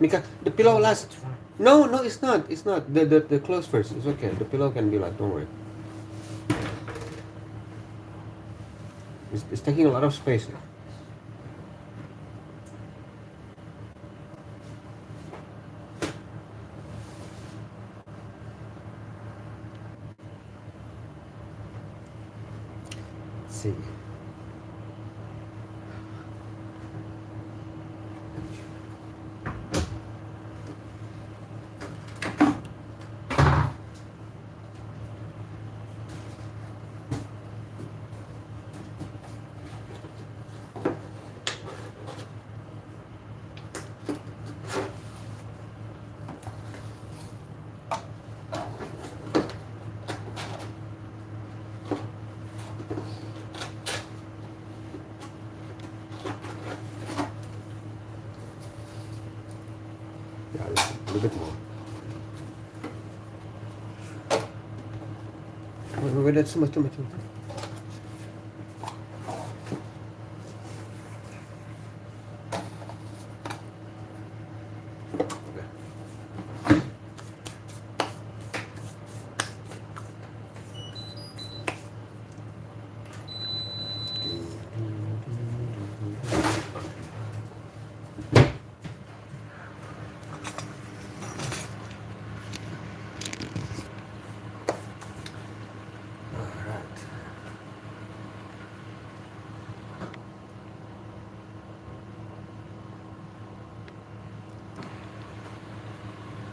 Mika, the pillow last. No, no, it's not. It's not. The clothes first. It's okay. The pillow can be like. Don't worry. It's taking a lot of space. Let's see. Yeah, a little bit more. Wait, that's too much, too much, too much.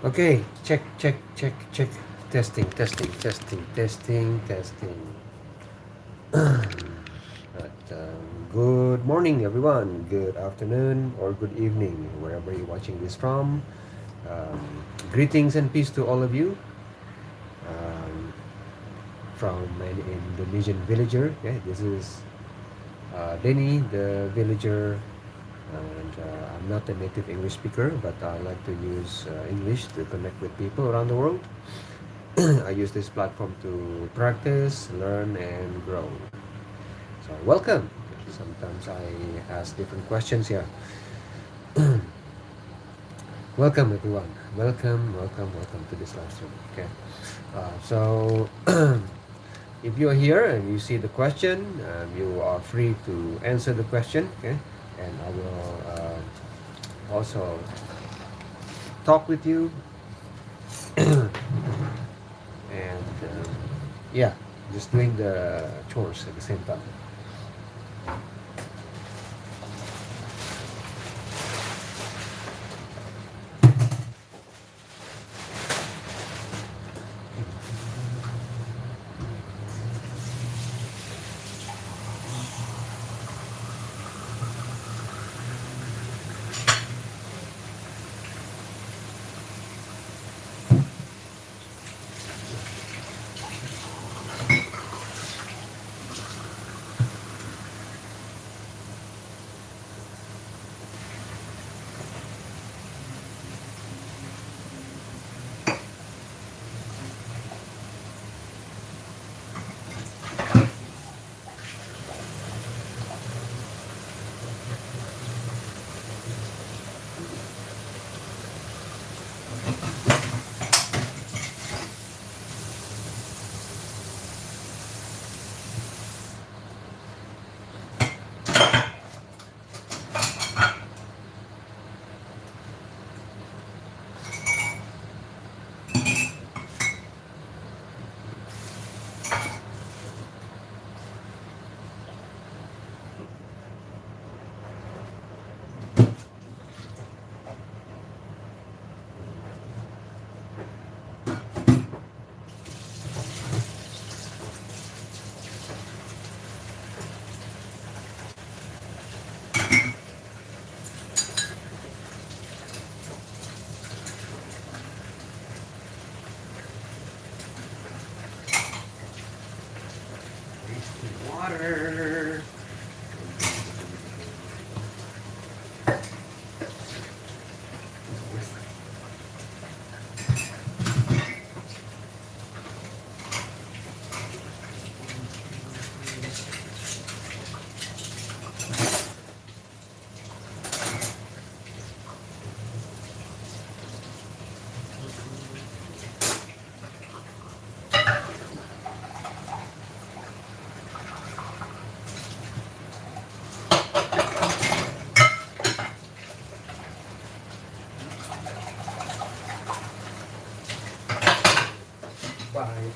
Okay, check, check, check, check. Testing, testing, testing, testing, testing. Right, good morning, everyone. Good afternoon or good evening, wherever you're watching this from. Um, Greetings and peace to all of you. Um, from an Indonesian villager. Yeah, this is Denny, the villager, and I'm not a native English speaker, but I like to use English to connect with people around the world. I use this platform to practice, learn, and grow. So welcome. Sometimes I ask different questions here. Welcome everyone. Welcome, welcome, welcome to this live stream. Okay. So if you're here and you see the question, you are free to answer the question. Okay. And I will also talk with you. And yeah, just doing the chores at the same time.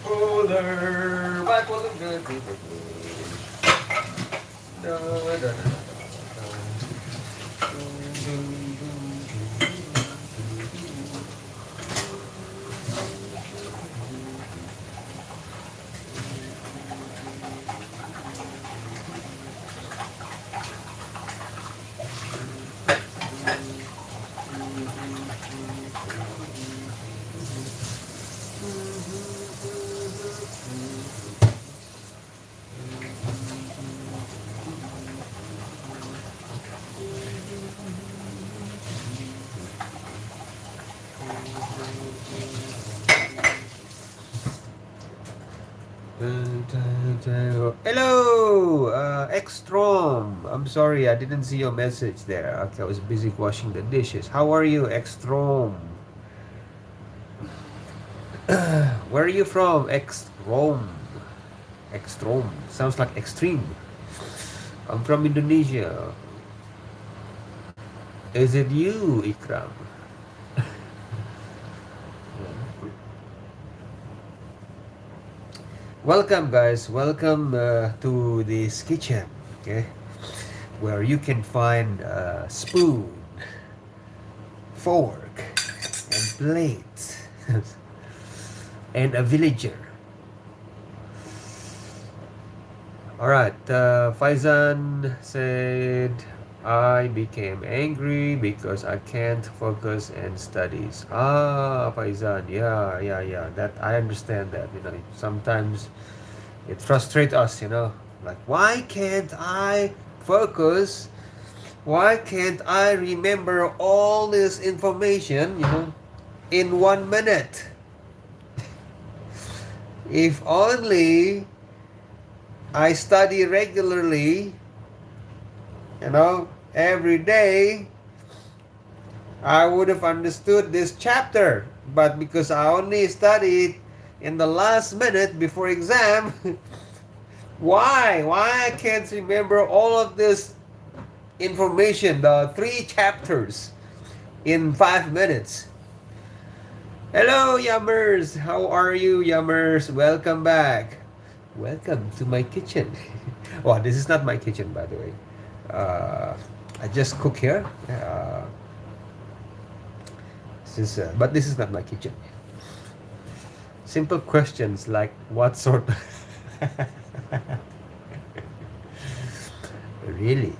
Bipolar good people. Da, da, da, da, Hello, Extrom. I'm sorry, I didn't see your message there. Okay, I was busy washing the dishes. How are you, Extrom? Where are you from, Extrom? Extrom sounds like extreme. I'm from Indonesia. Is it you, Ikram? Welcome, guys. Welcome to this kitchen, okay, where you can find a spoon, fork, and plate, and a villager. All right, Faizan said, I became angry because I can't focus and studies. Ah, Faizan, yeah. That I understand that. Sometimes it frustrates us. Like, why can't I focus? Why can't I remember all this information? In 1 minute. If only I study regularly, every day, I would have understood this chapter. But because I only studied in the last minute before exam, why I can't remember all of this information, the 3 chapters, in 5 minutes? Hello, Yummers. How are you, Yummers? Welcome back. Welcome to my kitchen. Well, this is not my kitchen, by the way. I just cook here. But this is not my kitchen. Simple questions like what sort really?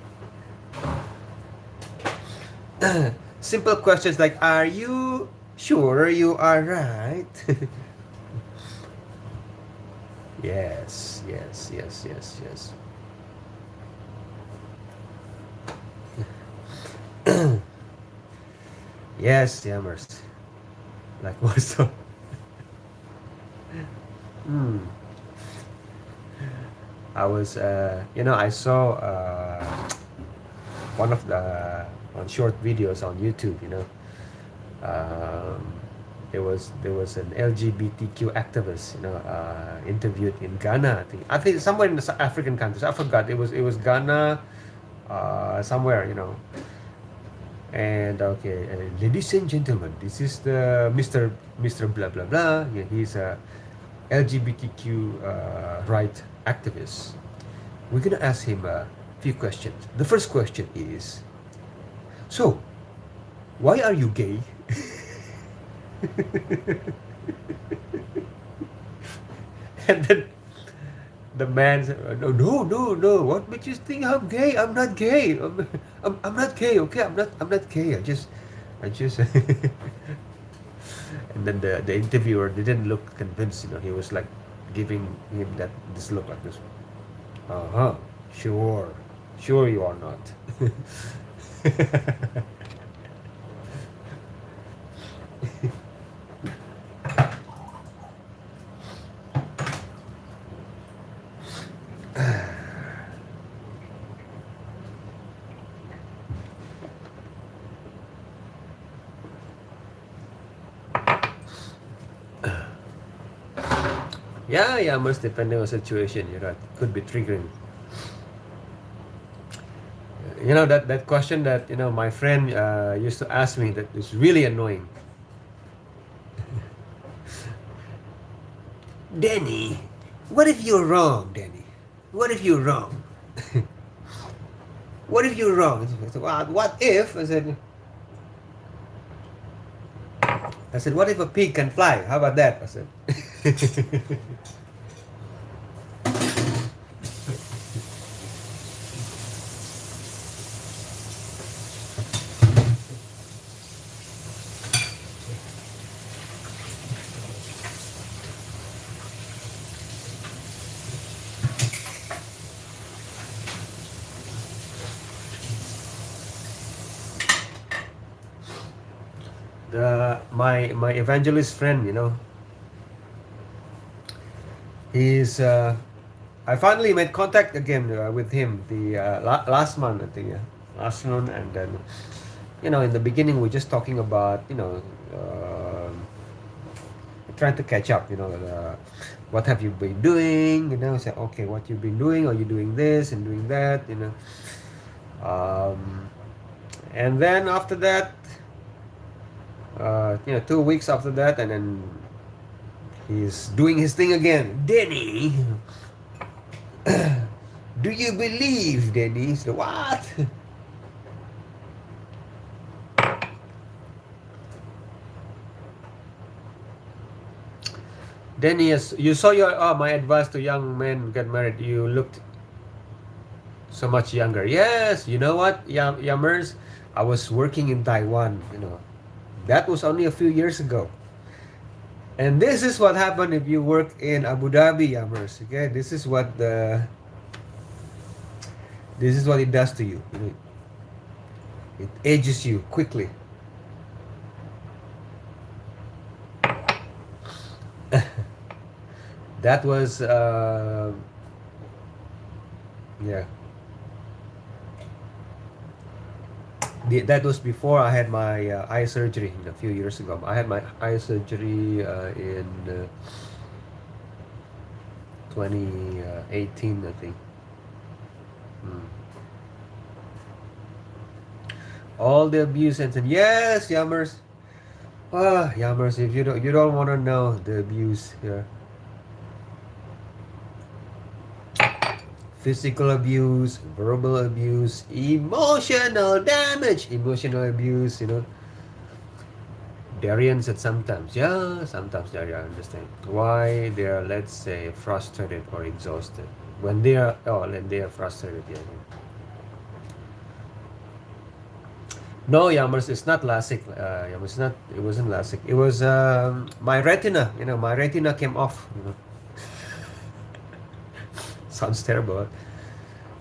Simple questions like, are you sure you are right? Yes. Yes, Yammers. Like what so? I saw one short videos on YouTube. Um, there was an LGBTQ activist, interviewed in Ghana. I think somewhere in the African countries. I forgot. It was Ghana, somewhere. And okay, ladies and gentlemen, this is the Mr. Blah blah blah. Yeah, he's a LGBTQ right activist. We're gonna ask him a few questions. The first question is, so why are you gay? And then the man said, no. What makes you think I'm gay? I'm not gay. I'm not gay. Okay, I'm not gay. I just. And then the interviewer didn't look convinced. He was like giving him this look like this. Sure you are not. Yeah, most depending on situation, you're right. Could be triggering. That question that my friend used to ask me, that is really annoying. Danny, what if you're wrong, Danny? What if you're wrong? What if you're wrong? I said, well, what if? I said, what if a pig can fly? How about that? I said. My evangelist friend, he's I finally made contact again with him the last month, I think, yeah, last month, and then in the beginning we're just talking about trying to catch up, what have you been doing, say, okay, what you've been doing, are you doing this and doing that, and then after that, 2 weeks after that, and then he's doing his thing again. Danny, do you believe, Danny? So what? Danny, you saw my advice to young men get married. You looked so much younger. Yes, you know what, Yammers? I was working in Taiwan. That was only a few years ago. And this is what happened if you work in Abu Dhabi, Yammers. Okay, this is what it does to you. It ages you quickly. That was yeah. That was before I had my eye surgery a few years ago. I had my eye surgery in 2018, I think. All the abuse and yes, Yammers. Yammers, if you don't want to know the abuse here. Physical abuse, verbal abuse, emotional damage, emotional abuse, Darian said sometimes, Daria, I understand why they are, let's say, frustrated or exhausted. When they are frustrated, yeah. No, Yammers, it's not LASIK. Yammers, it wasn't LASIK. It was my retina. My retina came off. Sounds terrible.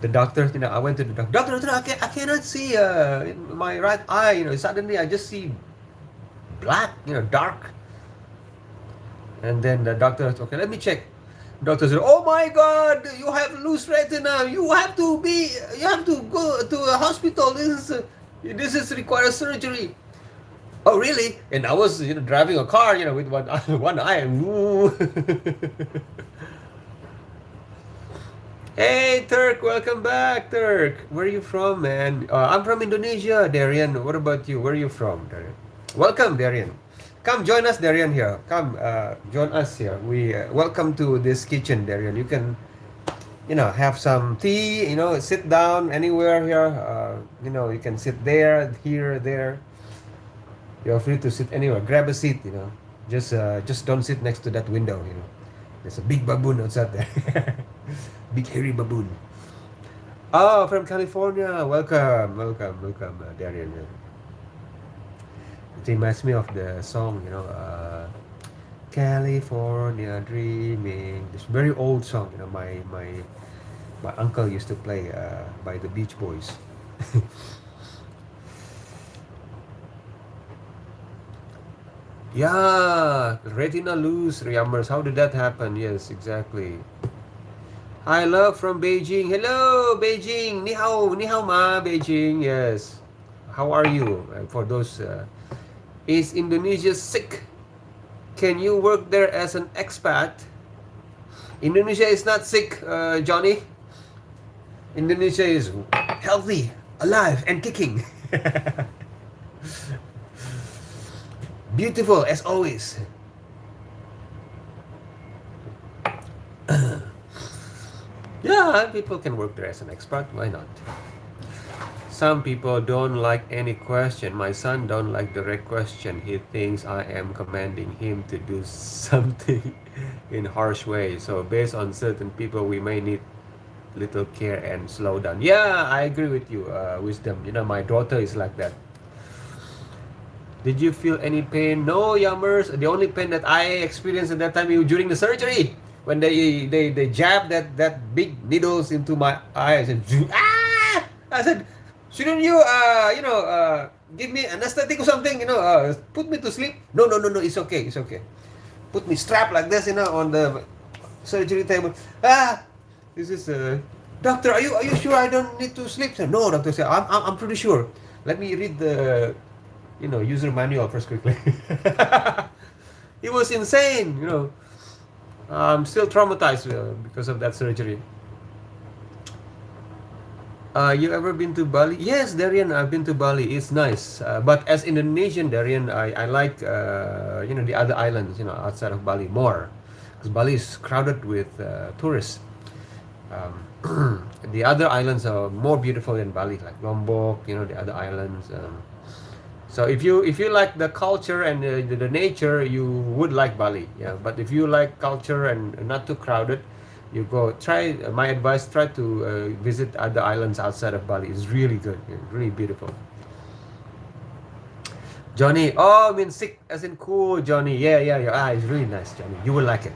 The doctor, I went to the doctor. Doctor, I cannot see my right eye. Suddenly I just see black, dark. And then the doctor, okay, let me check. Doctor said, oh my God, you have loose retina. You have to go to a hospital. This is require surgery. Oh really? And I was driving a car with one eye. Hey Turk, welcome back, Turk. Where are you from, man? I'm from Indonesia, Darian. What about you? Where are you from, Darian? Welcome, Darian. Come join us, Darian, here. Come join us here. We welcome to this kitchen, Darian. You can have some tea, sit down anywhere here. You can sit there, here, there. You're free to sit anywhere. Grab a seat, just don't sit next to that window, There's a big baboon outside there. Big hairy baboon. Oh, from California. Welcome, Darian. It reminds me of the song, California Dreaming. This very old song, my uncle used to play by the Beach Boys. Yeah, retina loose, Yammers. How did that happen? Yes, exactly. Hi, love from Beijing. Hello, Beijing. Ni hao ma, Beijing. Yes. How are you? For those, is Indonesia sick? Can you work there as an expat? Indonesia is not sick, Johnny. Indonesia is healthy, alive, and kicking. Beautiful as always. Yeah, people can work there as an expert. Why not? Some people don't like any question. My son don't like direct question. He thinks I am commanding him to do something in harsh way. So based on certain people, we may need little care and slow down. Yeah, I agree with you. Wisdom. You know, my daughter is like that. Did you feel any pain? No, Yummers. The only pain that I experienced at that time during the surgery, when they jab that big needles into my eyes and ah! I said, shouldn't you give me anesthetic or something? Put me to sleep. No, no, no, no. It's okay. It's okay. Put me strapped like this, on the surgery table. This is doctor. Are you sure I don't need to sleep? No, doctor said I'm pretty sure. Let me read the user manual first quickly. It was insane. I'm still traumatized because of that surgery. You ever been to Bali? Yes, Darian, I've been to Bali. It's nice. But as Indonesian, Darian, I like the other islands outside of Bali more, because Bali is crowded with tourists. The other islands are more beautiful than Bali, like Lombok. The other islands. So if you like the culture and the nature, you would like Bali. Yeah. But if you like culture and not too crowded, you go try. My advice: try to visit other islands outside of Bali. It's really good. Really beautiful. Johnny, oh, I mean sick as in cool, Johnny. Yeah, yeah, yeah. It's really nice, Johnny. You will like it.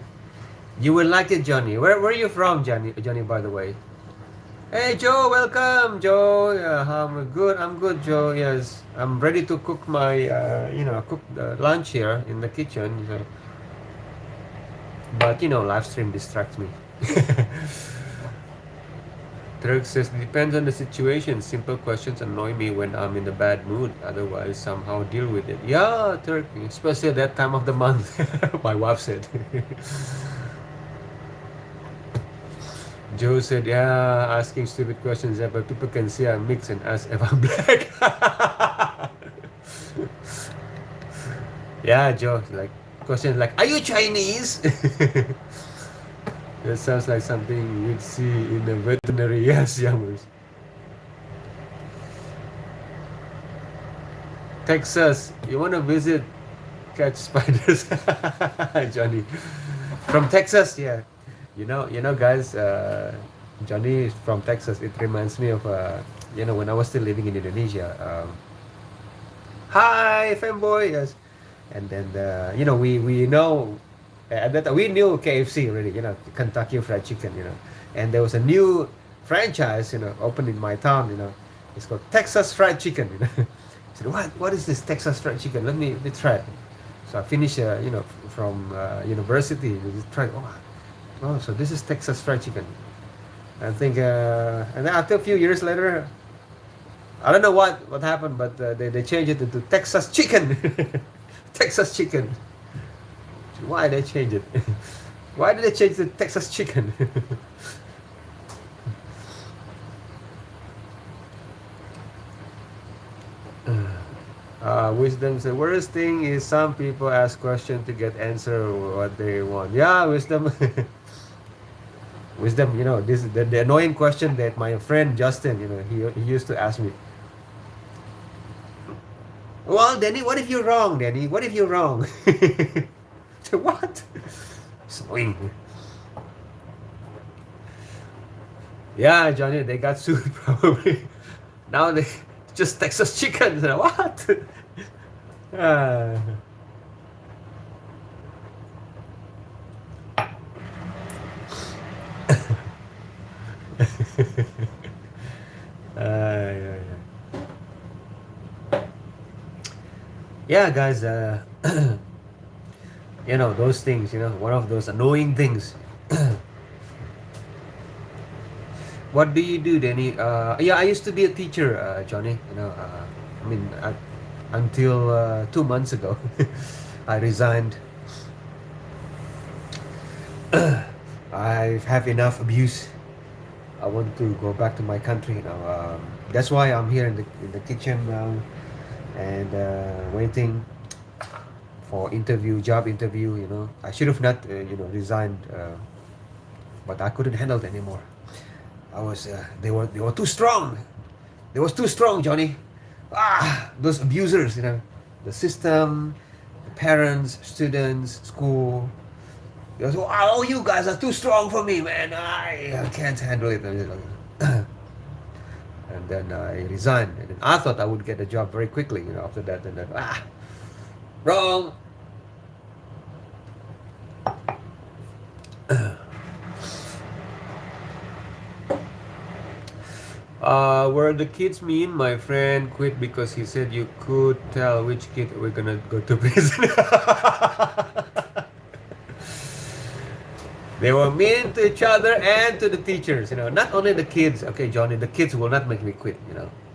You will like it, Johnny. Where are you from, Johnny? Johnny, by the way. Hey Joe, welcome Joe. Yeah, I'm good Joe. Yes, I'm ready to cook my cook the lunch here in the kitchen. So. But live stream distracts me. Turk says depends on the situation. Simple questions annoy me when I'm in a bad mood. Otherwise, somehow deal with it. Yeah, Turk, especially at that time of the month. My wife said. Joe said, yeah, asking stupid questions, but people can see I'm mixed and ask if I'm black. Yeah, Joe, like questions like, are you Chinese? That sounds like something you'd see in a veterinary. Yes, Yammers. Texas, you want to visit, catch spiders? Johnny. From Texas, yeah. Guys, Johnny is from Texas. It reminds me of, when I was still living in Indonesia. Hi, fanboy. Yes. And then, we know, at that time, we knew KFC already, Kentucky Fried Chicken, And there was a new franchise, opened in my town, It's called Texas Fried Chicken, I said, what is this Texas Fried Chicken? Let me try it. So I finished, from university. We tried, so this is Texas Fried Chicken. I think, and then after a few years later, I don't know what happened, but they changed it into Texas Chicken. Texas Chicken. Why they change it? Why did they change the Texas Chicken? Wisdom said, worst thing is some people ask questions to get answer what they want. Yeah, wisdom. Wisdom, this is the annoying question that my friend Justin, he used to ask me. Well, Danny, what if you're wrong, Danny? What if you're wrong? So what? Swing. Yeah, Johnny, they got sued probably. Now they just Texas Chicken. What? Yeah, guys, those things, one of those annoying things. What do you do, Danny? Yeah, I used to be a teacher, Johnny. Until 2 months ago, I resigned. I have enough abuse. I want to go back to my country now. That's why I'm here in the kitchen now, and waiting for job interview. I should have not, resigned, but I couldn't handle it anymore. They were too strong. They was too strong, Johnny. Those abusers, the system, the parents, students, school. They was, oh, you guys are too strong for me, man. I can't handle it. And then I resigned. And then I thought I would get a job very quickly, after that. And then, wrong. Were the kids mean? My friend quit because he said you could tell which kid we're gonna go to prison. They were mean to each other and to the teachers. Not only the kids. Okay, Johnny, the kids will not make me quit.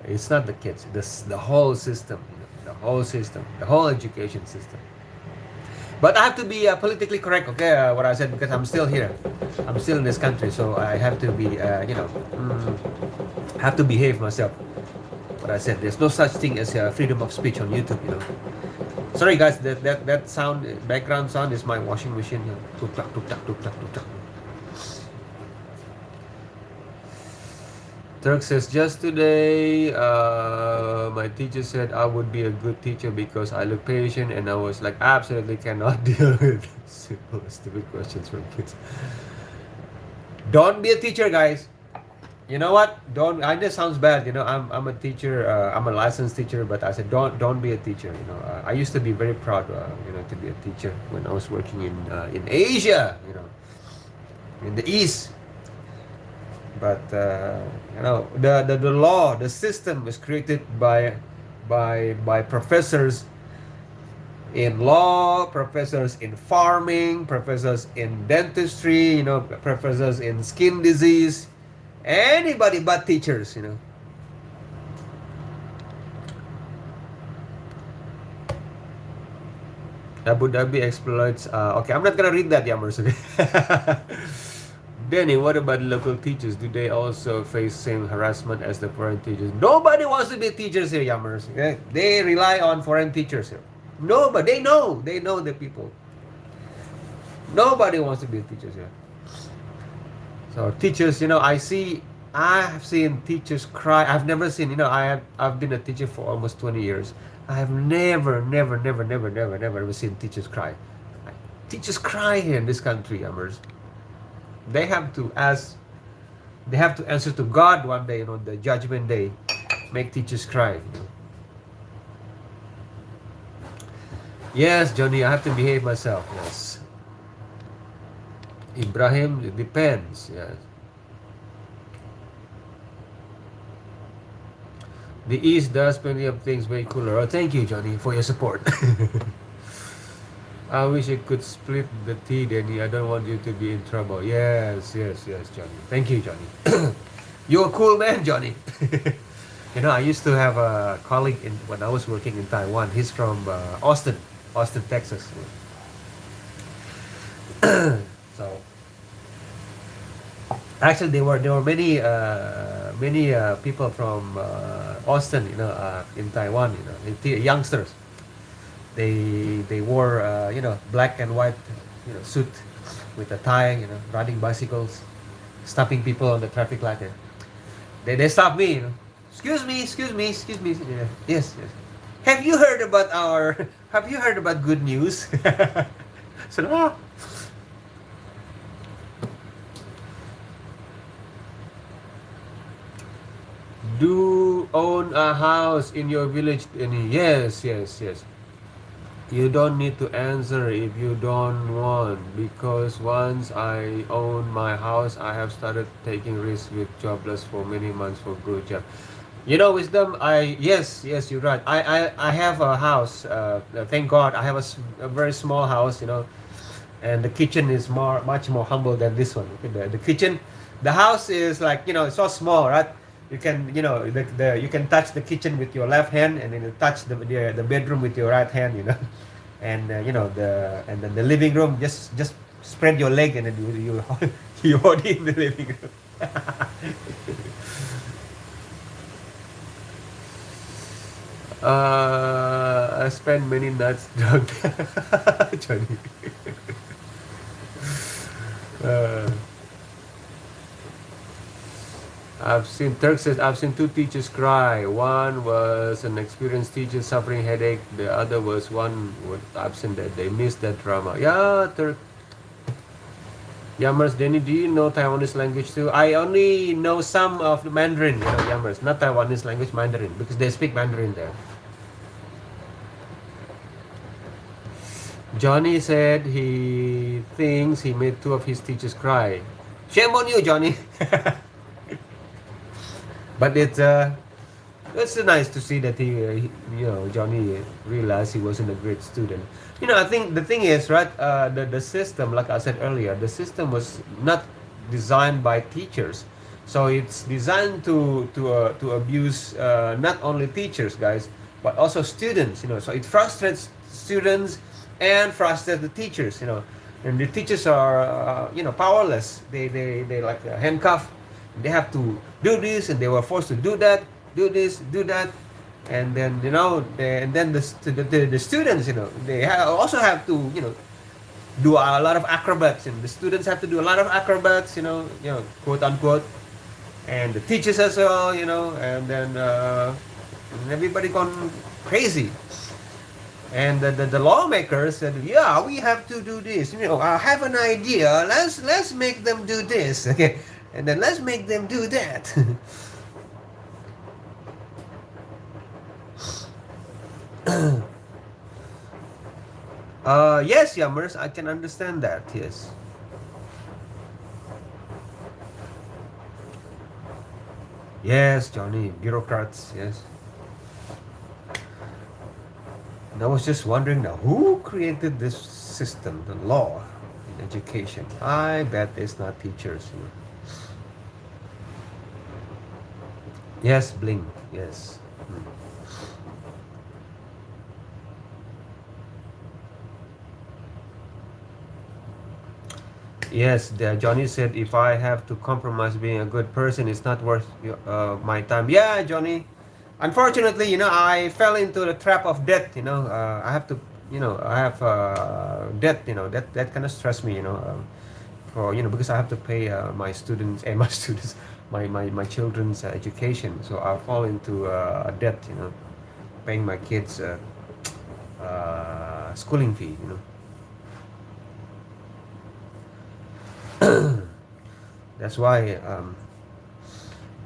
It's not the kids. The whole system. The whole system. The whole education system. But I have to be politically correct, okay, what I said, because I'm still here. I'm still in this country, so I have to be, have to behave myself. What I said, there's no such thing as freedom of speech on YouTube, Sorry guys, that sound, background sound is my washing machine. Tuk tak, tuk tak, tuk tak, tuk tak. Turk says, just today, my teacher said I would be a good teacher because I look patient, and I was like, absolutely cannot deal with simple, stupid questions from kids. Don't be a teacher, guys. You know what? Don't. I know it sounds bad. I'm a teacher. I'm a licensed teacher, but I said don't be a teacher. I used to be very proud, to be a teacher when I was working in Asia. In the East. But the law, the system was created by professors in law, professors in farming, professors in dentistry, professors in skin disease, anybody but teachers, Abu Dhabi exploits. Okay, I'm not gonna read that, Yammers. Danny, what about local teachers? Do they also face same harassment as the foreign teachers? Nobody wants to be teachers here, Yammers. Okay? They rely on foreign teachers here. Nobody, they know the people. Nobody wants to be teachers here. So teachers, I have seen teachers cry. I've never seen, I've been a teacher for almost 20 years. I have never seen teachers cry. Teachers cry here in this country, Yammers. They have to answer to God one day, the judgment day. Make teachers cry. Yes, Johnny, I have to behave myself. Yes. Ibrahim, it depends. Yes. The East does plenty of things way cooler. Oh, thank you, Johnny, for your support. I wish I could split the tea, Danny. I don't want you to be in trouble. Yes, Johnny. Thank you, Johnny. You're a cool man, Johnny. I used to have a colleague when I was working in Taiwan. He's from Austin, Texas. So, actually, there were many people from Austin, in Taiwan, youngsters. They wore black and white suit with a tie, riding bicycles, stopping people on the traffic light. They stop me, excuse me. Yes. Have you heard about good news? So, do own a house in your village? Yes. You don't need to answer if you don't want, because once I own my house, I have started taking risks with jobless for many months for good job. Wisdom, yes, you're right. I have a house, thank God. I have a very small house, and the kitchen is much more humble than this one. The kitchen, the house is like, it's so small, right? You can, you can touch the kitchen with your left hand, and then you touch the bedroom with your right hand, and and then the living room, just spread your leg, and then you hold it in the living room. I spent many nights drunk. Johnny. Turk says, I've seen two teachers cry. One was an experienced teacher suffering headache. The other was one with absent that they missed that drama. Yeah, Turk. Yammers, Denny, do you know Taiwanese language too? I only know some of the Mandarin, Yammers, not Taiwanese language, Mandarin, because they speak Mandarin there. Johnny said he thinks he made two of his teachers cry. Shame on you, Johnny. But it's nice to see that Johnny realized he wasn't a great student. I think the thing is, right, the system, like I said earlier, the system was not designed by teachers. So it's designed to abuse not only teachers, guys, but also students, So it frustrates students and frustrates the teachers, And the teachers are, powerless. They like handcuffed. They have to do this, and they were forced to do that, do this, do that, and then the students, they also have to do a lot of acrobats, and the students have to do a lot of acrobats, quote unquote, and the teachers as well, and then everybody gone crazy. And the lawmakers said, yeah, we have to do this. I have an idea. Let's make them do this, okay, and then let's make them do that. Yes, Yammers, I can understand that. Yes. Yes, Johnny, bureaucrats. Yes. And I was just wondering now, who created this system, the law in education? I bet it's not teachers. Yes, Bling. Yes. Yes, Johnny said, if I have to compromise being a good person, it's not worth my time. Yeah, Johnny. Unfortunately, I fell into the trap of debt. I have to, I have debt. That kind of stress me. For because I have to pay my students and my students, my children's education. So I fall into a debt. Paying my kids schooling fee. That's why.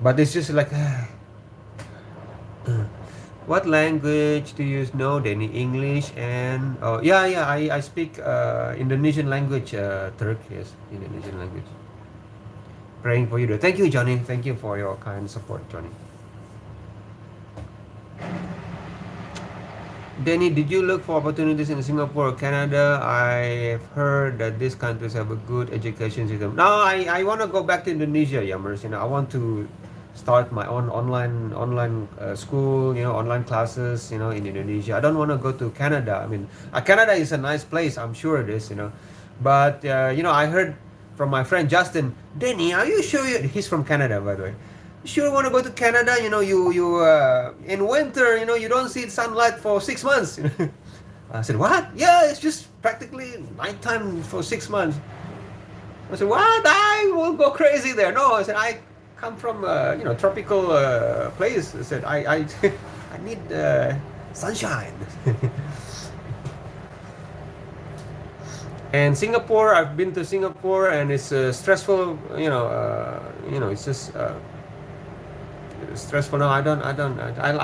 But it's just like. What language do you know, Danny? English and I speak Indonesian language, Turk. Yes, Indonesian language. Praying for you. Thank you, Johnny. Thank you for your kind support, Johnny. Danny, did you look for opportunities in Singapore or Canada? I've heard that these countries have a good education system. No, I want to go back to Indonesia, Yammers. I want to start my own online school, online classes, in Indonesia. I don't want to go to Canada. I mean, Canada is a nice place, I'm sure it is, But I heard from my friend Justin, Danny, are you sure he's from Canada, by the way? You sure want to go to Canada? You in winter, you don't see sunlight for 6 months. I said, what? Yeah, it's just practically nighttime for 6 months. I said, what? I will go crazy there. No, I said, I come from tropical place. I said I I need sunshine. And Singapore, I've been to Singapore, and it's stressful. It's just stressful. No, I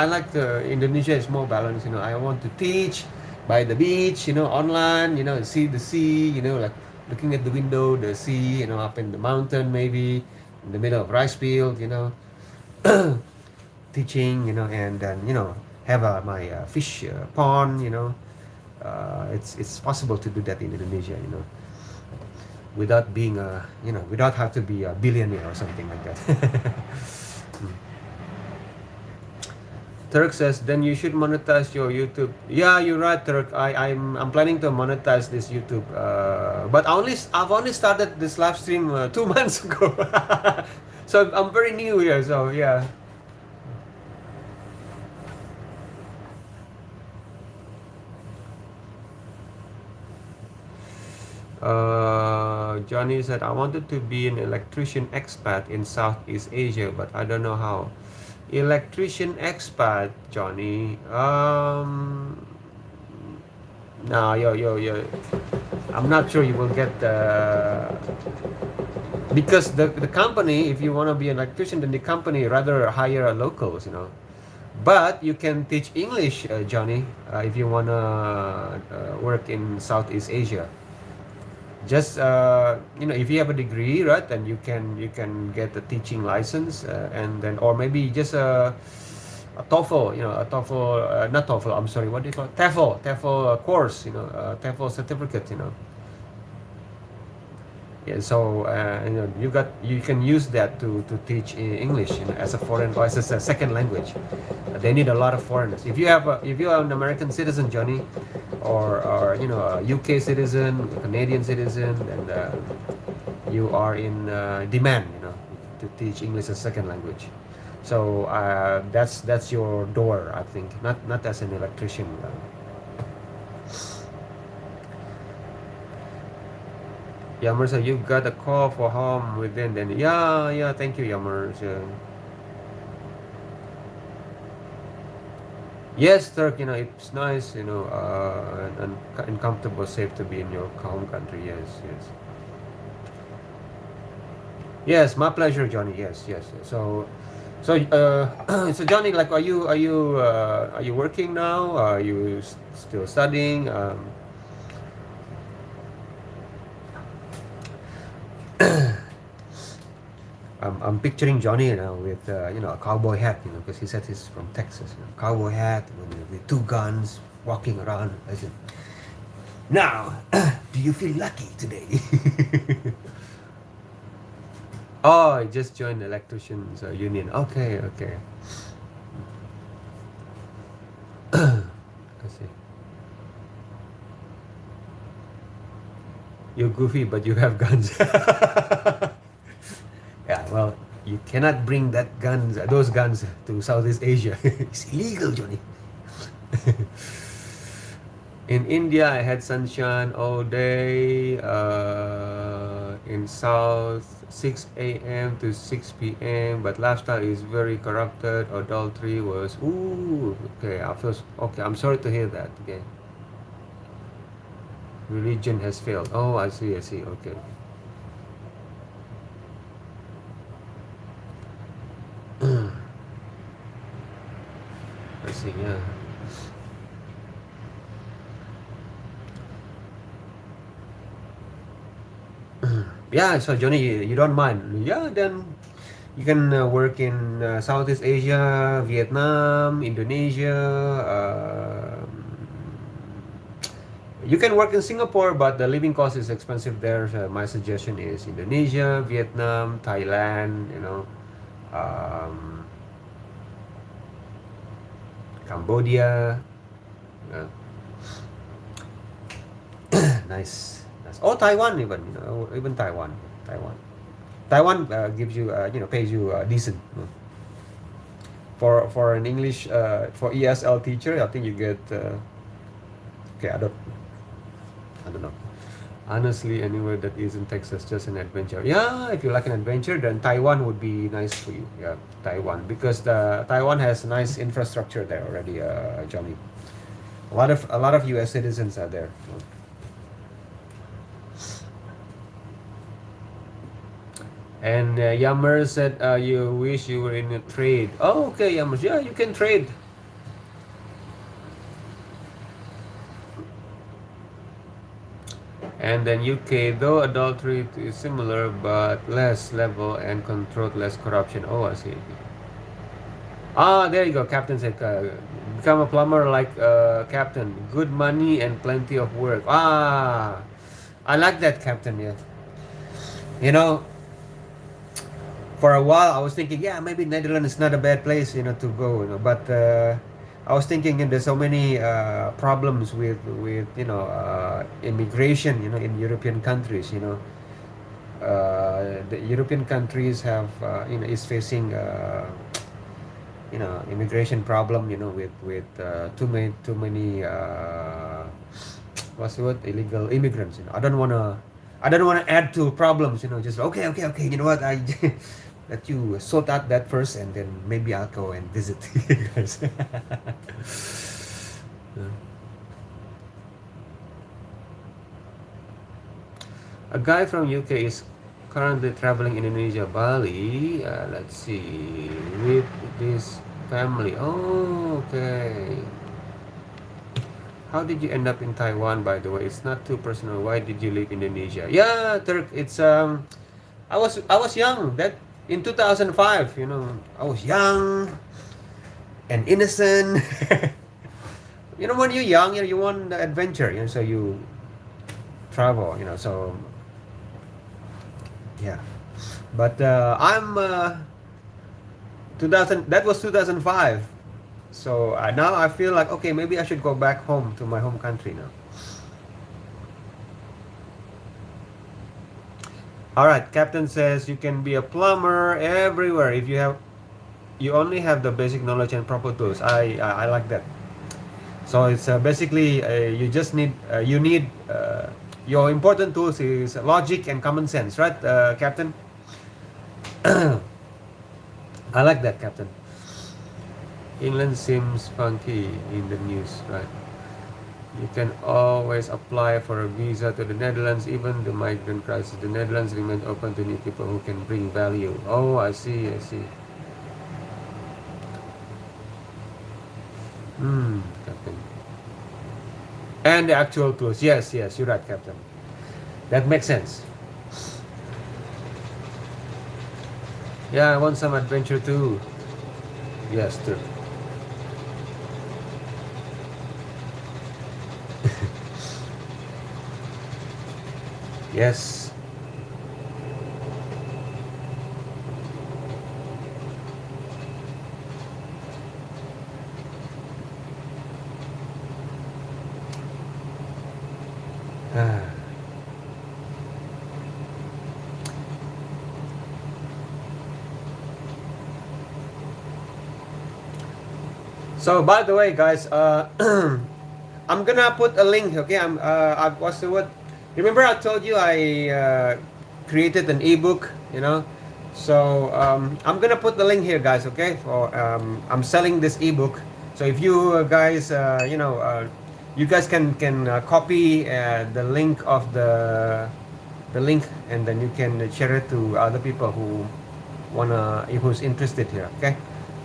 like the Indonesia is more balanced. I want to teach by the beach. Online. See the sea. Like looking at the window, the sea. Up in the mountain maybe. In the middle of rice field, teaching, and then have my fish pond, it's possible to do that in Indonesia, without being without have to be a billionaire or something like that. Turk says, then you should monetize your YouTube. Yeah, you're right, Turk. I'm planning to monetize this YouTube, but I've only started this live stream 2 months ago, so I'm very new here. So yeah. Johnny said, I wanted to be an electrician expat in Southeast Asia, but I don't know how. Electrician expat, Johnny. No, I'm not sure you will get the, because the company, if you want to be an electrician, then the company rather hire locals, But you can teach English, Johnny, if you want to work in Southeast Asia. Just if you have a degree, right, then you can get a teaching license, and then, or maybe just a TOEFL, a TOEFL, not TOEFL, I'm sorry, what do you call it? TOEFL course, TOEFL certificate, Yeah, so you can use that to teach English, as a foreign, or as a second language. They need a lot of foreigners. If you are an American citizen, Johnny, or a UK citizen, a Canadian citizen, and you are in demand, to teach English as a second language. So that's your door, I think. Not as an electrician. Yammer said, you got a call for home within. Then yeah. Thank you, Yammer. Yes, Turk. It's nice. And comfortable, safe to be in your home country. Yes. Yes, my pleasure, Johnny. Yes. So Johnny, like, are you working now? Are you still studying? I'm picturing Johnny, with a cowboy hat, because he said he's from Texas. Cowboy hat with two guns, walking around. I said, now, do you feel lucky today? Oh, I just joined the electricians union. Okay. I see. You're goofy, but you have guns. Yeah, well, you cannot bring those guns to Southeast Asia. It's illegal, Johnny. In India, I had sunshine all day. In South, 6 a.m. to 6 p.m. But lifestyle is very corrupted. Adultery was. Ooh, okay. I'm sorry to hear that. Okay. Religion has failed. Oh, I see. Okay. I see. Yeah. Yeah, so Johnny, you don't mind? Yeah, then you can work in Southeast Asia, Vietnam, Indonesia. You can work in Singapore, but the living cost is expensive there. So my suggestion is Indonesia, Vietnam, Thailand. Um, Cambodia. Uh, nice. Oh, Taiwan even. Even Taiwan. Taiwan gives you, pays you decent. For an English, for ESL teacher, I think you get. Okay, I don't know. Honestly, anywhere that isn't Texas, just an adventure. Yeah, if you like an adventure, then Taiwan would be nice for you. Yeah, Taiwan, because Taiwan has nice infrastructure there already, Johnny. A lot of U.S. citizens are there. And Yammer said, you wish you were in a trade. Oh, okay, Yammer. Yeah, you can trade. And then UK, though adultery is similar, but less level and controlled, less corruption. Oh, I see. There you go. Captain said, become a plumber like Captain. Good money and plenty of work. I like that, Captain. Yeah. For a while I was thinking, yeah, maybe Netherlands is not a bad place, to go. But I was thinking, there's so many problems with immigration, in European countries. The European countries have is facing immigration problem, with too many what's the word, illegal immigrants. I don't want to add to problems, you know, just okay, okay, okay, you know what, I let you sort out that first, and then maybe I'll go and visit you guys. A guy from UK is currently traveling in Indonesia, Bali. Let's see, with this family. Oh, okay. How did you end up in Taiwan, by the way? It's not too personal. Why did you leave Indonesia? Yeah, Turk. It's I was young that in 2005. You know, I was young and innocent. You know, when you're young, you want the adventure. You know, so you travel. You know, so yeah. But I'm 2000. That was 2005. So now I feel like okay, maybe I should go back home to my home country now. All right, Captain says you can be a plumber everywhere if you only have the basic knowledge and proper tools. I like that. So it's basically you just need you need your important tools is logic and common sense, right, Captain? I like that, Captain. England seems funky in the news, right? You can always apply for a visa to the Netherlands, even the migrant crisis. The Netherlands remains open to new people who can bring value. Oh, I see, I see. Captain. And the actual tools. Yes, yes, you're right, Captain. That makes sense. Yeah, I want some adventure too. Yes, true. Yes. Ah. So by the way, guys, I'm gonna put a link. Okay, what's the word? Remember I told you I created an ebook. You know, so I'm gonna put the link here, guys. Okay, for I'm selling this ebook. So if you guys, you guys can copy the link of the link, and then you can share it to other people who's interested here. Okay.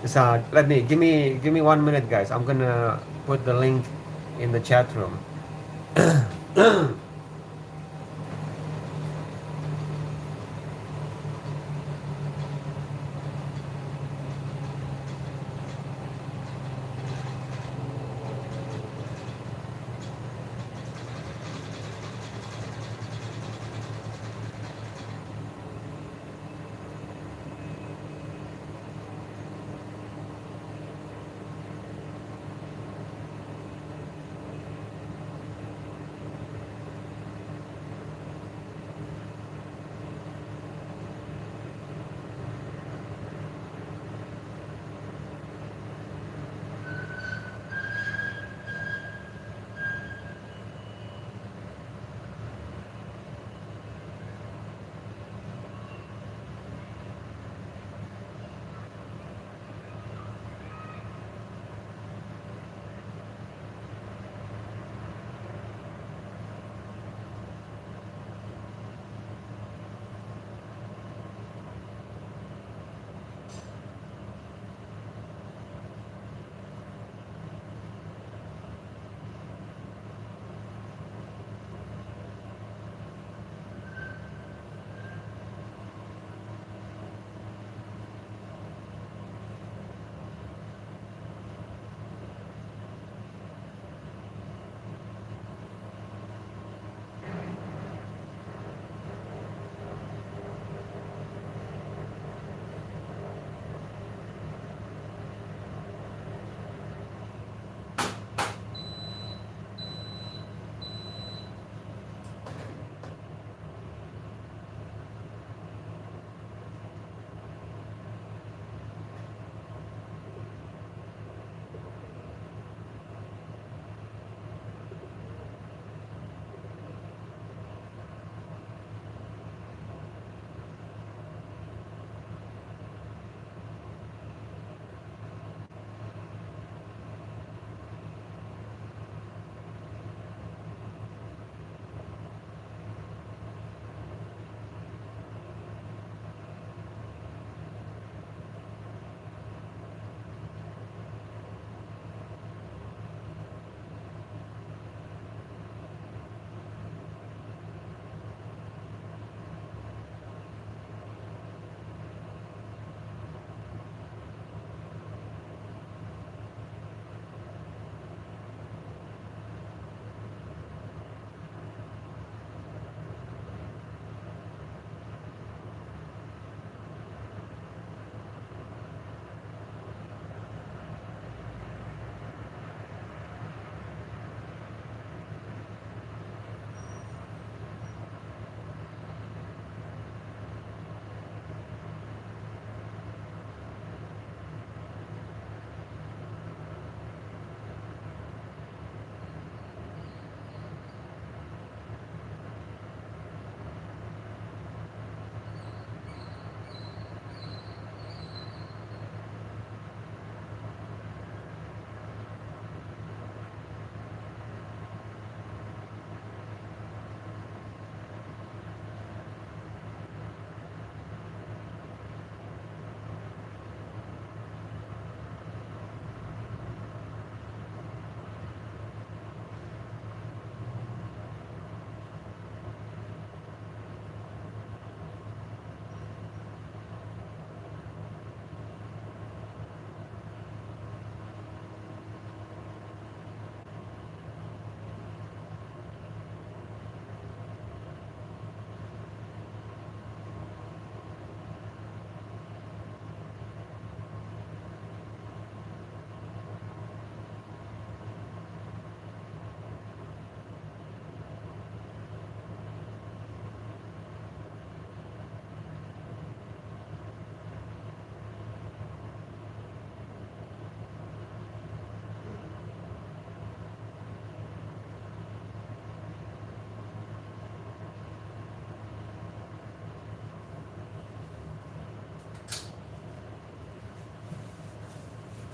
So give me 1 minute, guys. I'm gonna put the link in the chat room.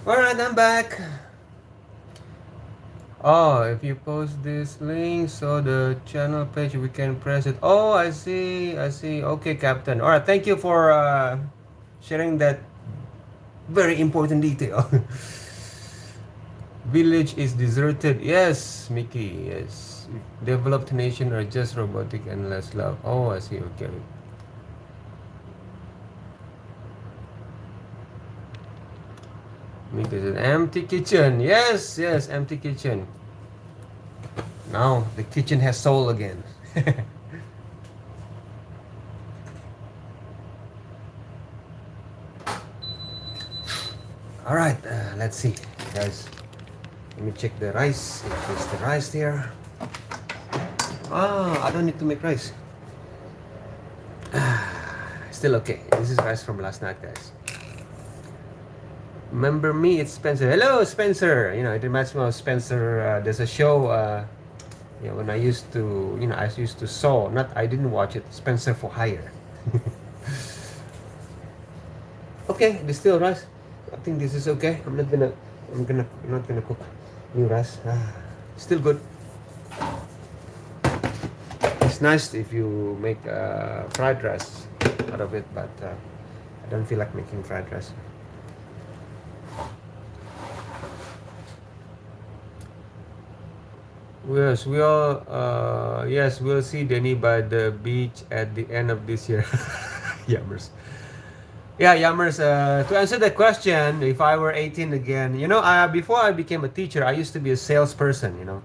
Alright, I'm back. Oh, if you post this link, so the channel page, we can press it. Oh, I see, I see. Okay, Captain. Alright, thank you for sharing that very important detail. Village is deserted. Yes, Mickey, yes. Developed nation are just robotic and less love. Oh, I see, okay. Mickey says, empty kitchen. Yes, yes, empty kitchen. Now the kitchen has soul again. All right, let's see, guys. Let me check the rice. If there's the rice there. Ah, I don't need to make rice. Still okay. This is rice from last night, guys. Remember me? It's Spencer. Hello, Spencer. You know, it reminds me of Spencer. There's a show. When I used to, I used to sew. Not, I didn't watch it. Spencer for Hire. Okay, there's still rice. I think this is okay. I'm not gonna cook new rice. Still good. It's nice if you make fried rice out of it, but I don't feel like making fried rice. Yes, we'll see Denny by the beach at the end of this year. Yummers. Yeah, Yummers, to answer that question, if I were 18 again, before I became a teacher, I used to be a salesperson,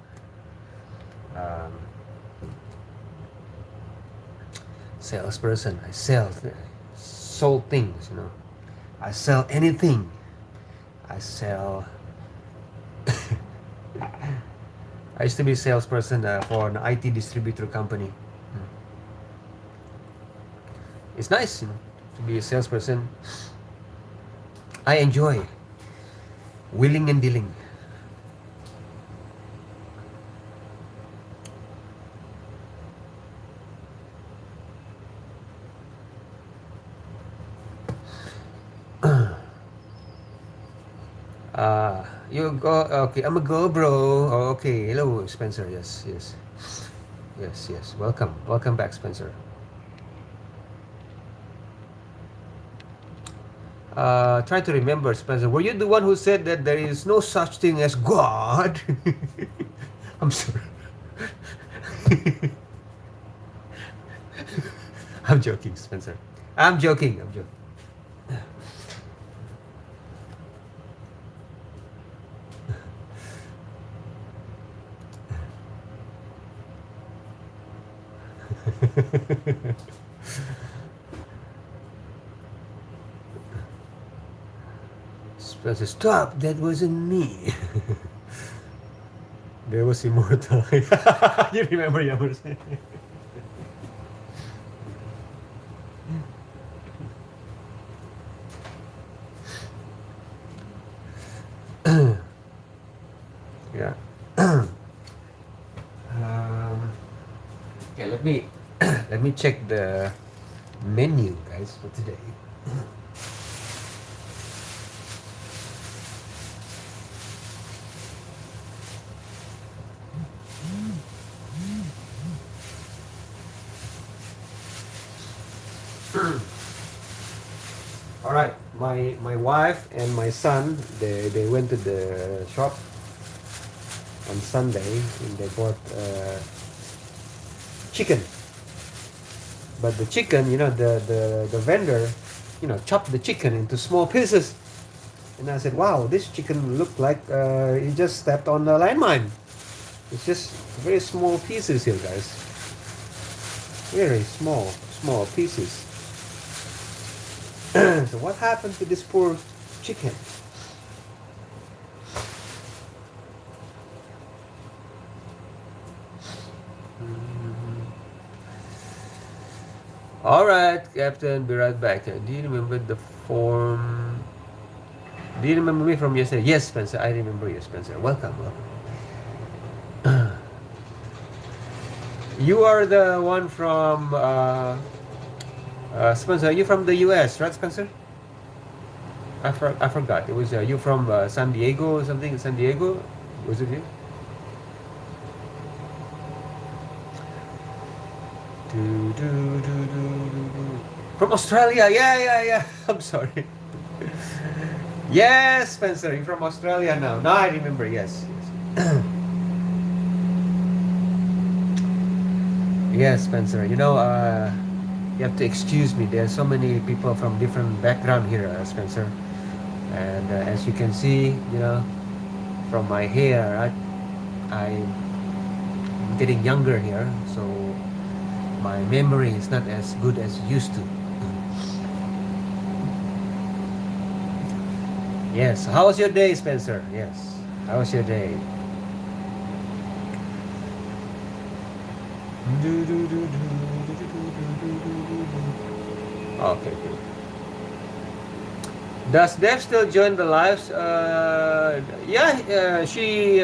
salesperson. I sold things, I sell anything. I sell. I used to be a salesperson for an IT distributor company. It's nice, to be a salesperson. I enjoy willing and dealing. You go. Okay, I'm a go, bro. Oh, okay, hello, Spencer. Yes. Welcome back, Spencer. Try to remember, Spencer. Were you the one who said that there is no such thing as God? I'm sorry. I'm joking, Spencer. I'm joking. Spencer, stop! That wasn't me. There was immortal. You remember Yammers? Yeah. Okay, let me check the menu, guys, for today. All right, my wife and my son, they went to the shop on Sunday and they bought chicken. But the chicken, the vendor, chopped the chicken into small pieces. And I said, wow, this chicken looked like he just stepped on a landmine. It's just very small pieces here, guys. Very small pieces. So what happened to this poor chicken? All right, Captain, be right back. Do you remember the form? Do you remember me from yesterday? Yes, Spencer, I remember you, Spencer. Welcome. You are the one from Spencer. Are you from the US, right, Spencer? I forgot. It was you from San Diego or something. San Diego, was it you? Do, do, do, do, do, do. From Australia. Yeah, yeah, yeah. I'm sorry. Yes, Spencer, you're from Australia now. Now I remember. Yes, yes. Yes, Spencer. You have to excuse me. There are so many people from different background here, Spencer. And as you can see, from my hair, I'm getting younger here, so my memory is not as good as used to. Yes. How was your day, Spencer? Yes. How was your day? Okay, good. Does Dev still join the lives? Yeah, she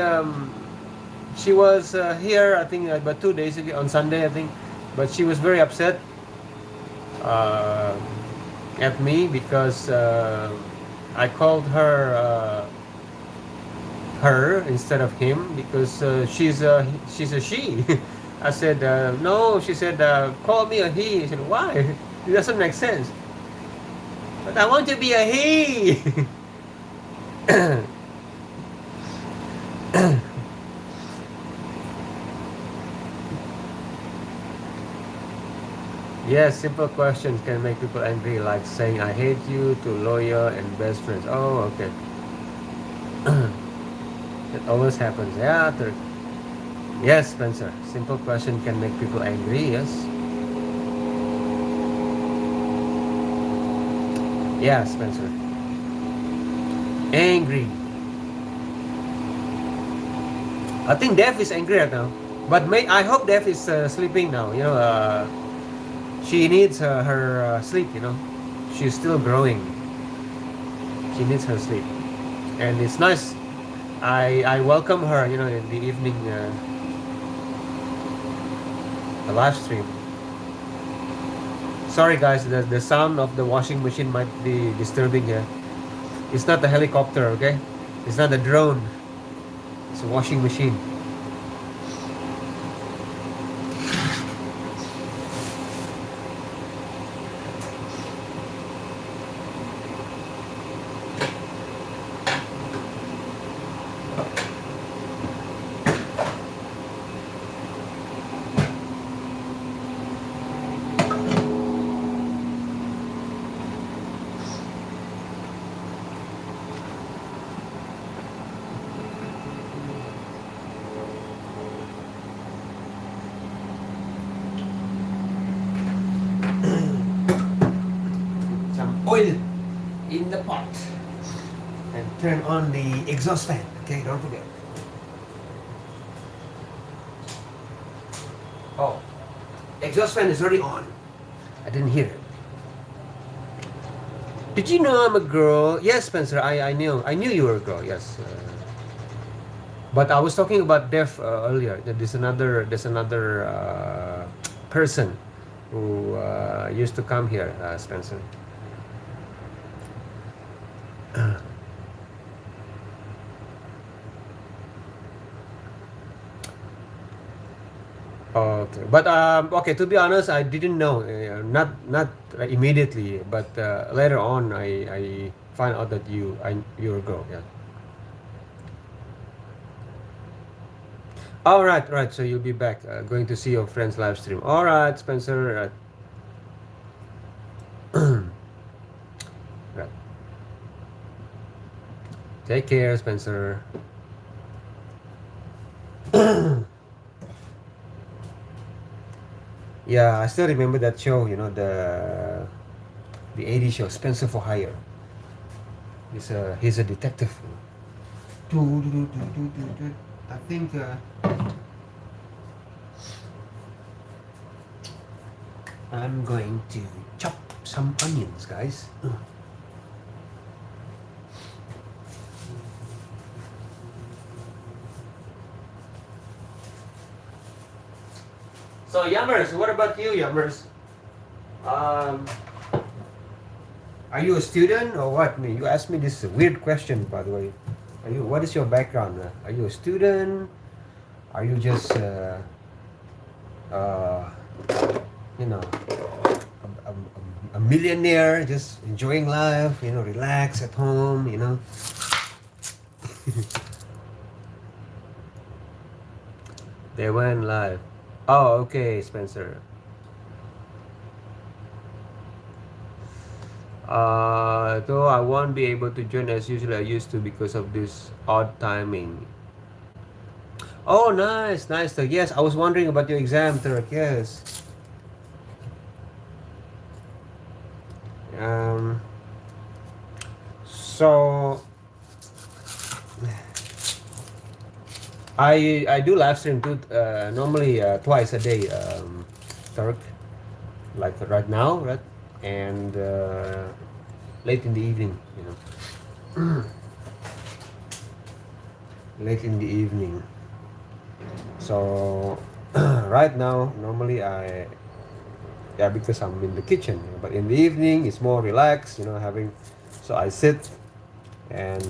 was here, I think, about 2 days ago on Sunday, I think, but she was very upset uh, at me because I called her instead of him because she's a she. I said no. She said call me a he. I said why? It doesn't make sense. But I want to be a he. Yes, simple questions can make people angry, like saying "I hate you" to lawyer and best friends. Oh, okay. It always happens. Yeah, yes, Spencer. Simple question can make people angry. Yes. Yeah, Spencer. Angry. I think Dev is angry right now, but I hope Dev is sleeping now. She needs her sleep. She's still growing. She needs her sleep, and it's nice. I welcome her. In the evening, the live stream. Sorry guys, the sound of the washing machine might be disturbing here. It's not a helicopter, okay? It's not a drone. It's a washing machine. Oil in the pot and turn on the exhaust fan. Okay, don't forget. Oh, exhaust fan is already on. I didn't hear it. Did you know I'm a girl? Yes, Spencer. I knew you were a girl. Yes, but I was talking about Dev earlier. There's another person who used to come here, Spencer. Okay, but okay. To be honest, I didn't know. Not immediately, but later on, I found out that you're a girl. Yeah. All right, right. So you'll be back. Going to see your friend's live stream. All right, Spencer. Right. Take care, Spencer. Yeah, I still remember that show. The '80s show, Spencer for Hire. He's a detective. I think I'm going to chop some onions, guys. So Yummers, what about you, Yummers? Are you a student or what? You asked me this weird question, by the way. What is your background? Are you a student? Are you just, uh, you know, a millionaire just enjoying life, relax at home? They went live. Oh, okay, Spencer. Though I won't be able to join as usually I used to because of this odd timing. Oh, nice, nice, Turk. Yes, I was wondering about your exam, Turk. Yes. Um, so I do live stream too. Normally twice a day, Turk. Like right now, right? And late in the evening. Late in the evening. So right now, normally because I'm in the kitchen, but in the evening it's more relaxed, so I sit and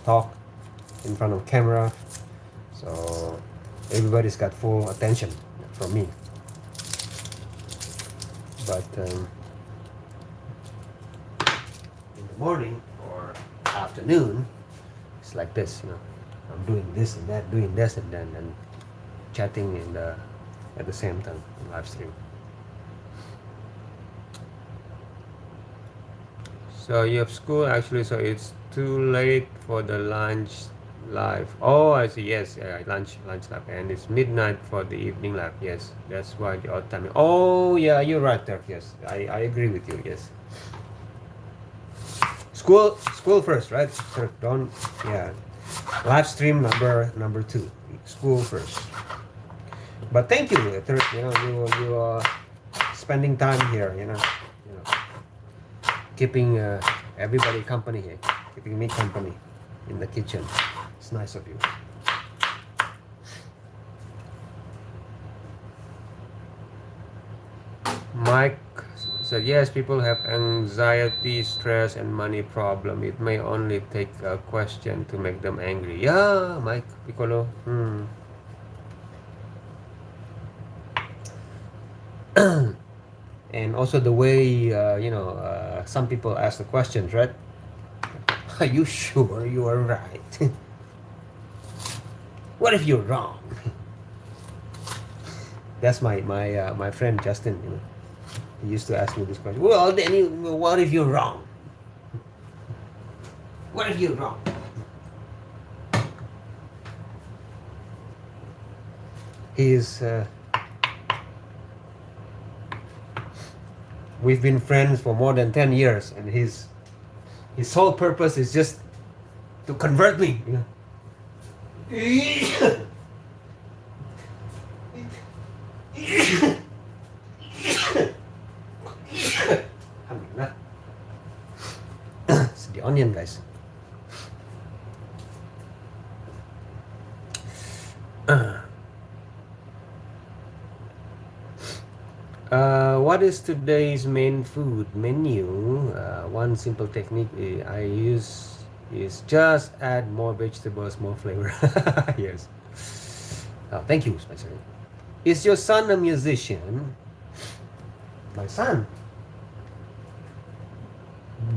talk in front of camera, so everybody's got full attention from me. But in the morning or afternoon, it's like this, I'm doing this and that, doing this and then, and chatting at the same time, live stream. So you have school actually, so it's too late for the lunch live. Oh, I see. Yes, lunch live, and it's midnight for the evening live. Yes, that's why the odd time. Oh, yeah, you're right, Turk. Yes, I agree with you. Yes. School first, right? Turk, don't. Yeah. Live stream number 2. School first. But thank you, Turk. You are spending time here. Keeping everybody company here, keeping me company in the kitchen. It's nice of you. Mike said, yes, people have anxiety, stress, and money problem. It may only take a question to make them angry. Yeah, Mike Piccolo. And also the way, some people ask the questions, right? Are you sure you are right? What if you're wrong? That's my friend Justin. He used to ask me this question. Well, then, what if you're wrong? What if you're wrong? He is. We've been friends for more than 10 years, and his sole purpose is just to convert me. It's the onion, guys. What is today's main food menu? One simple technique I use is just add more vegetables, more flavor. Yes. Thank you, Spencer. Is your son a musician? My son.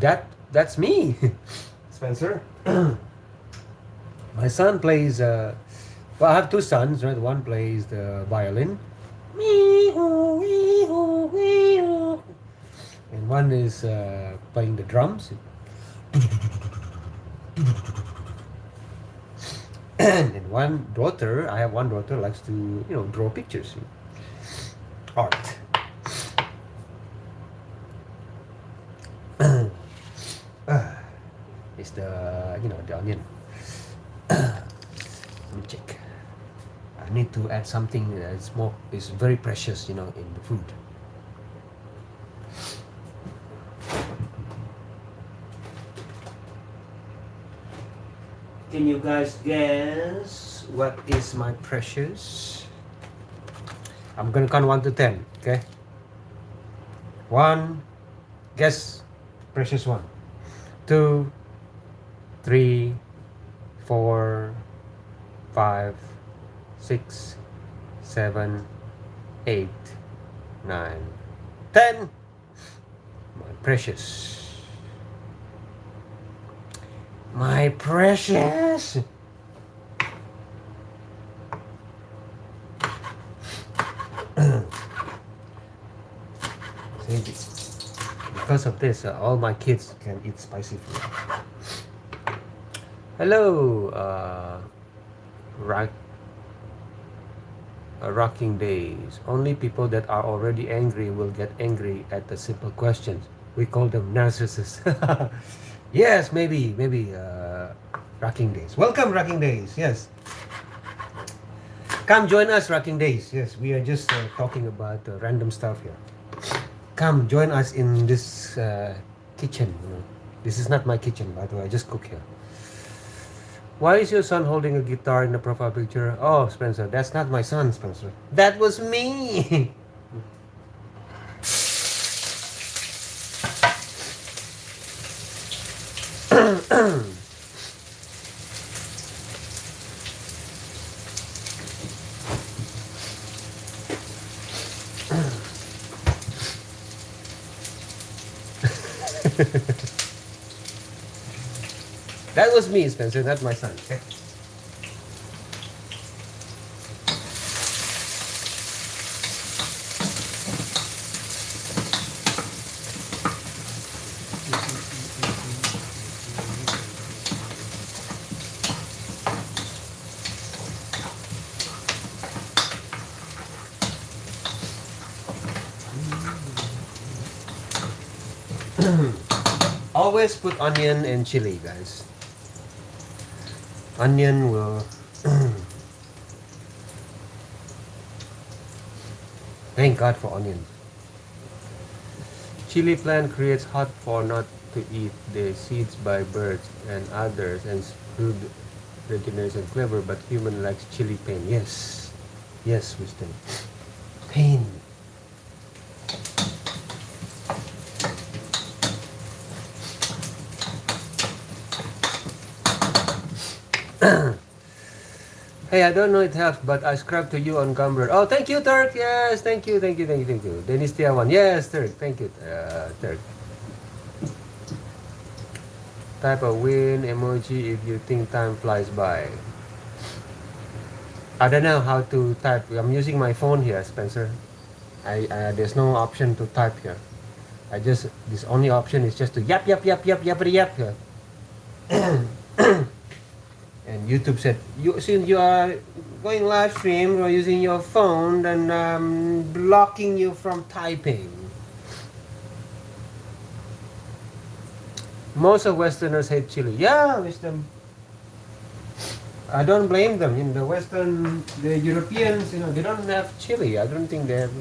That's me, Spencer. My son plays. Well, I have 2 sons, right? One plays the violin. And one is playing the drums. And I have one daughter likes to, draw pictures. Art. It's the onion. Let me check. I need to add something is very precious, in the food. Can you guys guess what is my precious? I'm gonna count 1 to 10, okay? 1, guess. precious one. 2, 3, 4, 5, 6, 7, 8, 9, 10. My precious. My precious. Because of this, all my kids can eat spicy food. Hello, rocking days. Only people that are already angry will get angry at the simple questions. We call them narcissists. Yes, maybe, rocking days. Welcome, rocking days. Yes. Come join us, rocking days. Yes, we are just talking about random stuff here. Come join us in this kitchen. This is not my kitchen, by the way. I just cook here. Why is your son holding a guitar in the profile picture? Oh, Spencer, that's not my son, Spencer. That was me. That was me, Spencer, not my son. Okay? Always put onion and chili, guys. Onion will thank God for onion. Chili plant creates hot for not to eat the seeds by birds and others and food regeneration flavor, but human likes chili pain. Yes. Yes, wisdom. Pain. Hey, I don't know it helps, but I subscribe to you on Gumroad. Oh, thank you, Turk. Yes, thank you. Dennis Tiawan. Yes, Turk. Thank you, Turk. Type a win emoji if you think time flies by. I don't know how to type. I'm using my phone here, Spencer. There's no option to type here. This only option is just to yap. And YouTube said, since you are going live stream or using your phone, then I'm blocking you from typing. Most of Westerners hate chili. Yeah, wisdom. I don't blame them. The Europeans, they don't have chili. I don't think they have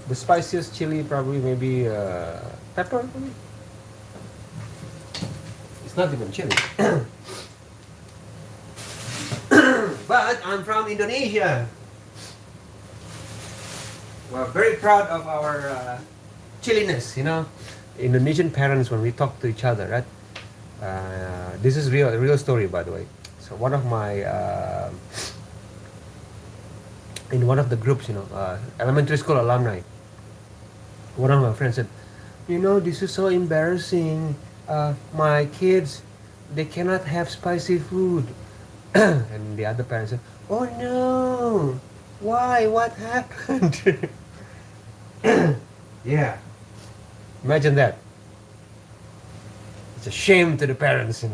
the spiciest chili. Probably maybe pepper. It's not even chili. But I'm from Indonesia. We're very proud of our chiliness, Indonesian parents, when we talk to each other, right? This is a real story, by the way. So one of my in one of the groups, elementary school alumni, one of my friends said, this is so embarrassing. My kids, they cannot have spicy food. And the other parents said, oh no, why? What happened? Yeah. Imagine that. It's a shame to the parents,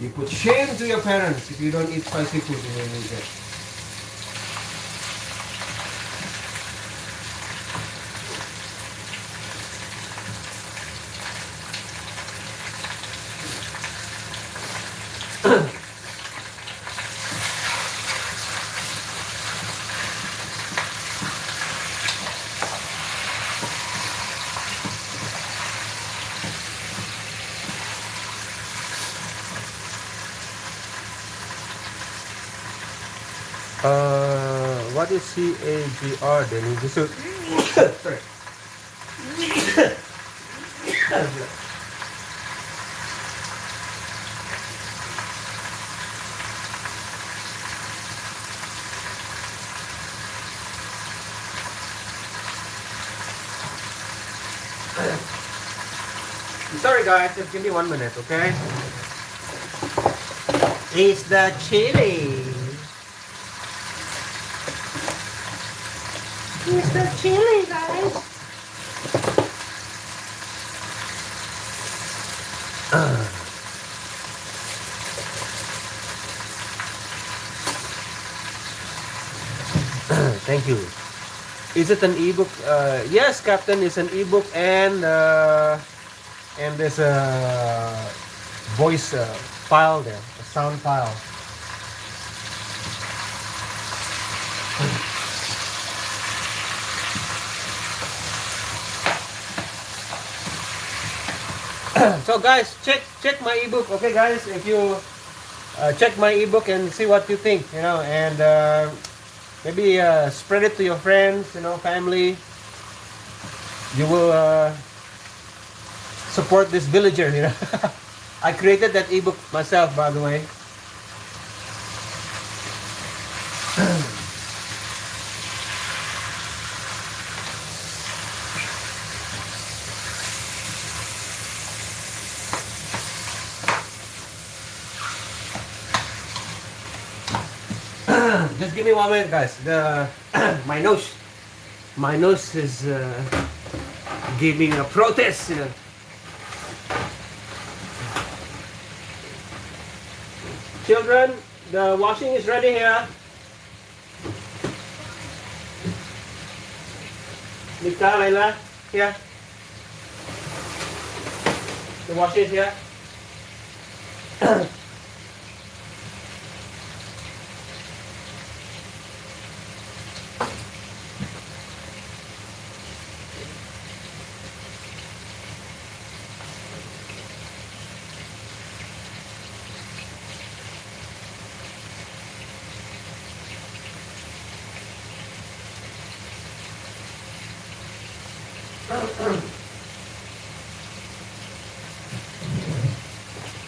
You put shame to your parents if you don't eat spicy food in your weekend. What is CAGR then? This is sorry. Sorry guys, just give me 1 minute, okay? It's the chili. It's the chili, guys. Thank you. Is it an ebook? Yes, Captain, it's an ebook and there's a voice file there, a sound file. So guys, check my ebook, okay guys? If you check my ebook and see what you think, and maybe spread it to your friends, family. You will support this villager, I created that ebook myself, by the way. Just give me 1 minute, guys. My nose is giving a protest. Children, the washing is ready here. Nika, Layla, here. The washing is here.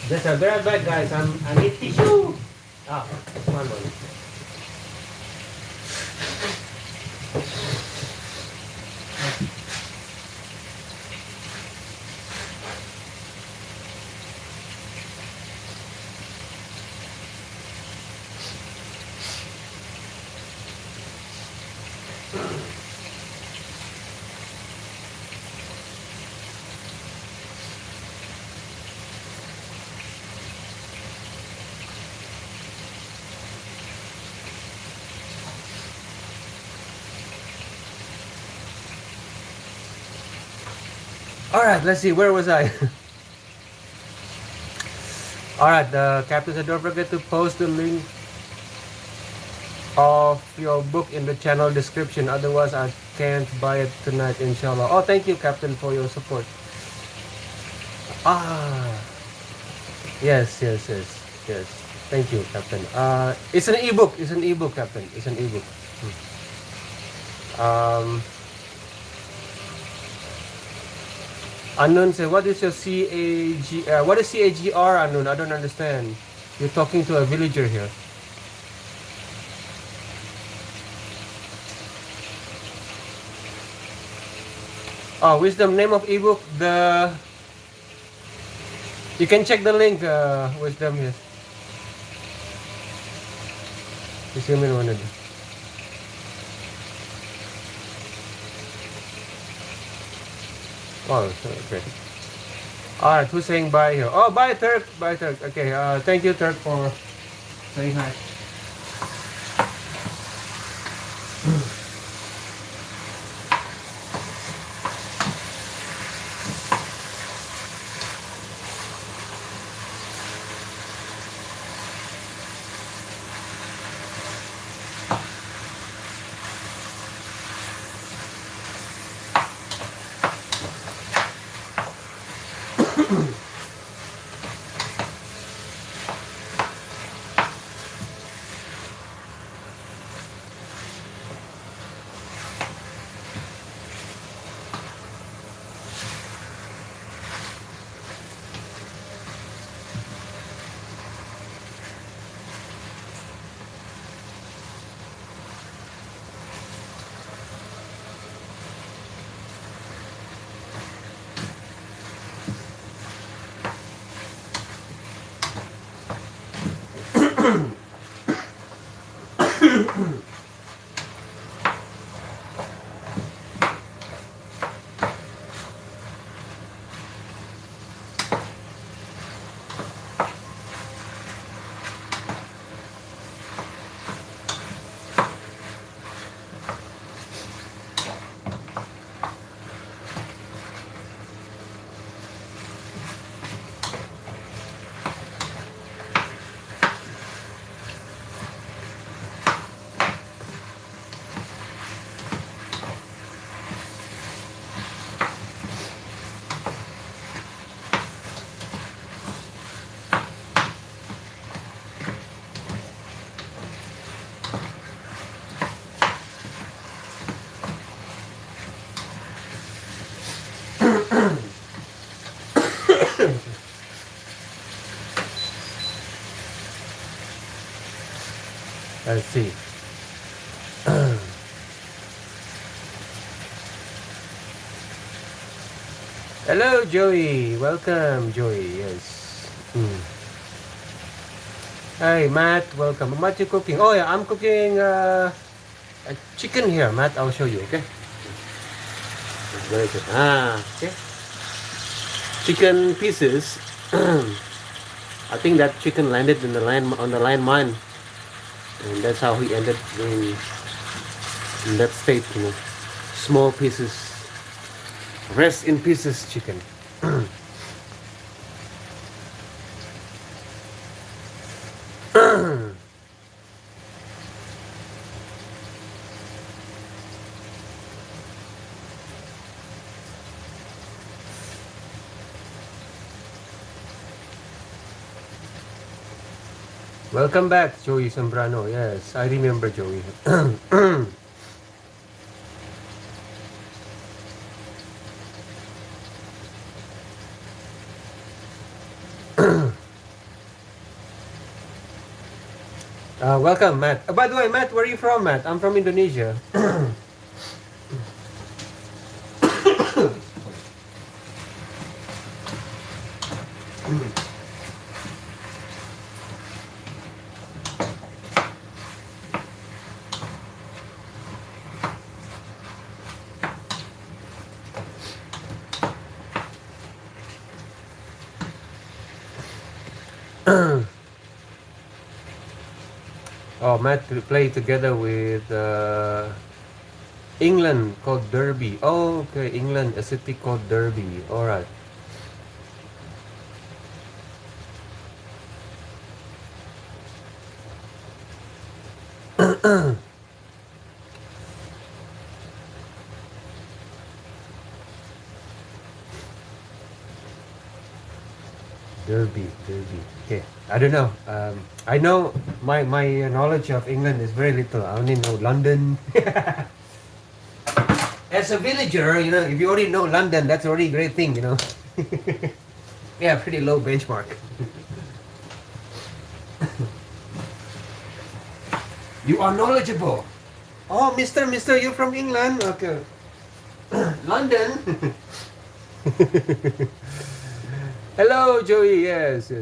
Just a very bad, guys. I need tissue. Ah, one moment. Alright, let's see, where was I? Alright, Captain said don't forget to post the link of your book in the channel description, otherwise I can't buy it tonight, inshallah. Oh, thank you, Captain, for your support. Yes. Thank you, Captain. It's an ebook, Captain. It's an ebook. Anun said, what is your what is CAGR, Anun? I don't understand. You're talking to a villager here. Oh, wisdom, name of ebook, you can check the link, wisdom, yes. Just give me 1 minute. Oh, okay. Alright, who's saying bye here? Oh, bye, Turk. Okay, thank you, Turk, for saying hi. Let's see. Hello, Joey. Welcome, Joey. Yes. Hi, Matt. Welcome. What you cooking? Oh yeah, I'm cooking a chicken here, Matt. I'll show you. Okay. It's very good. Okay. Chicken pieces. I think that chicken landed in the land on the landmine, and that's how he ended in that state. Small pieces. Rest in pieces, chicken. Welcome back, Joey Zambrano. Yes, I remember Joey. Welcome, Matt. By the way, Matt, where are you from, Matt? I'm from Indonesia. Oh, Matt play together with England called Derby. Oh, okay, England, a city called Derby. All right. Derby. Okay, I don't know. I know my knowledge of England is very little. I only know London. As a villager, if you already know London, that's already a great thing, Yeah, pretty low benchmark. You are knowledgeable. Oh, Mister, you're from England. Okay. London. Hello, Joey. Yes.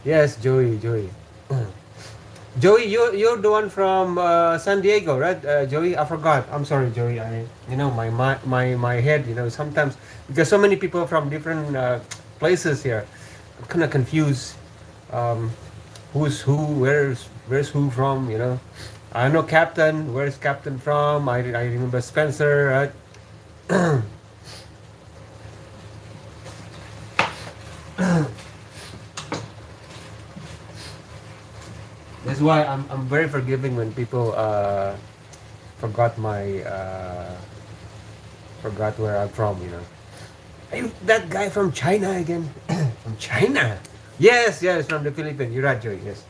Yes, Joey. Joey, you're the one from San Diego, right? Joey, I forgot. I'm sorry, Joey. My head, sometimes because so many people from different places here, I'm kind of confused. Who's who? Where's who from? I know Captain. Where's Captain from? I remember Spencer, right? That's why I'm very forgiving when people forgot forgot where I'm from. Are you that guy from China again? From China? Yes, from the Philippines. You're right, Joey. Yes.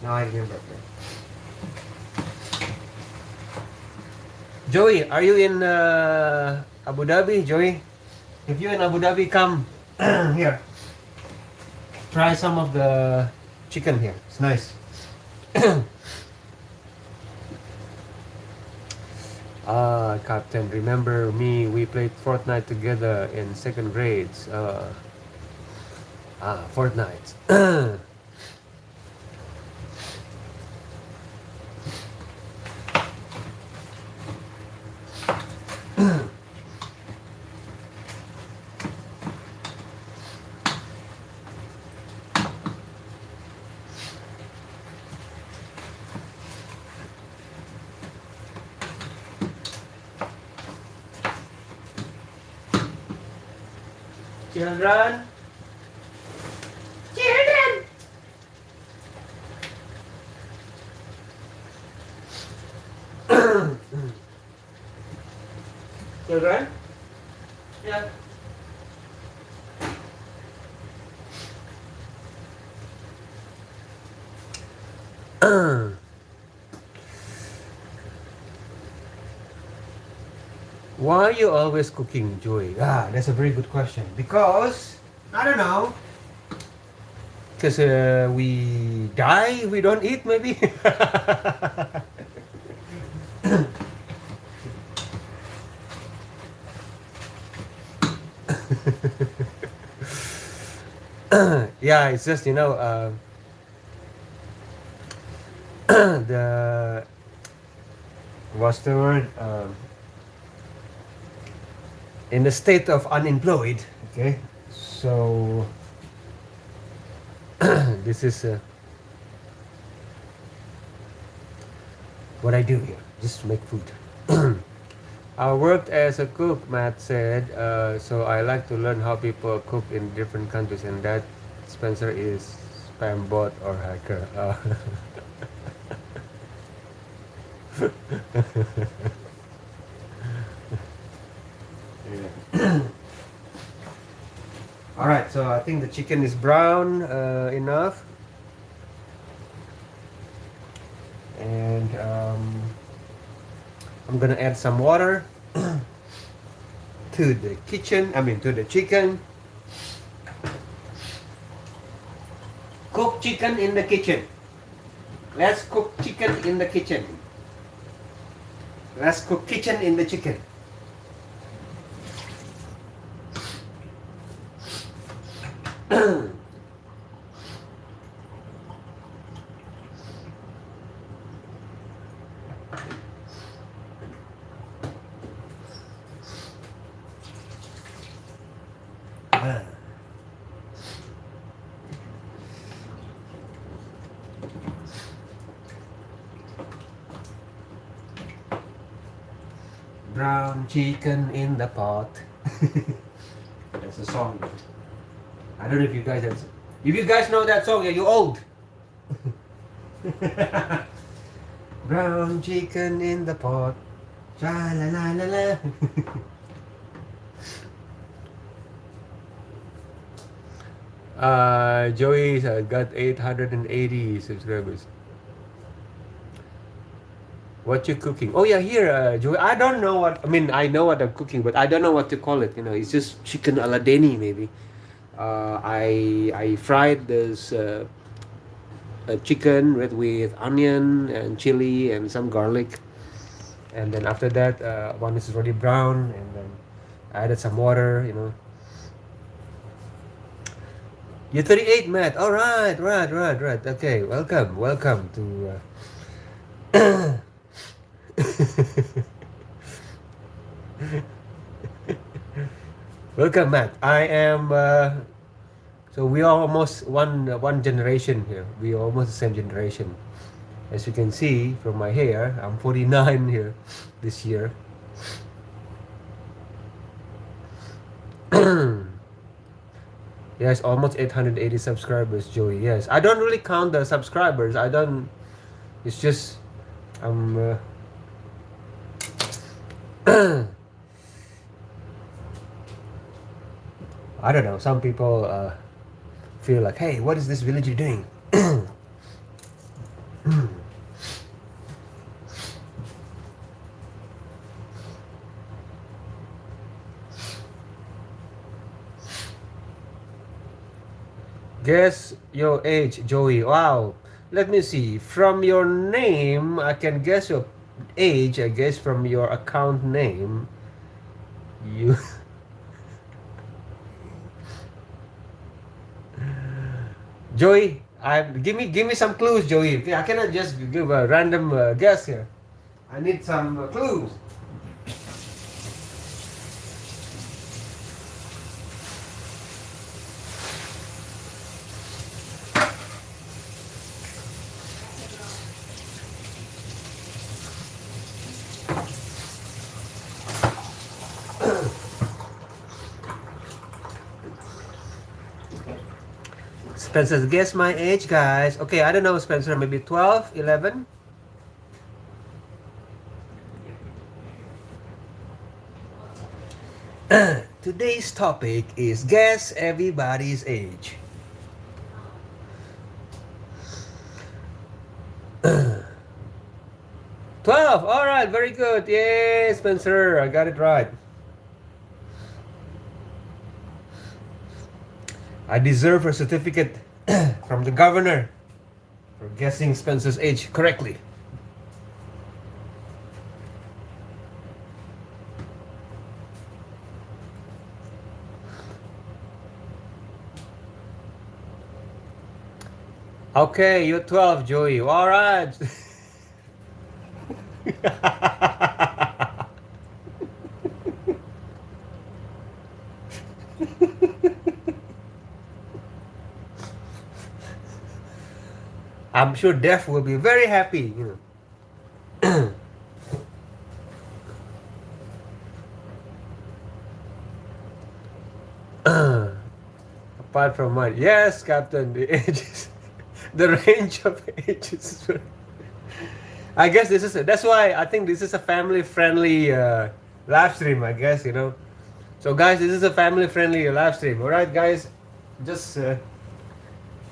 Now I remember. Joey, are you in Abu Dhabi, Joey? If you're in Abu Dhabi, come here. Try some of the chicken here. It's nice. Ah, Captain, remember me? We played Fortnite together in second grades. Fortnite. Children, children, children. Yeah. Why are you always cooking, Joey? That's a very good question. Because I don't know. Because we die, we don't eat, maybe. Yeah, it's just the what's the word? In the state of unemployed. Okay, so this is what I do here. Just make food. I worked as a cook, Matt said. So I like to learn how people cook in different countries, and that Spencer is spam bot or hacker. Yeah. All right, so I think the chicken is brown enough, and I'm gonna add some water to the kitchen. I mean, to the chicken. Cook chicken in the kitchen. Let's cook chicken in the kitchen. Let's cook kitchen in the chicken. Brown chicken in the pot. That's a song. I don't know if you guys know that song. Yeah, you old. Brown chicken in the pot. Cha la la la la. Joey got 880 subscribers. What you cooking? Oh yeah, here, Joey. I don't know what. I mean, I know what I'm cooking, but I don't know what to call it. It's just chicken ala deni maybe. I fried this chicken with onion and chili and some garlic, and then after that, one is already brown, and then I added some water. You're 38, Matt. All right, right. Okay, welcome to. Welcome, Matt. I am. So we are almost one generation here. We are almost the same generation. As you can see from my hair, I'm 49 here this year. Yes, almost 880 subscribers, Joey. Yes, I don't really count the subscribers. I don't. It's just I'm. I don't know. Some people feel like, hey, what is this villager doing? Guess your age, Joey. Wow. Let me see. From your name, I can guess your age, I guess from your account name, you Joey. Give me some clues, Joey. Okay, I cannot just give a random guess here. I need some clues. Spencer, guess my age, guys. Okay, I don't know, Spencer. Maybe 12, 11. Today's topic is guess everybody's age. 12. All right, very good. Yay, Spencer. I got it right. I deserve a certificate from the governor for guessing Spencer's age correctly. Okay, you're 12, Joey. All right. I'm sure Def will be very happy. Apart from mine, yes, Captain. The ages, the range of ages. I guess that's why I think this is a family-friendly live stream. I guess So, guys, this is a family-friendly live stream. All right, guys, just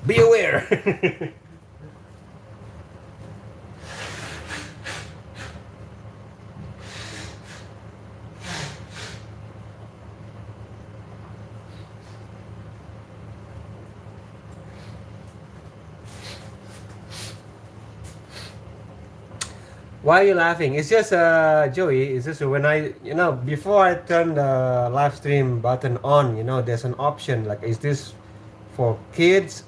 be aware. Why are you laughing? It's just Joey. It's just when before I turn the live stream button on, there's an option like, is this for kids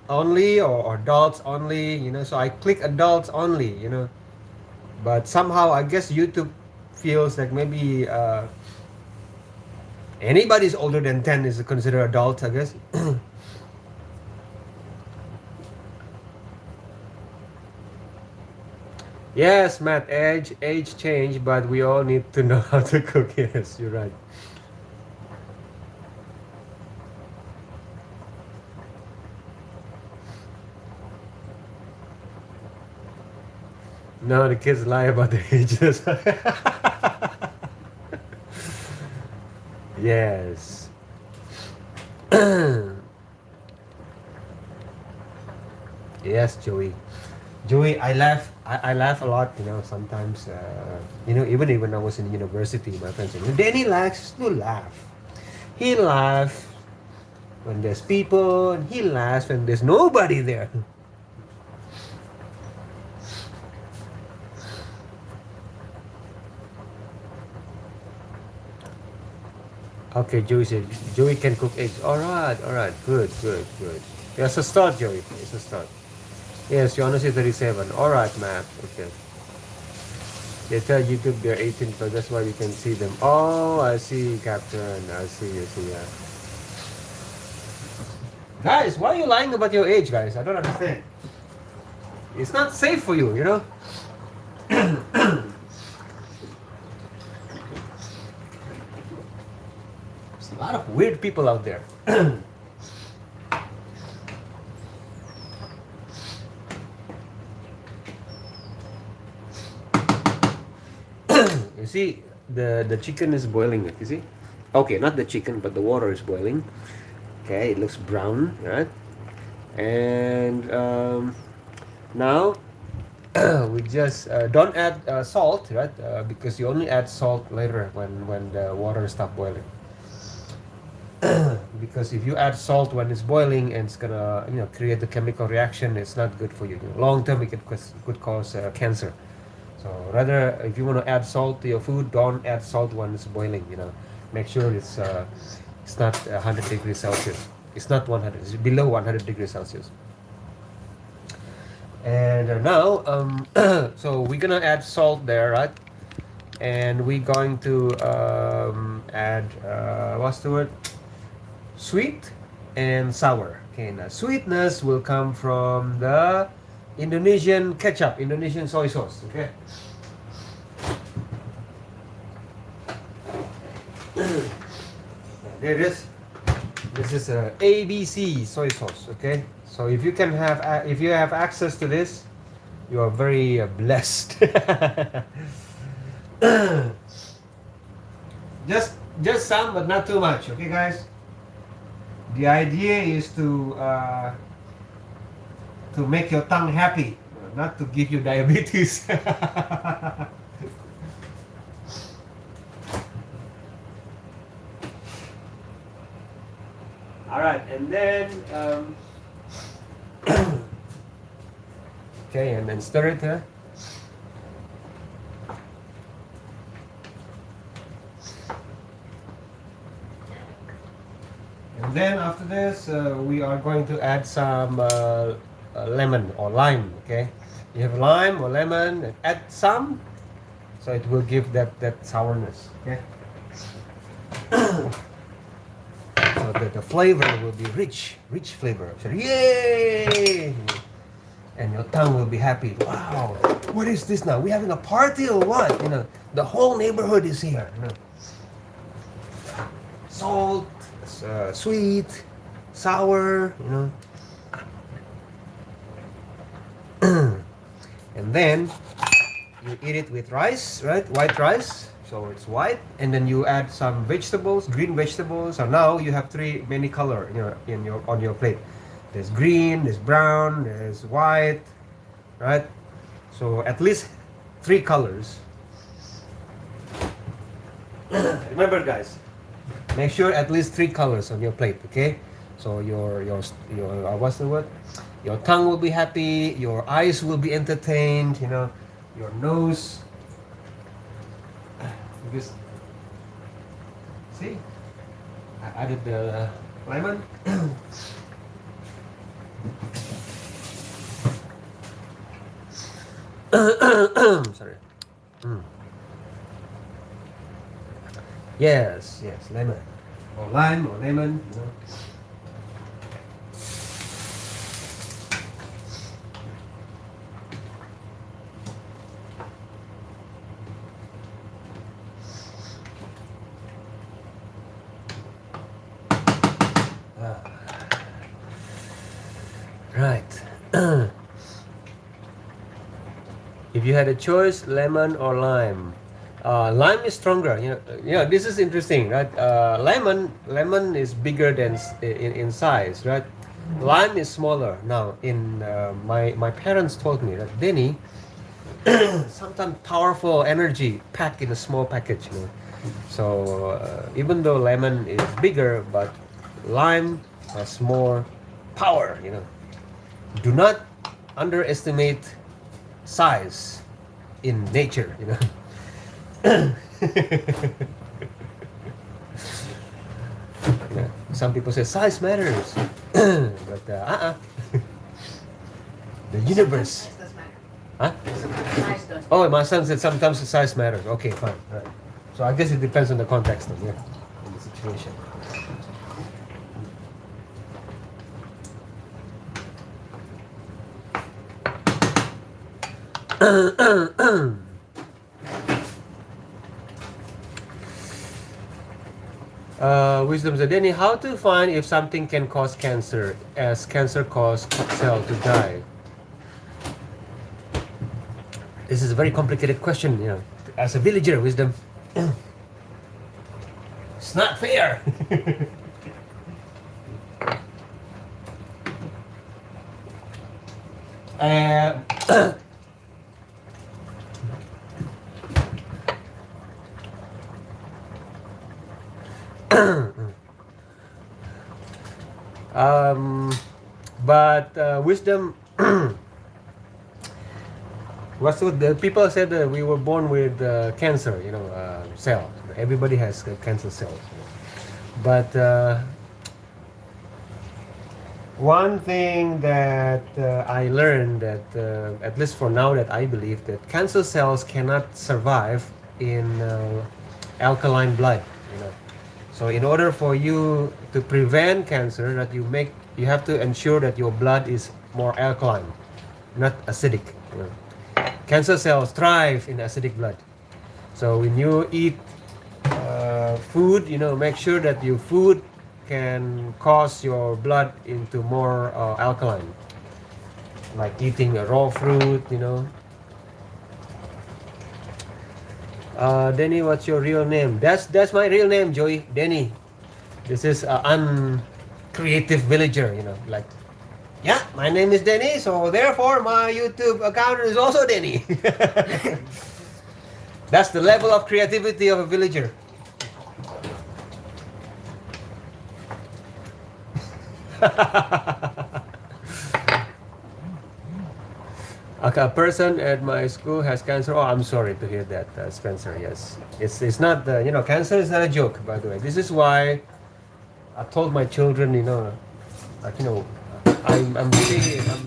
only or adults only? So I click adults only. But somehow I guess YouTube feels like maybe anybody's older than 10 is considered adult, I guess. Yes, Matt, age change, but we all need to know how to cook. Yes, you're right. No, the kids lie about the ages. Yes. Yes, Joey. Joey, I laugh a lot, sometimes, even when I was in university, my friends say, Danny likes to laugh. He laughs when there's people, and he laughs when there's nobody there. Okay, Joey said, Joey can cook eggs. All right, good. Yeah, it's a start, Joey. It's a start. Yes, you honestly 37. All right, Matt. Okay. They tell YouTube they're 18, so that's why you can see them. Oh, I see, Captain. I see. Yeah. Guys, why are you lying about your age, guys? I don't understand. It's not safe for you, There's a lot of weird people out there. You see, the chicken is boiling. You see? Okay, not the chicken, but the water is boiling. Okay, it looks brown, right? And now we just don't add salt, right? Because you only add salt later when the water stops boiling. Because if you add salt when it's boiling and it's gonna create the chemical reaction, it's not good for you. Long term, it could cause cancer. So rather, if you want to add salt to your food, don't add salt when it's boiling. Make sure it's not 100 degrees Celsius. It's not 100. It's below 100 degrees Celsius. And now, so we're gonna add salt there, right? And we're going to add what's the word? Sweet and sour. Okay, now sweetness will come from the Indonesian ketchup, Indonesian soy sauce. Okay. There it is. This is a ABC soy sauce. Okay. So if you have access to this, you are very blessed. just some, but not too much. Okay, guys. The idea is to make your tongue happy, not to give you diabetes. All right, and then okay, and then stir it. And then after this, we are going to add some lemon or lime. Okay, you have lime or lemon, add some, so it will give that sourness. Okay. So that the flavor will be rich flavor. So, yay! And your tongue will be happy. Wow, what is this now? We having a party or what? The whole neighborhood is here. Salt, sweet, sour. And then you eat it with rice, right? White rice. So it's white, and then you add some vegetables, green vegetables. So now you have many color on your plate. There's green, there's brown, there's white, right? So at least 3 colors. Remember, guys, make sure at least 3 colors on your plate. Okay? So your what's the word? Your tongue will be happy. Your eyes will be entertained. Your nose. Because, see, I added the lemon. Sorry. Yes, lemon. Or lime or lemon. Right. If you had a choice, lemon or lime. Lime is stronger. This is interesting, right? Lemon is bigger than in size, right? Lime is smaller. Now, in my parents told me that Denny, sometimes powerful energy packed in a small package. So even though lemon is bigger, but lime has more power. Do not underestimate size in nature. Some people say size matters, but the universe. Huh? Oh, my son said sometimes the size matters. Okay, fine. Right. So I guess it depends on the context, in the situation. Wisdom said, Denny, how to find if something can cause cancer, as cancer cause cell to die? This is a very complicated question, as a villager, Wisdom. It's not fair. But Wisdom, What's the people said that we were born with cancer, cell. Everybody has cancer cells. But one thing that I learned that, at least for now, that I believe that cancer cells cannot survive in alkaline blood. You know, so in order for you to prevent cancer, that you have to ensure that your blood is more alkaline, not acidic. You know. Cancer cells thrive in acidic blood. So when you eat food, make sure that your food can cause your blood into more alkaline, like eating a raw fruit. Denny, what's your real name? That's my real name, Joey. Denny. This is an uncreative villager. Like, yeah, my name is Denny, so therefore my YouTube account is also Denny. That's the level of creativity of a villager. A person at my school has cancer. Oh, I'm sorry to hear that, Spencer. Yes, it's not cancer is not a joke. By the way, this is why I told my children, like I'm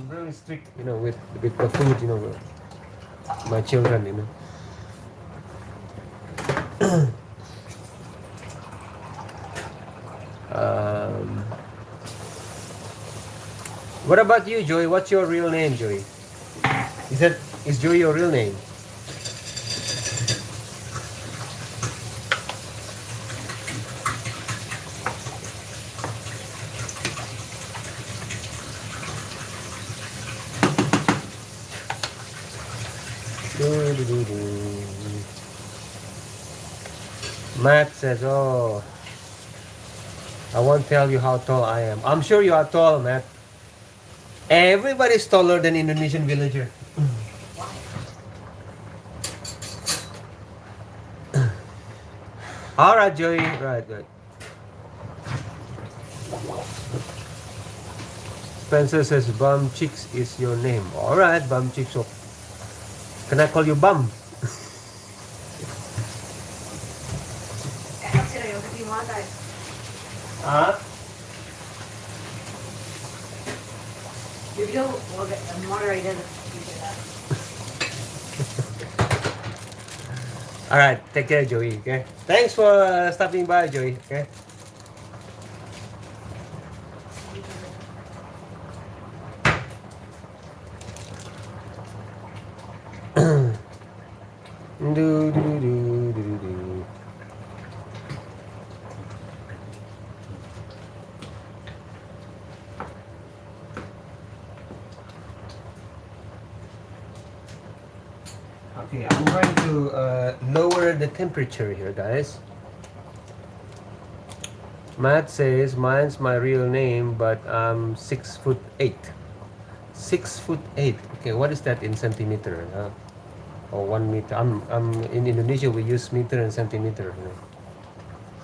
really strict, with the food, with my children. Um, what about you, Joey? What's your real name, Joey? Is Joey your real name? Matt says, "Oh, I won't tell you how tall I am." I'm sure you are tall, Matt. Everybody's taller than Indonesian villager. All right, Joey. Right. Spencer says, "Bum Chicks is your name." All right, Bum Chicks. So, can I call you Bum? Huh? All right, take care, Joey. Okay. Thanks for stopping by, Joey. Okay. Do. Okay, I'm going to lower the temperature here, guys. Matt says, mine's my real name, but I'm 6'8". 6'8". Okay, what is that in centimeter? Or 1 meter? I'm in Indonesia. We use meter and centimeter.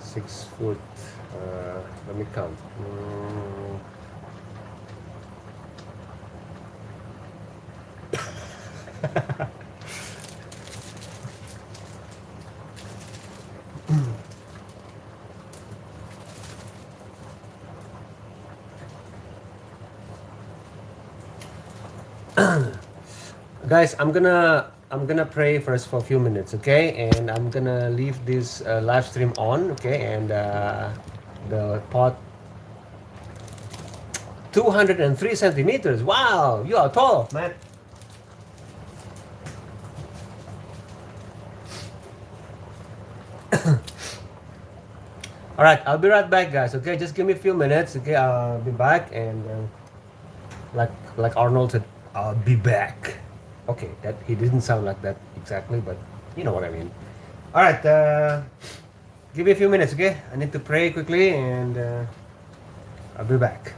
6 foot. Let me count. Guys, I'm gonna pray first for a few minutes, okay? And I'm gonna leave this live stream on, okay? And the pot 203 centimeters. Wow, you are tall, man. All right, I'll be right back, guys. Okay, just give me a few minutes. Okay, I'll be back, and like Arnold said, I'll be back. Okay, that he didn't sound like that exactly, but you know what I mean. All right, give me a few minutes, okay? I need to pray quickly, and I'll be back.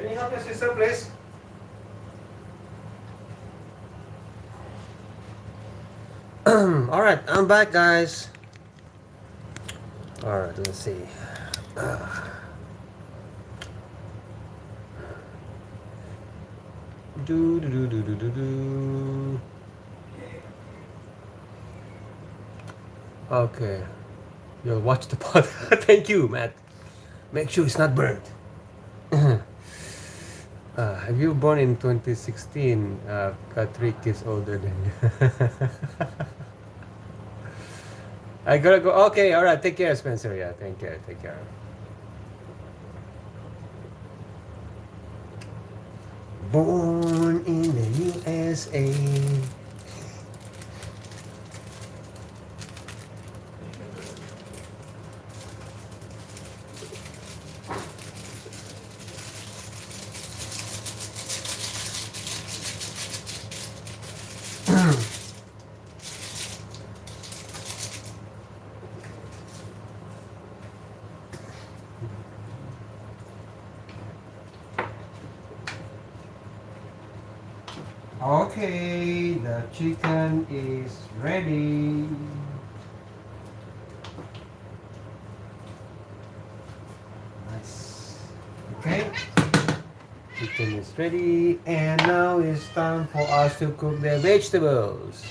Can you help your sister, please? All right, I'm back, guys. All right, let's see. Do do do do do do do. Okay, you'll watch the podcast. Thank you, Matt. Make sure it's not burnt. Have you born in 2016? Got 3 kids older than you. I gotta go. Okay, all right. Take care, Spencer. Yeah, take care. Take care. Born in the USA. Okay, the chicken is ready. Nice. Okay, chicken is ready, and now it's time for us to cook the vegetables.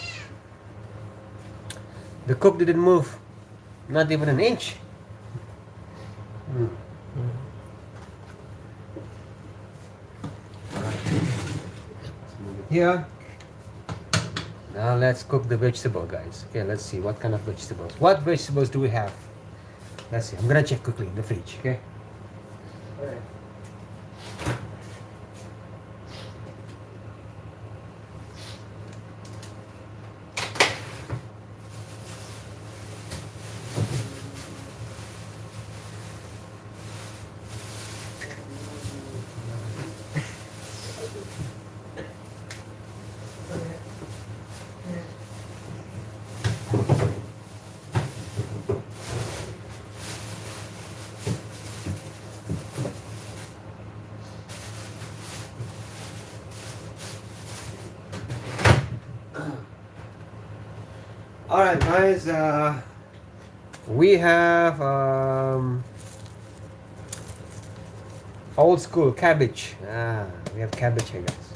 The cook didn't move, not even an inch. Mm. Here. Now let's cook the vegetable, guys. Okay, let's see what kind of vegetables. What vegetables do we have? Let's see. I'm gonna check quickly in the fridge. Okay. All right. All right, guys. We have old school cabbage. We have cabbage here, guys.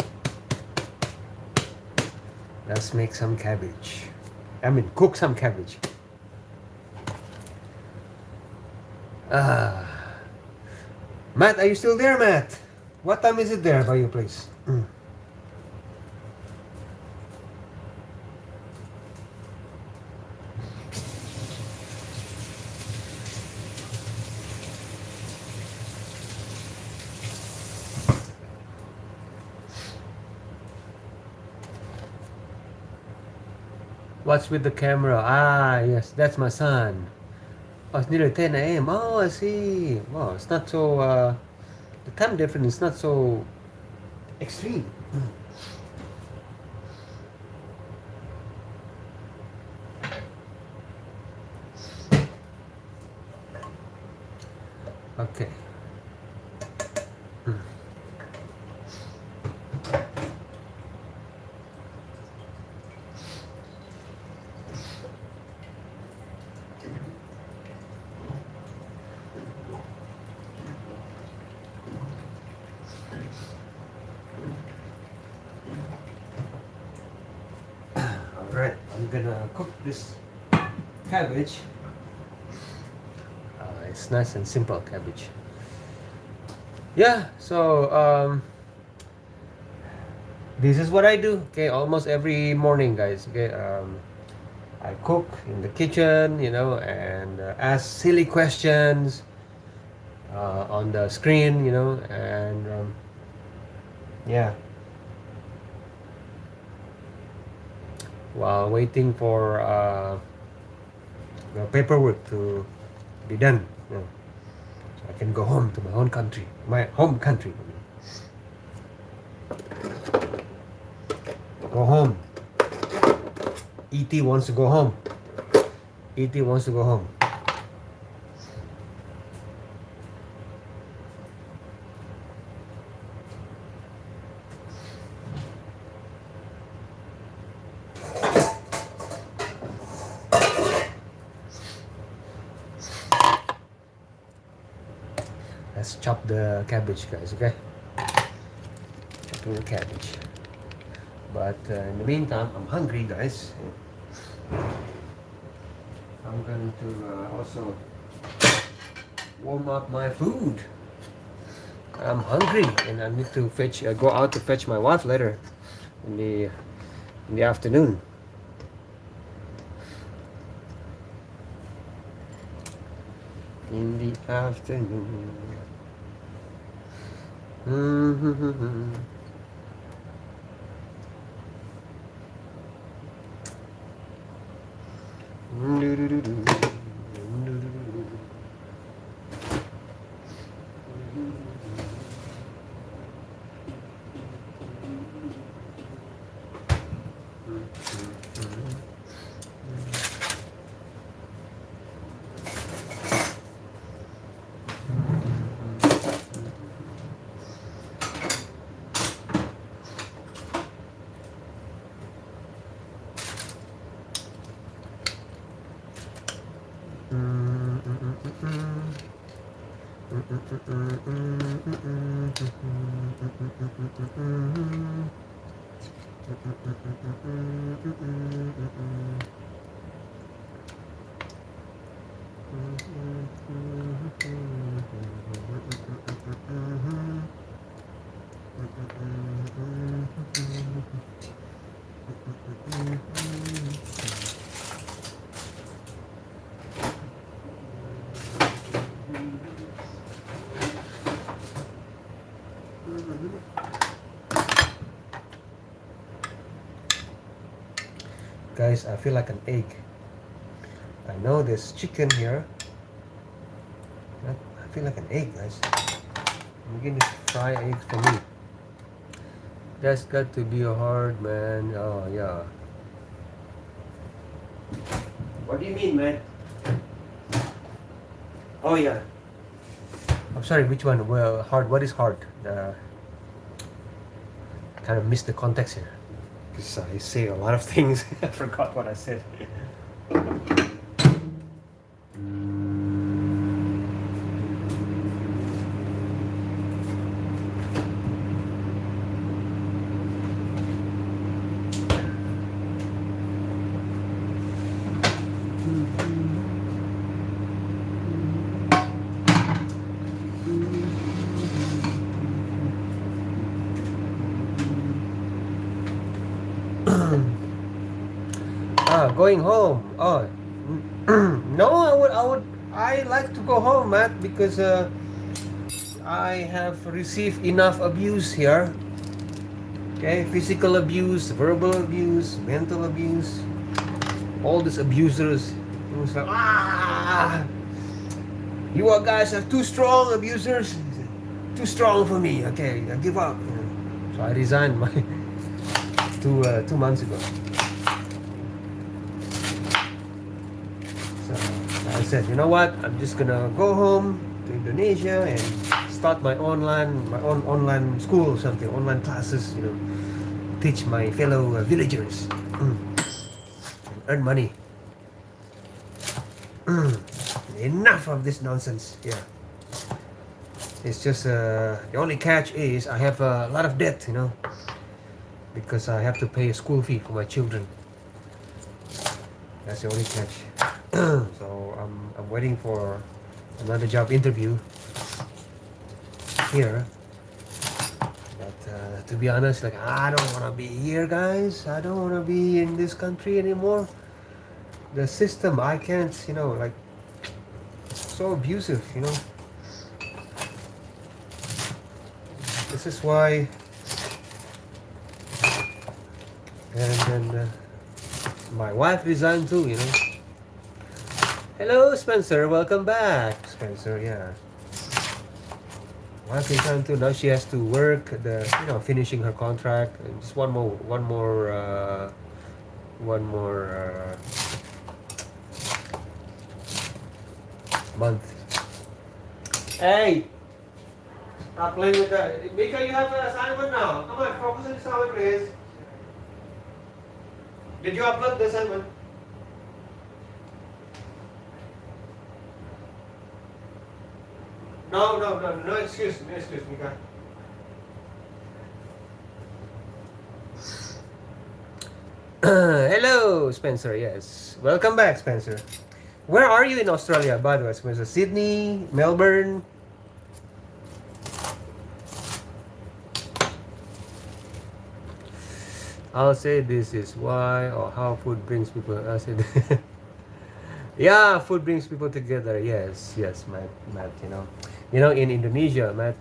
Let's make some cabbage. I mean, cook some cabbage. Matt, are you still there, Matt? What time is it there by your place? What's with the camera? Yes, that's my son. Oh, it's nearly 10 a.m. Oh, I see. Wow, it's not so, the time difference is not so extreme. Okay. Alright, I'm gonna cook this cabbage. It's nice and simple cabbage. Yeah, so this is what I do. Okay, almost every morning, guys. Okay, I cook in the kitchen, you know, and ask silly questions on the screen, you know, and yeah. While waiting for the paperwork to be done, you know, so I can go home to my own country, my home country. Go home. E.T. wants to go home. E.T. wants to go home. Let's chop the cabbage, guys. Okay, chopping the cabbage. But in the meantime, I'm hungry, guys. I'm going to also warm up my food. I'm hungry, and I need to go out to fetch my wife later in the afternoon. In the afternoon. Guys, I feel like an egg. I know there's chicken here. I feel like an egg, guys. I'm beginning to fry eggs for me. That's got to be a hard, man. Oh, yeah. What do you mean, man? Oh, yeah. I'm sorry, which one? Well, hard. What is hard? Kind of missed the context here. Because I say a lot of things. I forgot what I said. Going home. Oh, no, I like to go home, Matt, because I have received enough abuse here. Okay, physical abuse, verbal abuse, mental abuse, all these abusers. It was like, you guys are too strong, abusers, too strong for me. Okay, I give up. So I resigned my 2 months ago. I said, you know what? I'm just gonna go home to Indonesia and start my own online school or something, online classes. Teach my fellow villagers, and earn money. Enough of this nonsense. Yeah. It's just the only catch is I have a lot of debt, because I have to pay a school fee for my children. That's the only catch. So I'm waiting for another job interview here. But to be honest, like, I don't want to be here, guys. I don't want to be in this country anymore. The system, I can't, like, so abusive, This is why. And then my wife resigned too, Hello, Spencer. Welcome back, Spencer. Yeah. Wife resigned too. Now she has to work. Finishing her contract. And just one more month. Hey, stop playing with that. Mika, you have an assignment now. Come on, focus on the assignment, please. Did you upload the assignment? No, no, no, no excuse, no excuse, Mika. Hello, Spencer. Yes, welcome back, Spencer. Where are you in Australia, by the way, Spencer? Sydney, Melbourne. I'll say this is why or how food brings people. I said, yeah, food brings people together. Yes, yes, Matt. In Indonesia, Matt,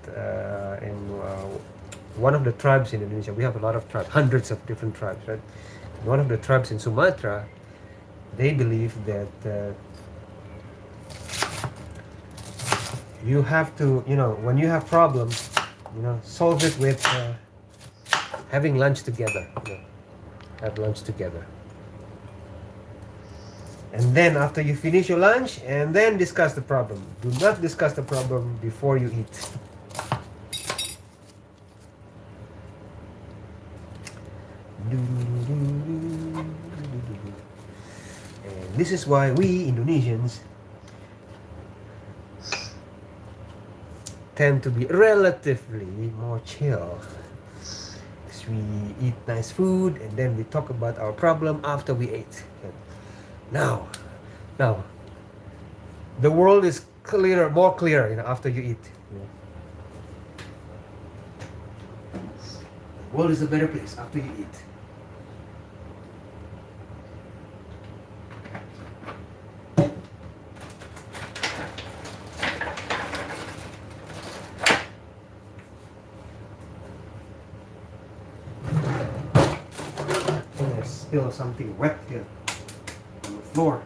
in one of the tribes in Indonesia, we have a lot of tribes, hundreds of different tribes, right? One of the tribes in Sumatra, they believe that you have to, when you have problems, solve it with having lunch together. Have lunch together. And then after you finish your lunch, and then discuss the problem. Do not discuss the problem before you eat. And this is why we Indonesians tend to be relatively more chill. Because we eat nice food and then we talk about our problem after we ate. Now, the world is clearer, more clear, after you eat. The world is a better place after you eat. There's still something wet here on the floor.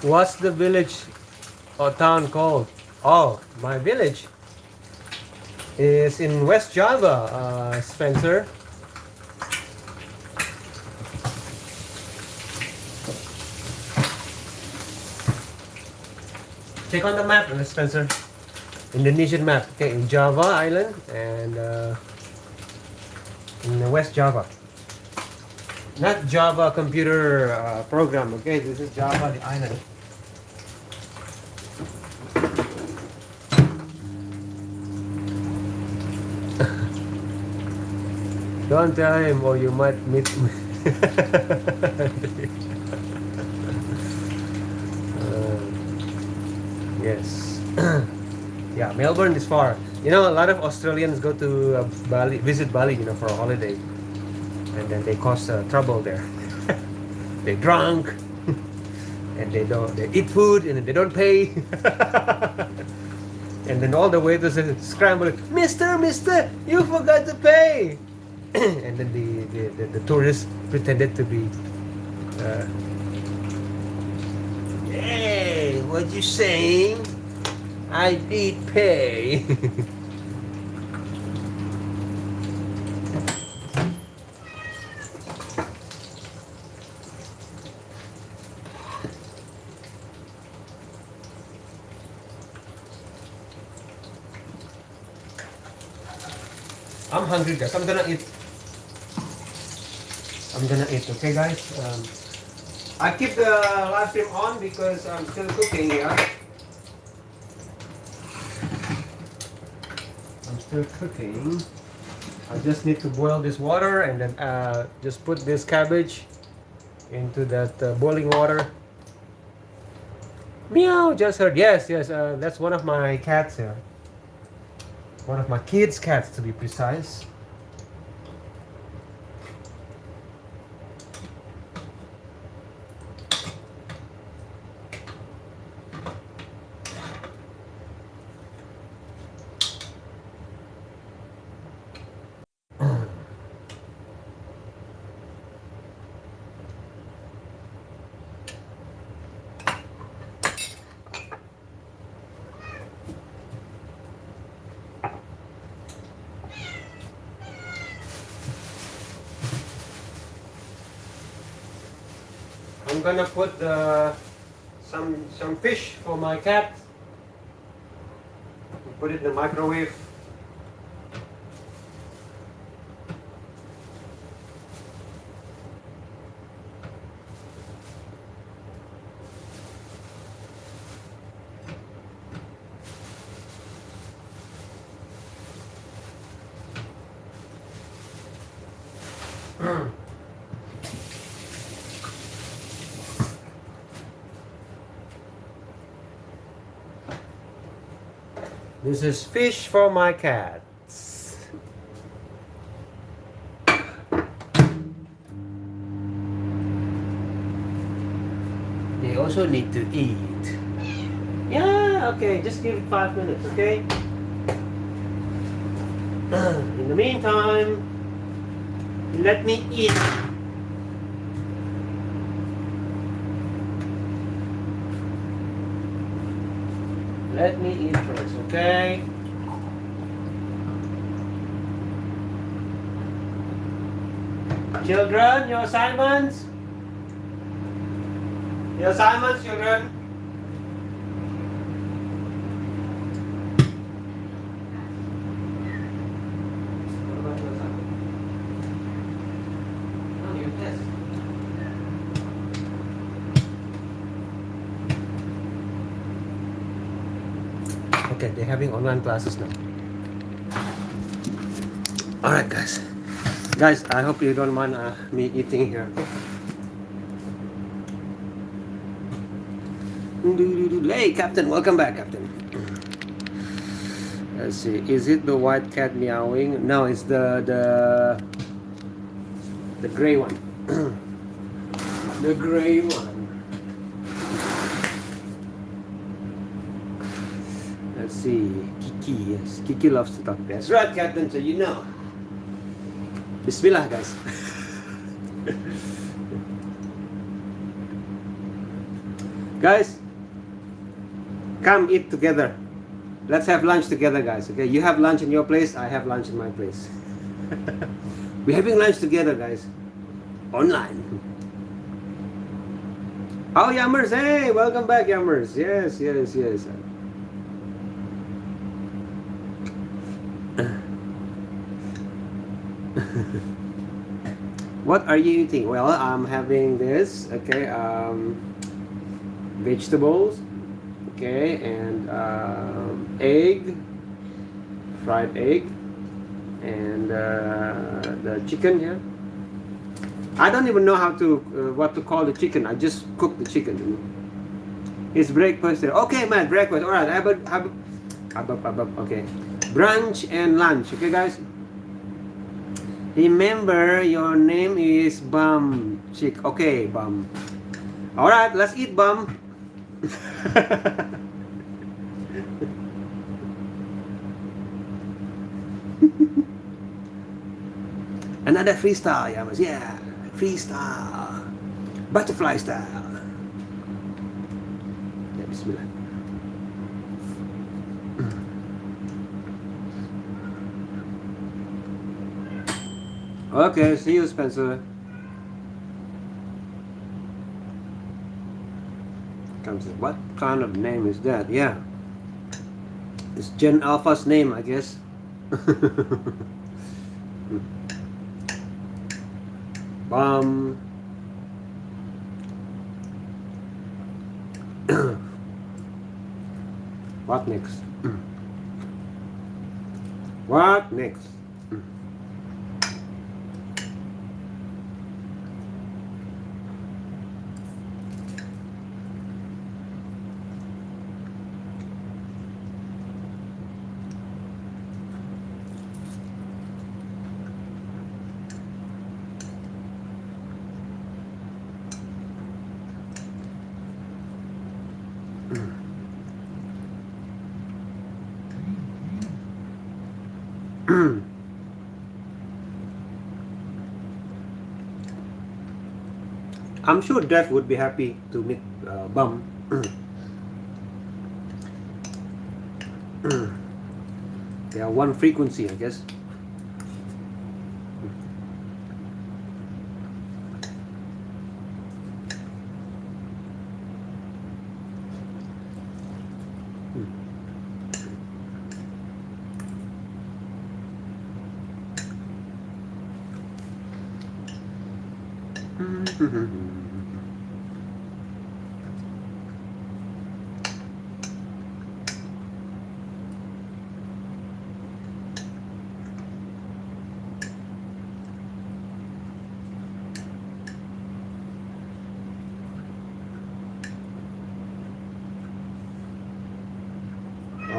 What's the village or town called? Oh, my village is in West Java, Spencer. Check on the map, Spencer. Indonesian map. Okay, in Java Island and in West Java. Not Java computer program. Okay, this is Java the island. Don't tell him or you might meet me. Yes. Yeah, Melbourne is far. A lot of Australians go to Bali, visit Bali, for a holiday. And then they cause trouble there. They drunk. And they eat food and they don't pay. And then all the waiters scramble, Mister, you forgot to pay. And then the tourists pretended to be hey, what you saying? I did pay. I'm hungry, guys. I'm gonna eat, okay, guys? I keep the live stream on because I'm still cooking here. I'm still cooking. I just need to boil this water and then just put this cabbage into that boiling water. Meow, just heard. Yes, that's one of my cats here. One of my kids' cats, to be precise. I'm gonna put some fish for my cat. Put it in the microwave. This is fish for my cats. They also need to eat. Yeah, okay, just give it 5 minutes, okay? In the meantime, let me eat. Let me eat first, okay? Children, your assignments? Your assignments, children? What about your assignment? Oh, your test. Okay, they're having online classes now. Alright, guys. Guys, I hope you don't mind me eating here. Hey, Captain, welcome back, Captain. Let's see. Is it the white cat meowing? No, it's the gray one. The gray one. Let's see. Kiki, yes. Kiki loves to talk. That's right, Captain, so you know. Bismillah, guys. Guys, come eat together. Let's have lunch together, guys. Okay, you have lunch in your place, I have lunch in my place. We're having lunch together, guys. Online. Oh, Yammers, hey, welcome back, Yammers. Yes, yes, yes. What are you eating? Well, I'm having this, okay, vegetables, okay, and egg, fried egg, and the chicken here. I don't even know how to what to call the chicken. I just cook the chicken. It's breakfast there. Okay, man, breakfast. All right, okay, brunch and lunch. Okay, guys. Remember, your name is Bum Chick. Okay, Bum. All right, let's eat, Bum. Another freestyle, Yamas. Yeah, freestyle. Butterfly style. Yeah, bismillah. Okay, see you, Spencer. What kind of name is that? Yeah. It's Gen Alpha's name, I guess. What next? What next? I'm sure Dev would be happy to meet Bum. They are one frequency, I guess. All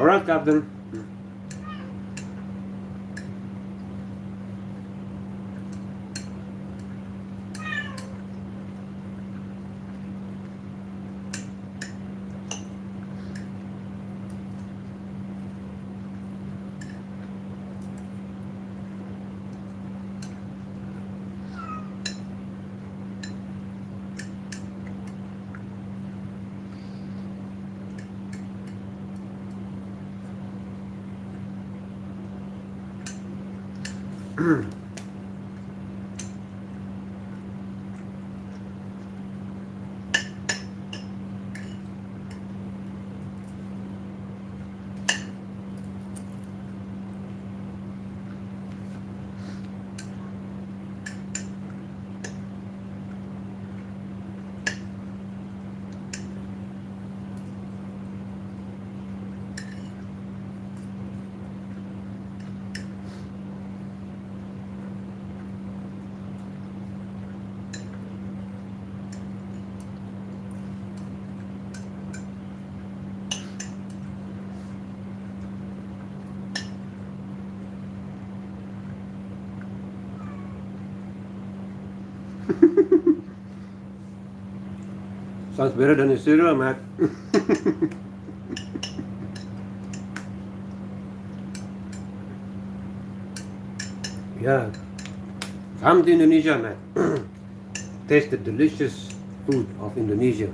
right, Captain. Sounds better than the cereal, Matt. Yeah. Come to Indonesia, Matt. Taste the delicious food of Indonesia.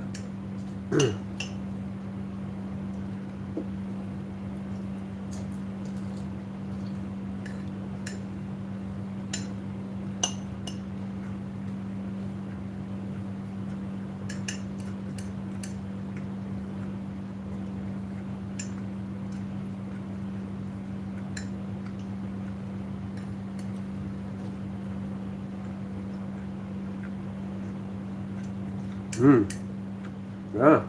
Yeah.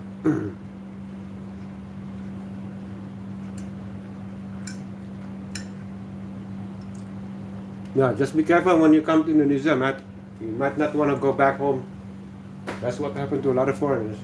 Yeah, just be careful when you come to Indonesia, Matt. You might not want to go back home. That's what happened to a lot of foreigners.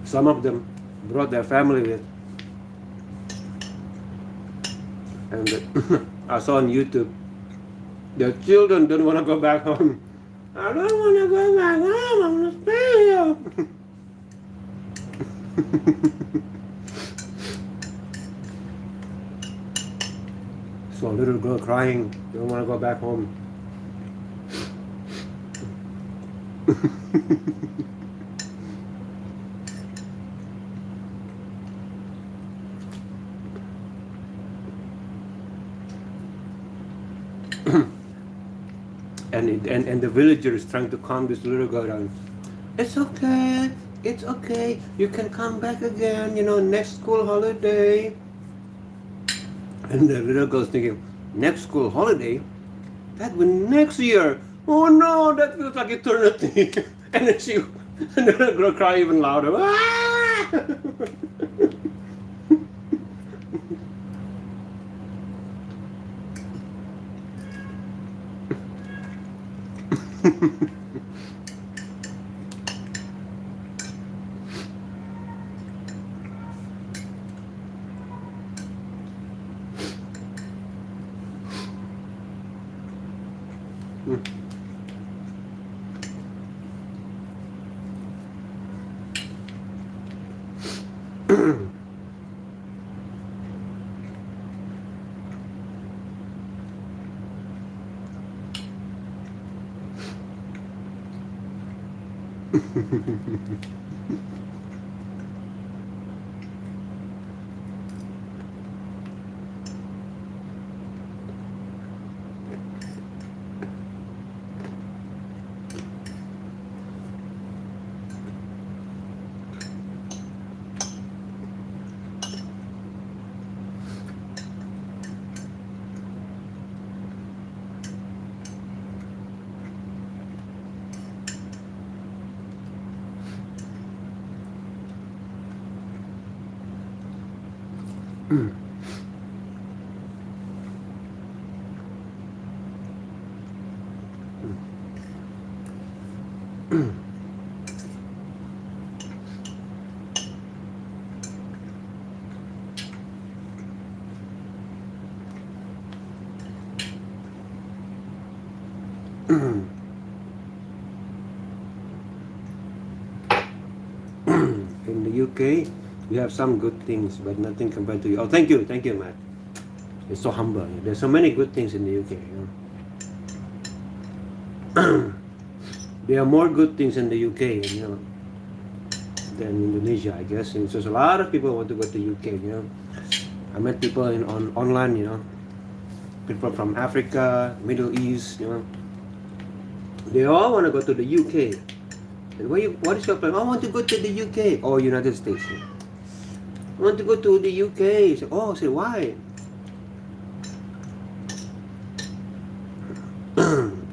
Some of them brought their family with, and I saw on YouTube, their children don't want to go back home. I don't want to go back home. I want to stay here. So a little girl crying, don't want to go back home. And the villager is trying to calm this little girl down. It's okay. It's okay. You can come back again, next school holiday. And the little girl's thinking, next school holiday? That will next year. Oh no, that feels like eternity. And then and the little girl cry even louder. Ah! In the UK, we have some good things, but nothing compared to you. Oh, thank you, Matt. It's so humble. There's so many good things in the UK. There are more good things in the UK, than Indonesia, I guess. And so a lot of people want to go to UK. I met people online. People from Africa, Middle East. They all want to go to the UK. And what is your plan? I want to go to the UK or United States. I want to go to the UK. Say why?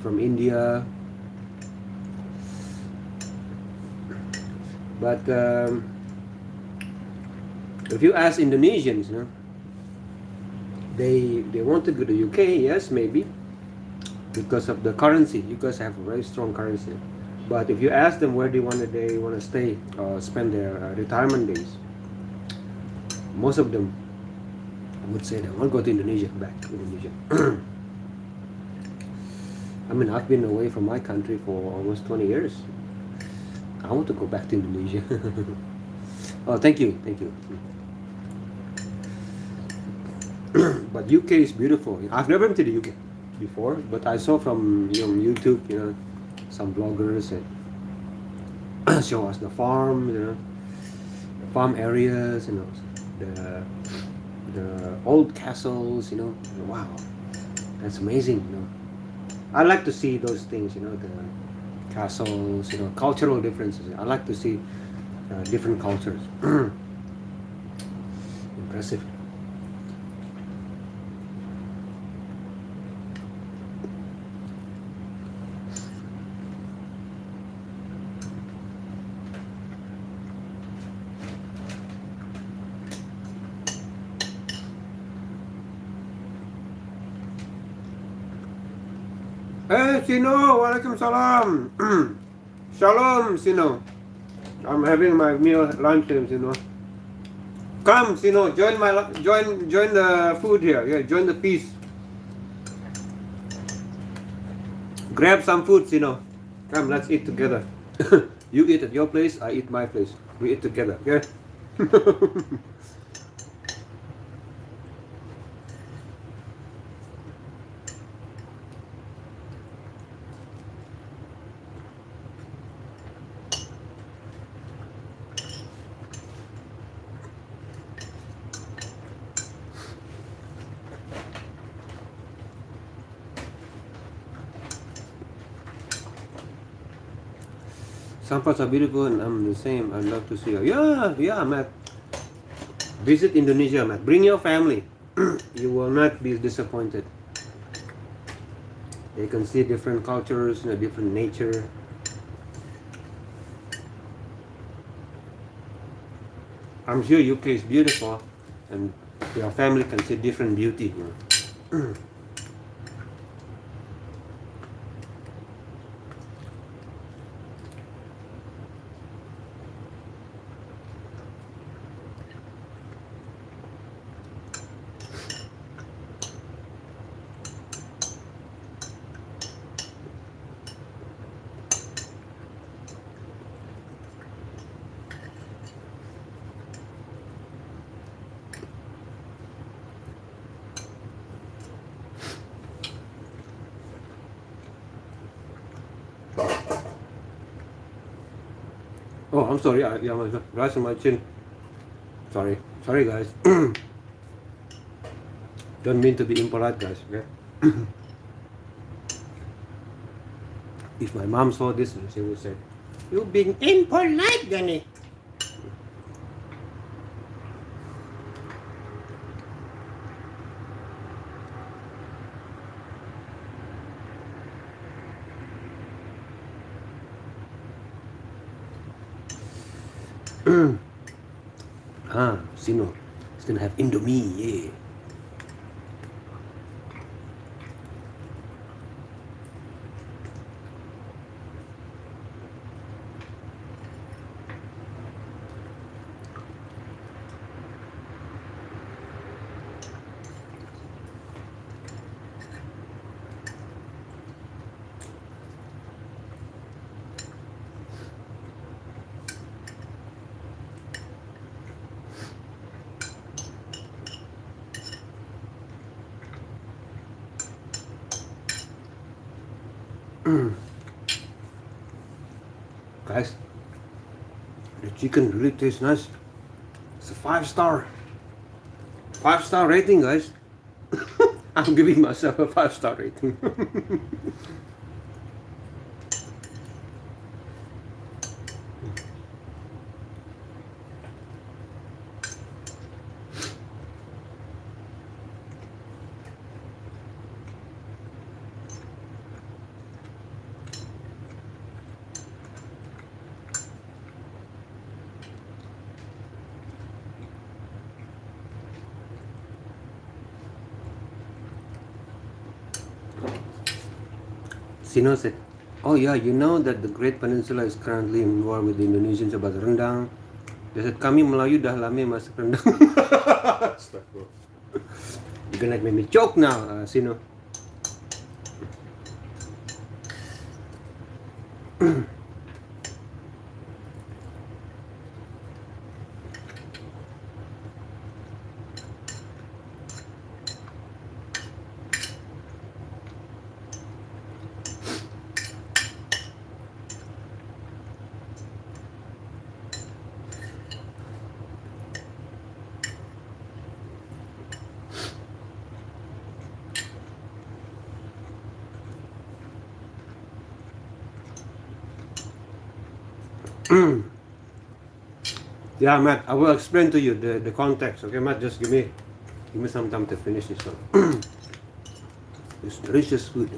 From India. But if you ask Indonesians, they want to go to UK. Yes, maybe because of the currency. You guys have a very strong currency. But if you ask them where they want to stay or spend their retirement days, most of them would say they want to go to Indonesia, back to Indonesia. I mean, I've been away from my country for almost 20 years. I want to go back to Indonesia. Oh, thank you. But UK is beautiful. I've never been to the UK before, but I saw from YouTube, some bloggers and show us the farm, the farm areas, the old castles, wow, that's amazing, I like to see those things, the castles, cultural differences. I like to see different cultures. Impressive. Hey Sino, Waalaikumsalam. Shalom Sino. I'm having my meal lunch time, Sino. Come Sino, join the food here. Yeah, join the feast. Grab some food, Sino. Come, let's eat together. You eat at your place, I eat my place. We eat together, okay? Some parts are beautiful and I'm the same. I'd love to see you. Yeah, Matt. Visit Indonesia, Matt. Bring your family. You will not be disappointed. You can see different cultures, different nature. I'm sure UK is beautiful and your family can see different beauty. Oh, I'm sorry. Yeah, my rice on my chin. Sorry, guys. Don't mean to be impolite, guys. Okay. If my mom saw this, she would say, "You being impolite, Danny." Sino. He's gonna have Indomie, yeah. Guys, the chicken really tastes nice. It's a 5 star. 5 star rating, guys. I'm giving myself a 5 star rating. Sino said, "Oh yeah, you know that the Great Peninsula is currently in war with the Indonesians about rendang." They said, "Kami Melayu dah lama masak rendang." You're gonna make me choke now, Sino. Yeah, Matt, I will explain to you the context. Okay, Matt, just give me some time to finish this one. It's delicious food.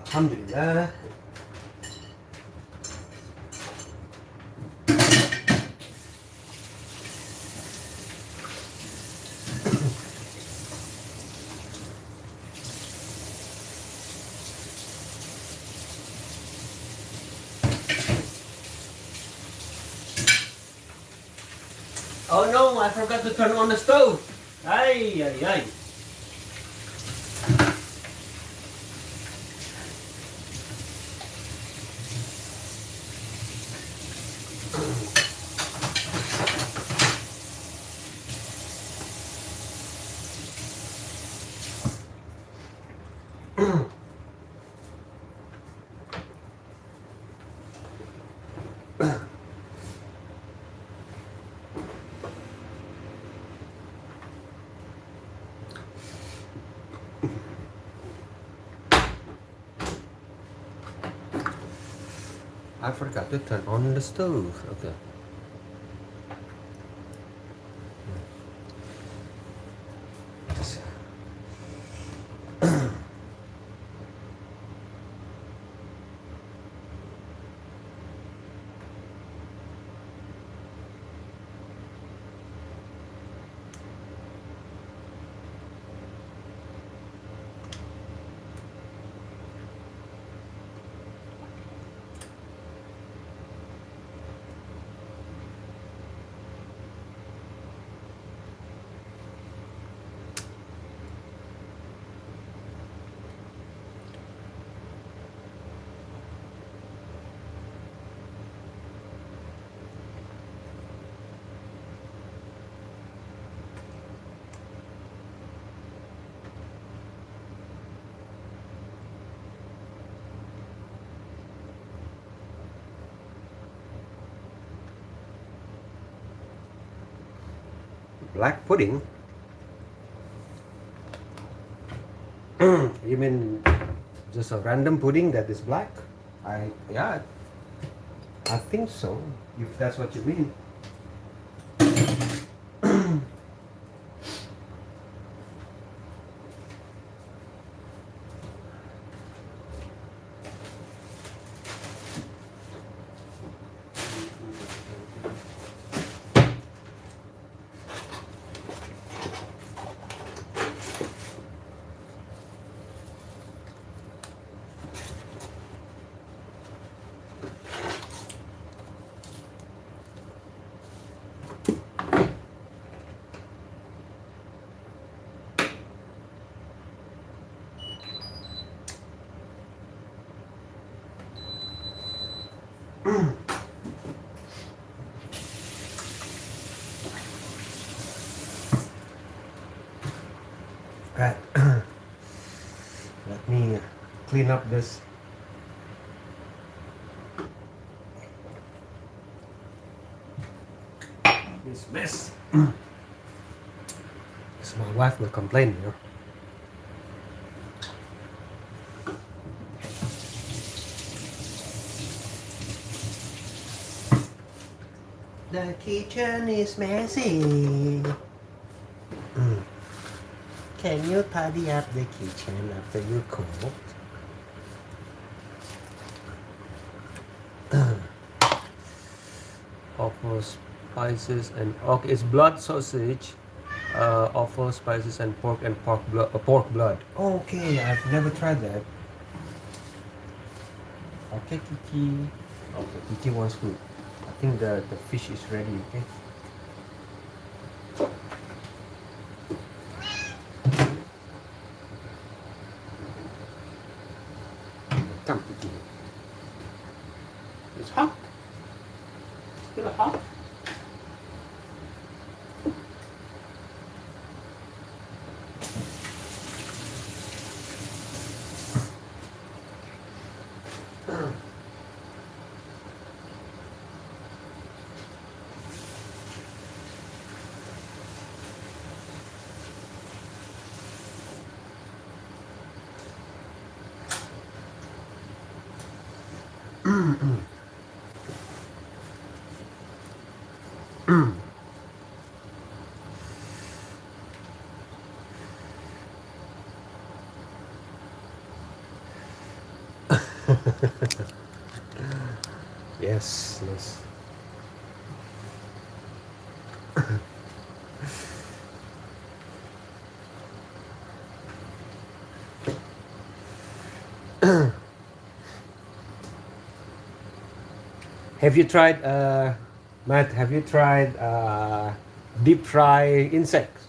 Alhamdulillah. Oh no, I forgot to turn on the stove. Ay, ay, ay. I forgot to turn on the stove. Okay. Black pudding? You mean just a random pudding that is black? Yeah, I think so. If that's what you mean. Right. Let me clean up this mess. So my wife will complain, you know. The kitchen is messy. Can you tidy up the kitchen after you cook? Offer spices and okay, it's blood sausage. Offer spices and pork pork blood. Okay, I've never tried that. Okay, Kiki. Okay, Kiki wants food. I think the fish is ready. Okay. Come, Kiki. It's hot. Still hot. Yes, yes. Have you tried, Matt? Have you tried deep fry insects?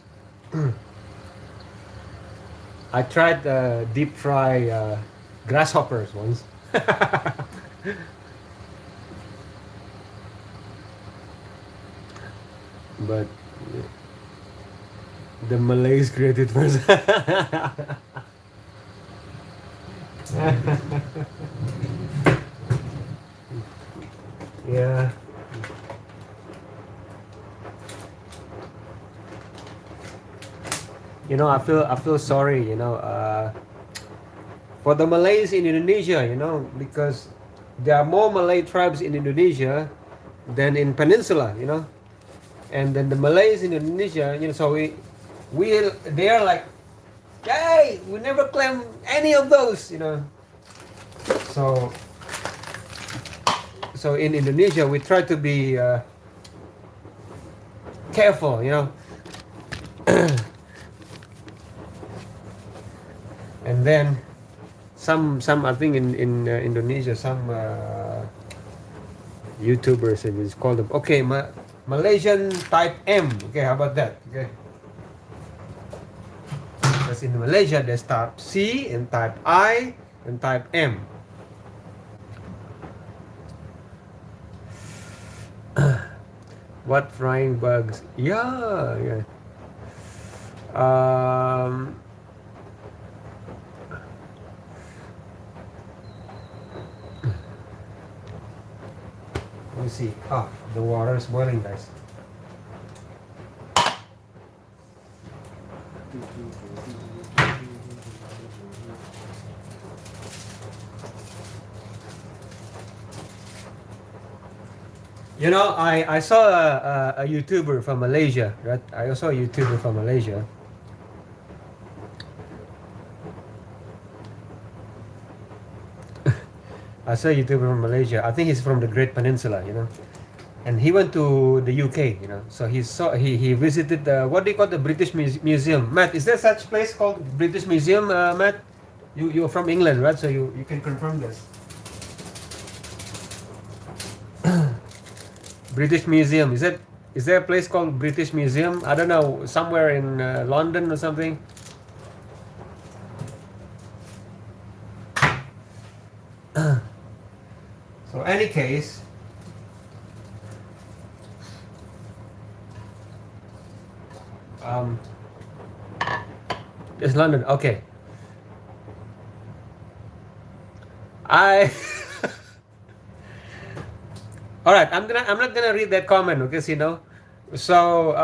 I tried deep fry grasshoppers once, but the Malays created first. Yeah, I feel sorry, for the Malays in Indonesia, because there are more Malay tribes in Indonesia than in Peninsula, and then the Malays in Indonesia, so they are like, hey, we never claim any of those, So, so in Indonesia, we try to be careful, and then some I think in Indonesia, some YouTubers, and it's called them, okay, Malaysian type M. Okay, how about that? Okay, because in Malaysia there's type C and type I and type M. What frying bugs? Yeah, yeah. Um, let me see. Ah, the water is boiling, guys. I saw a YouTuber from Malaysia, right? I saw a YouTuber from Malaysia. I saw a YouTuber from Malaysia. I think he's from the Great Peninsula, and he went to the UK, So he visited what do you call the British Museum? Matt, is there such place called British Museum, Matt? You're from England, right? So you can confirm this. British Museum. Is there a place called British Museum? I don't know, somewhere in London or something. So any case, it's London. Okay. I All right, I'm not gonna read that comment, okay, So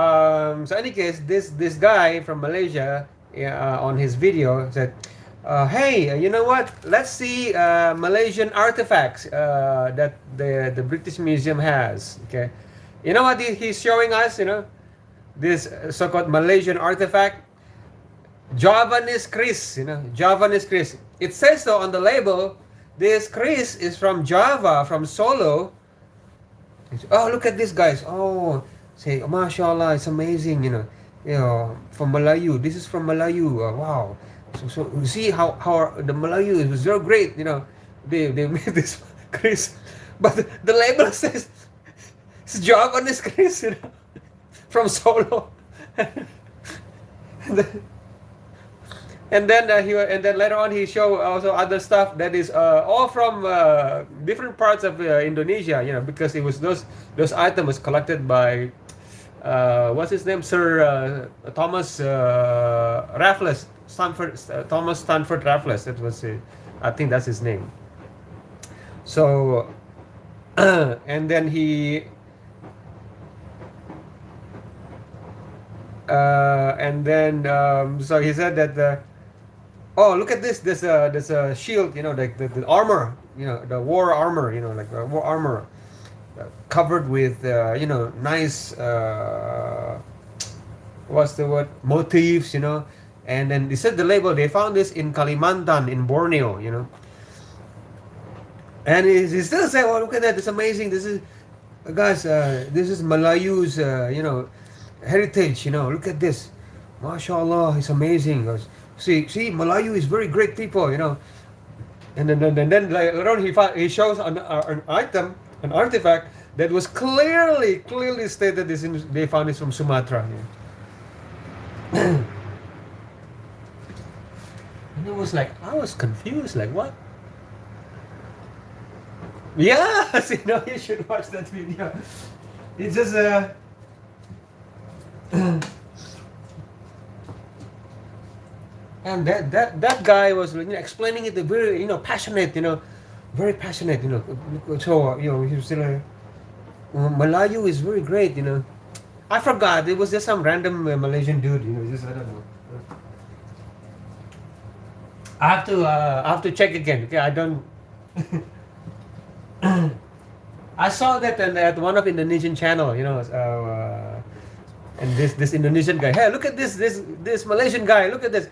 any case, this guy from Malaysia, on his video said, "Hey, you know what? Let's see Malaysian artifacts that the British Museum has." Okay, you know what he's showing us? This so-called Malaysian artifact, Javanese Chris. Javanese Chris. It says so on the label. This Chris is from Java, from Solo. Oh, look at this, guys. Oh, say, oh, mashallah, it's amazing, from Malayu. This is from Malayu. Wow. So you see how the Malayu is so great, They made this Chris, but the label says it's Javanese Chris, from Solo. And then later on he showed also other stuff that is all from different parts of Indonesia, because it was those items collected by what's his name, Sir Thomas Raffles, Thomas Stanford Raffles. That was I think that's his name. So and then he so he said that. Oh, look at this! There's a shield, like the armor, the war armor, like war armor, covered with nice what's the word, motifs, and then they said the label they found this in Kalimantan, in Borneo, And he still say, "Oh, look at that! It's amazing. This is, guys. This is Malayu's, heritage. Look at this. MashaAllah, it's amazing. See, Malayu is very great people. And then later on, he shows an item, an artifact that was clearly stated they found it from Sumatra. And it was like I was confused. Like what? Yes, you should watch that video. It's just and that guy was explaining it very passionate, very passionate, So he was still like, Malayu is very great. I forgot. It was just some random Malaysian dude. Just I don't know. I have to check again. Okay, I don't. I saw that at one of Indonesian channel. And this Indonesian guy. Hey, look at this Malaysian guy. Look at this.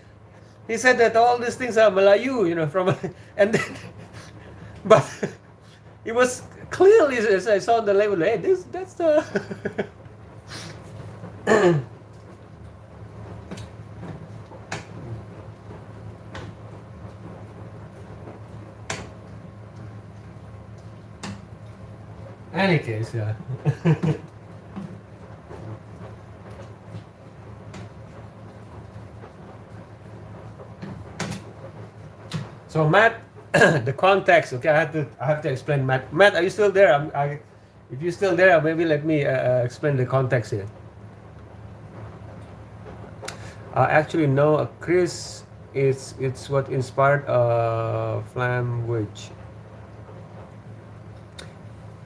He said that all these things are Malayu. From and then, but it was clearly as I saw on the label. Hey, that's the. Any case, yeah. So Matt, the context. Okay, I have to explain. Matt, are you still there? If you're still there, maybe let me explain the context here. Actually, no, Chris. It's what inspired Flam, which.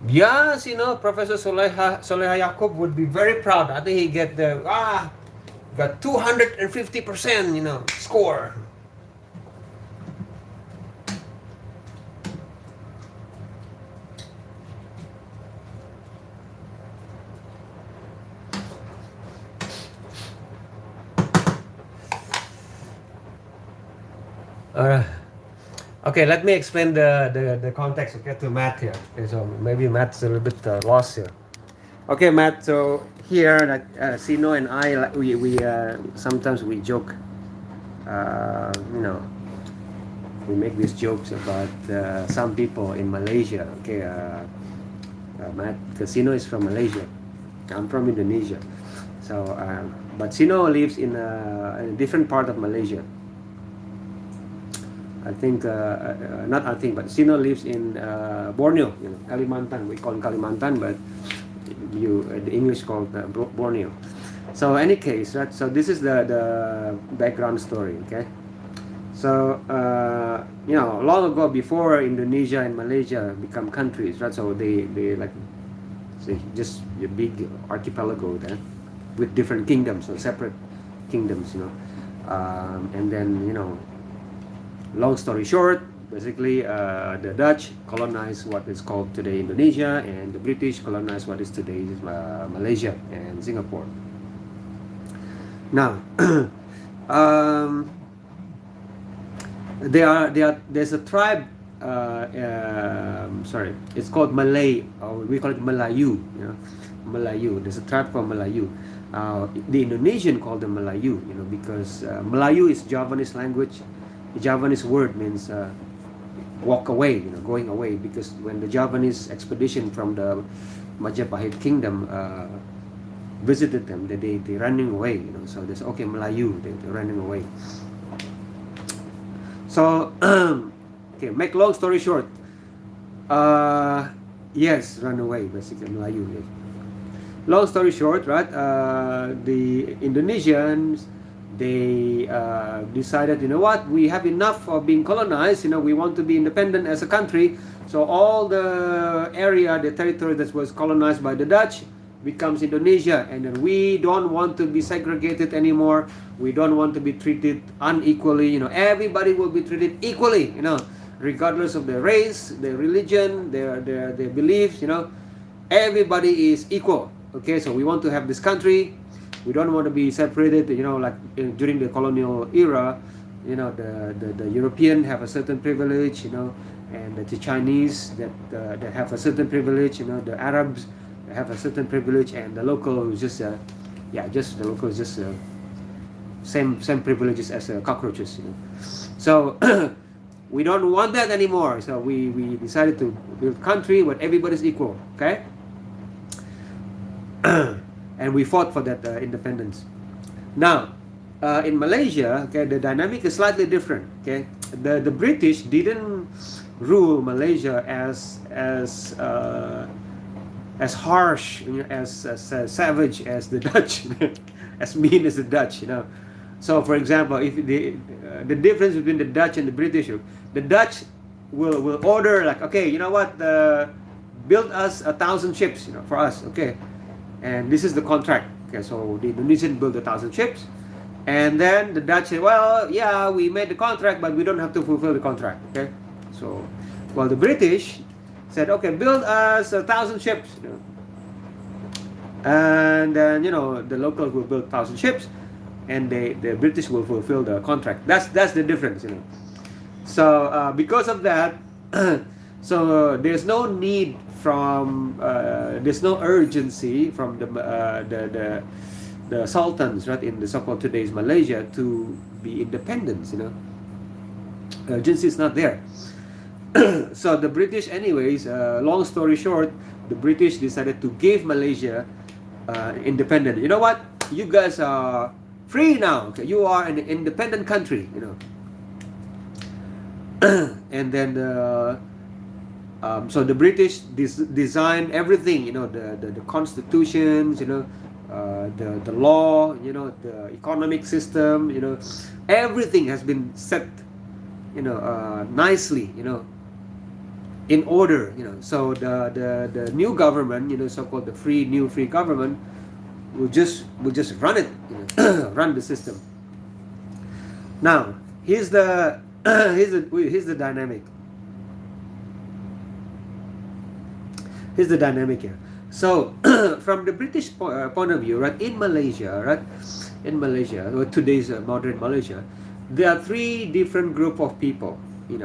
Yes, Professor Soleha Yaakob would be very proud. I think he got 250%, score. Okay, let me explain the context, okay, to Matt here. Okay, so maybe Matt's a little bit lost here. Okay, Matt. So here, like Sino and I, we sometimes we joke. We make these jokes about some people in Malaysia. Okay, Matt, because Sino is from Malaysia. I'm from Indonesia. So, but Sino lives in a different part of Malaysia. I think, not I think, but Sino lives in Borneo, Kalimantan. We call it Kalimantan, but the English called Borneo. So any case, right? So this is the background story, okay? So long ago, before Indonesia and Malaysia become countries, right? So they like say just a big archipelago there with different kingdoms, so separate kingdoms, and then long story short, basically the Dutch colonized what is called today Indonesia, and the British colonized what is today Malaysia and Singapore. Now, there's a tribe. Sorry, it's called Malay, or we call it Malayu. Malayu. There's a tribe called Malayu. The Indonesian call them Malayu, because Malayu is Javanese language. The Javanese word means walk away, going away, because when the Javanese expedition from the Majapahit kingdom visited them, they running away, so they say, okay, Melayu, they're running away. So, okay, make long story short, yes, run away, basically, Melayu. Yes. Long story short, right, the Indonesians, they decided, what, we have enough of being colonized, we want to be independent as a country. So all the area, the territory that was colonized by the Dutch becomes Indonesia, and then we don't want to be segregated anymore. We don't want to be treated unequally. Everybody will be treated equally, regardless of their race, their religion, their beliefs. Everybody is equal. Okay, so we want to have this country. We don't want to be separated, like during the colonial era, the European have a certain privilege, and the Chinese that have a certain privilege, the Arabs have a certain privilege, and the local is just just the local is just same privileges as cockroaches. So we don't want that anymore. So we decided to build a country where everybody's equal. Okay. And we fought for that independence. Now, in Malaysia, okay, the dynamic is slightly different. Okay, the British didn't rule Malaysia as harsh, as savage as the Dutch, as mean as the Dutch. So, for example, if the difference between the Dutch and the British, the Dutch will order like, okay, you know what, build us 1,000 ships, for us, okay, and this is the contract. Okay, so the Indonesian build 1,000 ships, and then the Dutch say, well, yeah, we made the contract, but we don't have to fulfill the contract. Okay, so well, the British said, okay, build us 1,000 ships, and then the locals will build 1,000 ships, and the British will fulfill the contract. That's the difference. So because of that, so there's no need from there's no urgency from the sultans, right, in the so-called today's Malaysia to be independent. Urgency is not there. So the British, anyways, long story short, the British decided to give Malaysia independent. You know what? You guys are free now. Okay? You are an independent country. And then so the British designed everything. The constitutions. The law. The economic system. Everything has been set. Nicely. In order. So the new government. So-called the new free government will just run it. Run the system. Now here's the here's the dynamic. Here's the dynamic here. So from the British point of view, right, in Malaysia, or today's modern Malaysia, there are three different group of people,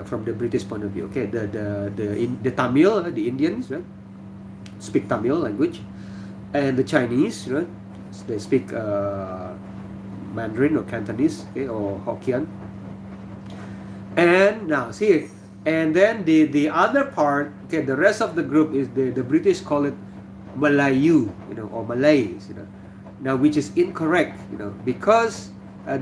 from the British point of view. Okay, the Tamil, the Indians, right, speak Tamil language, and the Chinese, right, they speak Mandarin or Cantonese, okay, or Hokkien. And now see, and then the other part, okay, the rest of the group is the British call it Malayu, or Malays, now, which is incorrect, because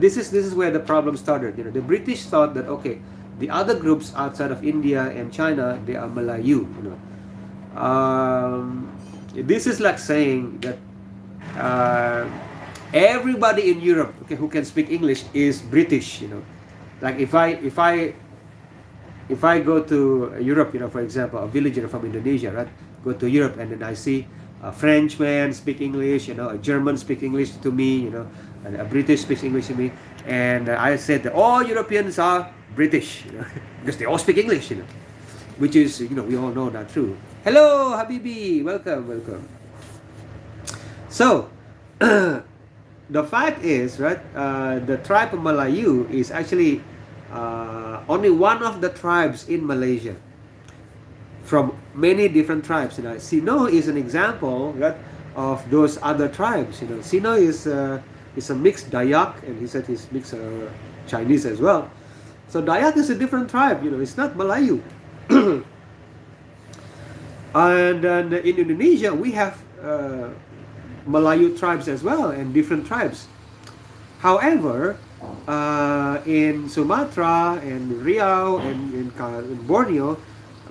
this is where the problem started. The British thought that, okay, the other groups outside of India and China, they are Malayu. This is like saying that everybody in Europe, okay, who can speak English is British. Like if I go to Europe, for example, a villager from Indonesia, right, go to Europe, and then I see a Frenchman speak English, a German speak English to me, and a British speaks English to me, and I said that all Europeans are British, because they all speak English, which is, we all know not true. Hello, Habibi, welcome. So the fact is, right, the tribe of Malayu is actually only one of the tribes in Malaysia from many different tribes. Sino is an example, right, of those other tribes. Sino is a mixed Dayak, and he said he's mixed Chinese as well. So Dayak is a different tribe. It's not Malayu. And then in Indonesia we have Malayu tribes as well, and different tribes. However, in Sumatra and Riau and in Borneo,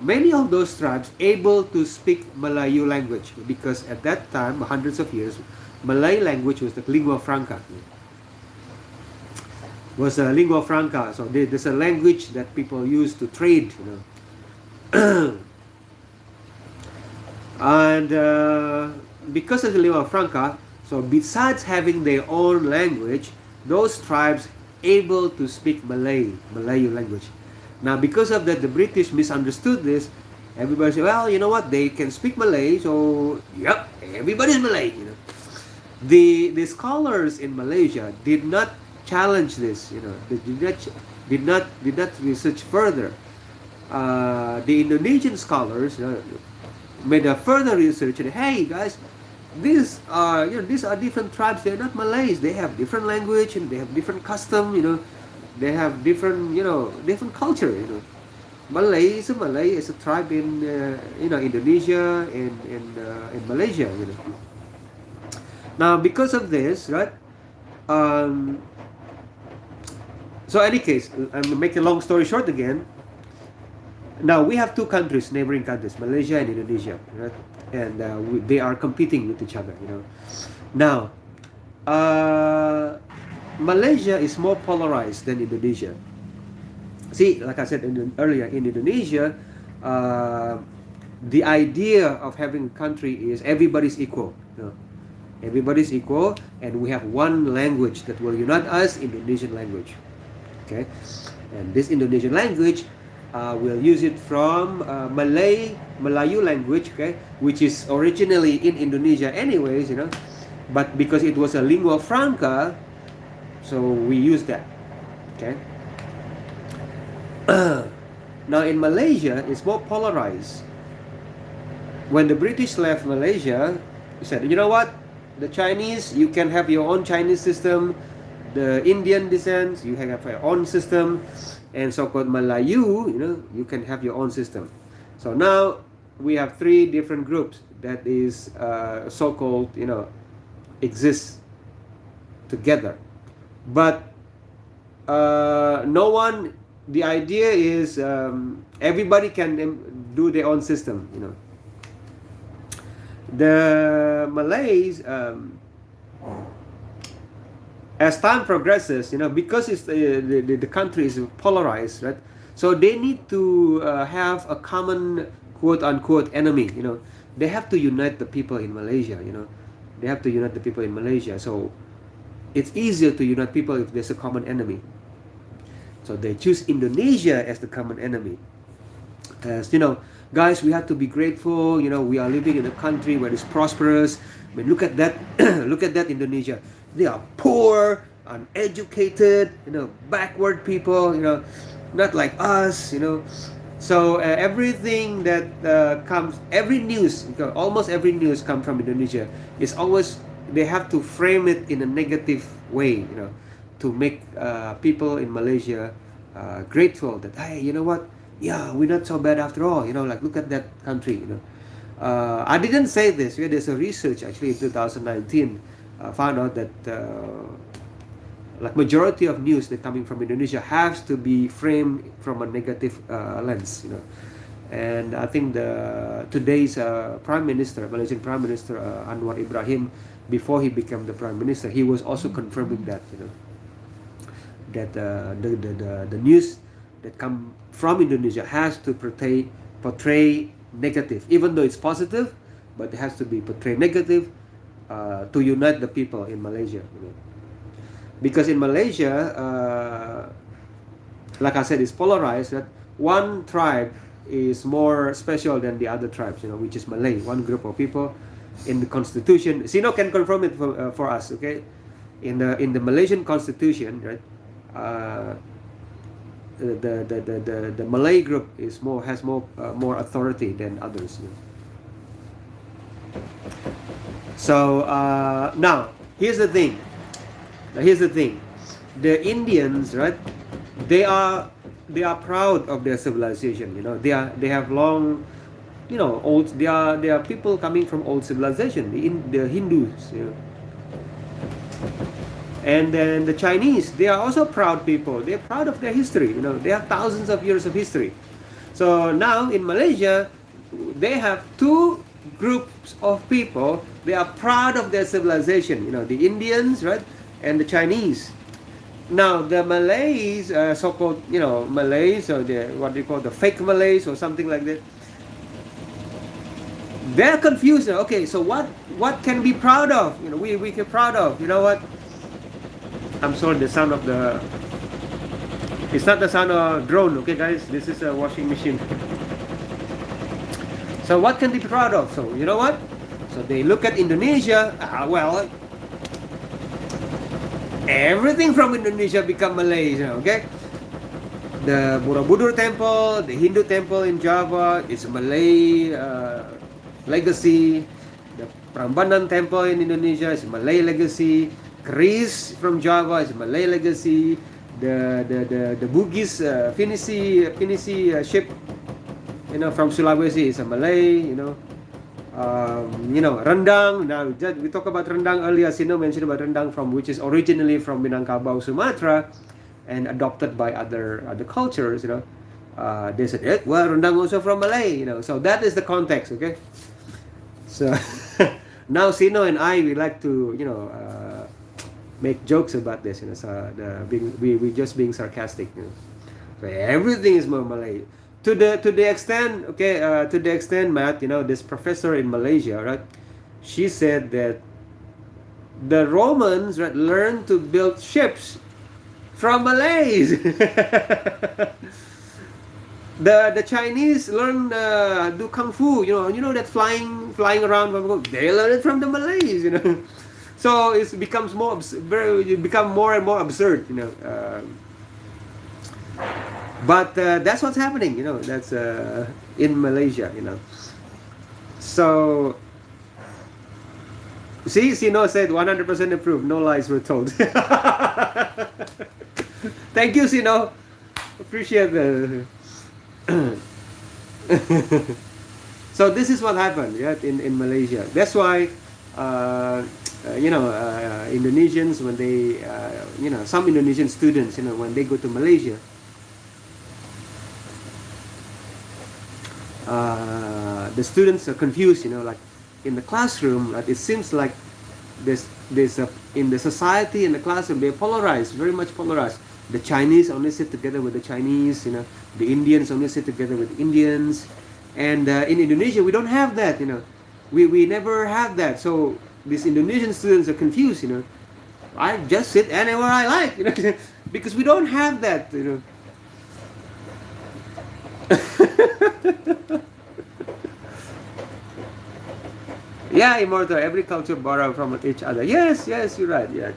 many of those tribes able to speak Malayu language, because at that time, hundreds of years, Malay language was the lingua franca. Was a lingua franca, so there's a language that people use to trade. And because of the lingua franca, so besides having their own language, those tribes able to speak Malayu language. Now, because of that, the British misunderstood this. Everybody said, well, you know what, they can speak Malay, so yep, everybody's Malay. The scholars in Malaysia did not challenge this. They did not research further. the Indonesian scholars made a further research and hey guys, these are different tribes. They're not Malays. They have different language and they have different custom. They have different different culture. Malay is a Malay is a tribe in Indonesia and Malaysia. Now because of this, right? Um, so any case, I'm making a long story short again. Now we have two countries, neighboring countries, Malaysia and Indonesia, right? And they are competing with each other. Now, Malaysia is more polarized than Indonesia. See, like I said earlier, in Indonesia, the idea of having a country is everybody's equal. Everybody's equal, and we have one language that will unite us, Indonesian language. Okay, and this Indonesian language, we'll use it from Melayu language, okay, which is originally in Indonesia anyways, but because it was a lingua franca, so we use that. Okay. Now in Malaysia, it's more polarized. When the British left Malaysia, they said, you know what? The Chinese, you can have your own Chinese system. The Indian descent, you have your own system. And so-called Malayu, you can have your own system. So now we have three different groups that is so-called, exist together. But no one, the idea is everybody can do their own system, The Malays, as time progresses, because it's the country is polarized, right? So they need to have a common quote-unquote enemy, They have to unite the people in Malaysia, They have to unite the people in Malaysia. So it's easier to unite people if there's a common enemy. So they choose Indonesia as the common enemy. As guys, we have to be grateful. We are living in a country where it's prosperous. I mean, look at that. Look at that Indonesia. They are poor, uneducated, backward people. Not like us. So everything that comes, every news, almost every news comes from Indonesia. It's always they have to frame it in a negative way. To make people in Malaysia grateful that hey, you know what? Yeah, we're not so bad after all. Like look at that country. I didn't say this. There's a research actually in 2019 found out that like majority of news that coming from Indonesia has to be framed from a negative lens. And I think today's Prime Minister, Malaysian Prime Minister Anwar Ibrahim, before he became the Prime Minister, he was also confirming that. That the news that come from Indonesia has to portray negative, even though it's positive, but it has to be portrayed negative to unite the people in Malaysia. Because in Malaysia, like I said, it's polarized. That one tribe is more special than the other tribes, which is Malay. One group of people in the constitution. Sino can confirm it for us, okay? In the Malaysian constitution, right? The Malay group has more authority than others. So now here's the thing. The Indians, right? They are proud of their civilization. They have long, old. They are people coming from old civilization. The Hindus. And then the Chinese, they are also proud people. They're proud of their history. They have thousands of years of history. So now in Malaysia, they have two groups of people. They are proud of their civilization. The Indians, right, and the Chinese. Now the Malays, so-called, Malays, or what they call the fake Malays or something like that. They're confused. Okay, so what can be proud of? We can proud of. You know what? I'm sorry, the sound of it's not the sound of a drone, okay guys, this is a washing machine. So what can they be proud of? So you know what? So they look at Indonesia, well, everything from Indonesia become Malaysia, okay? The Borobudur Temple, the Hindu temple in Java, is a Malay legacy. The Prambanan Temple in Indonesia is a Malay legacy. Keris from Java is a Malay legacy. The Bugis Finisi ship, from Sulawesi is a Malay. Rendang. Now we talked about rendang earlier. Sino mentioned about rendang, which is originally from Minangkabau, Sumatra, and adopted by other cultures. They said, well, rendang also from Malay. So that is the context. Okay. So now Sino and I, we like to make jokes about this. So we just being sarcastic. So everything is more Malay. To the extent, Matt, this professor in Malaysia, right? She said that the Romans, right, learned to build ships from Malays. The Chinese learn do kung fu. That flying around. They learn it from the Malays. So it becomes more and more absurd. But that's what's happening. That's in Malaysia. So see, Sino said 100% approved. No lies were told. Thank you, Sino. Appreciate that. So this is what happened, in Malaysia. That's why Indonesians, when they some Indonesian students, when they go to Malaysia, the students are confused. Like in the classroom, it seems like there's in the society, in the classroom, they're polarized, very much polarized. The Chinese only sit together with the Chinese, the Indians only sit together with Indians. And in Indonesia, we don't have that, we never have that. So these Indonesian students are confused, I just sit anywhere I like, because we don't have that, Yeah, Immortal, every culture borrow from each other. Yes, you're right, yeah.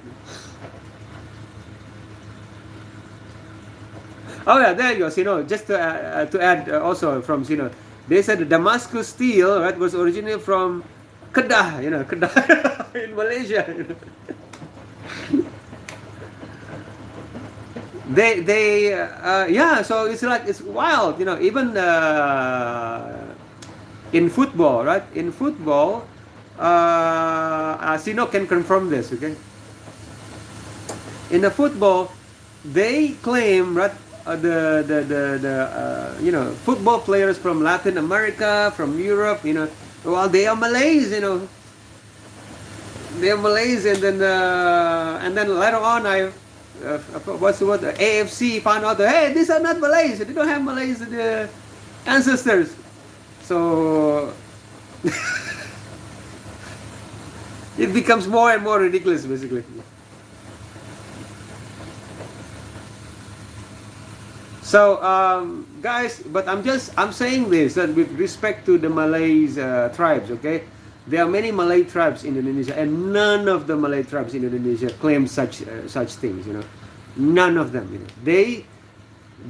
Oh yeah, there you go. Just to add also from Sino, they said the Damascus steel, right, was originally from Kedah, Kedah in Malaysia. So it's wild, even in football, right? In football, Sino can confirm this, okay? In the football, they claim, right, football players from Latin America, from Europe, well, they are Malays, they are Malays, and then later on, what's the word? The AFC found out that, hey, these are not Malays. They don't have Malays ancestors. So it becomes more and more ridiculous, basically. So, guys, but I'm saying this, that with respect to the Malays tribes, okay? There are many Malay tribes in Indonesia, and none of the Malay tribes in Indonesia claim such things, None of them, They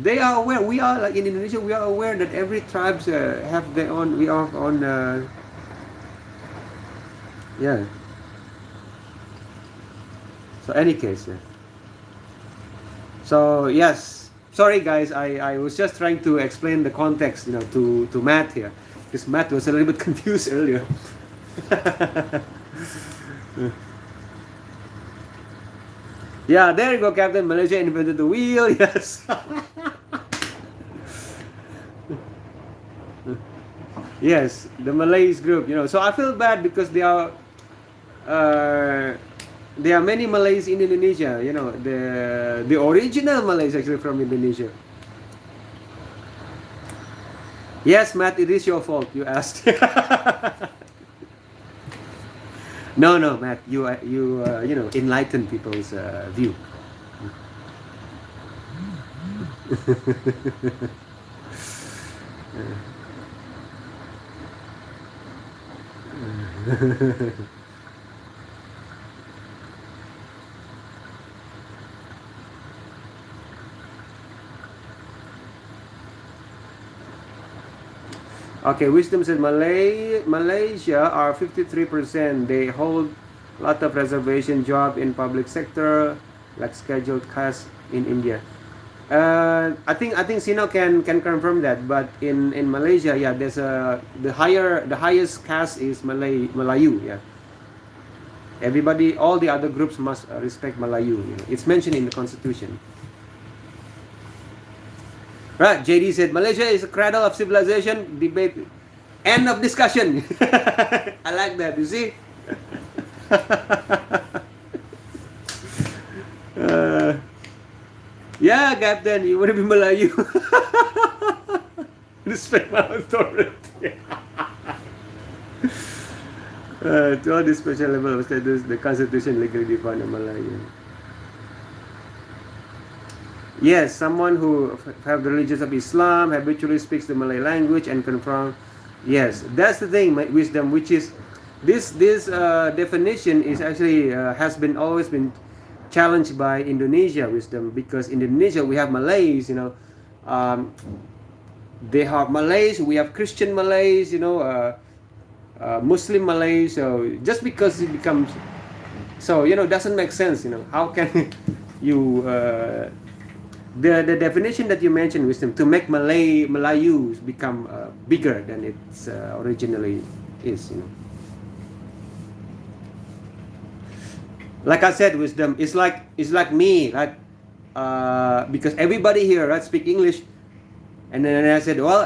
are aware. We are, like in Indonesia, we are aware that every tribes have their own. We are on. Yeah. So any case, yeah. So yes. Sorry guys, I was just trying to explain the context, to Matt here, because Matt was a little bit confused earlier. Yeah, there you go, Captain. Malaysia invented the wheel. Yes. Yes, the Malays group. So I feel bad because there are many Malays in Indonesia. The original Malays actually from Indonesia. Yes, Matt, it is your fault. You asked. No, Matt, you enlighten people's view. Okay, Wisdom said Malaysia are 53%. They hold a lot of reservation job in public sector, like scheduled caste in India. I think Sino can confirm that, but in Malaysia, yeah, there's the highest caste is Malayu, yeah. Everybody, all the other groups must respect Malayu. You know. It's mentioned in the constitution. Right, JD said Malaysia is a cradle of civilization. Debate, end of discussion. I like that. You see. uh, yeah, Captain, you want to be Melayu. Respect my authority. To all this special level of status, the Constitution legally defined a Malayan. Yes, someone who have the religion of Islam habitually speaks the Malay language and confirm. Yes, that's the thing, wisdom, which is this definition is actually has been always been challenged by Indonesia, wisdom, because in Indonesia we have Malays, you know, they have Malays, we have Christian Malays, you know, Muslim Malays. So just because it becomes so, you know, doesn't make sense, you know, how can you the definition that you mentioned, wisdom, to make Malayus become bigger than it's originally is, you know. Like I said, wisdom, it's like me, like because everybody here, right, speak English, and then I said, well,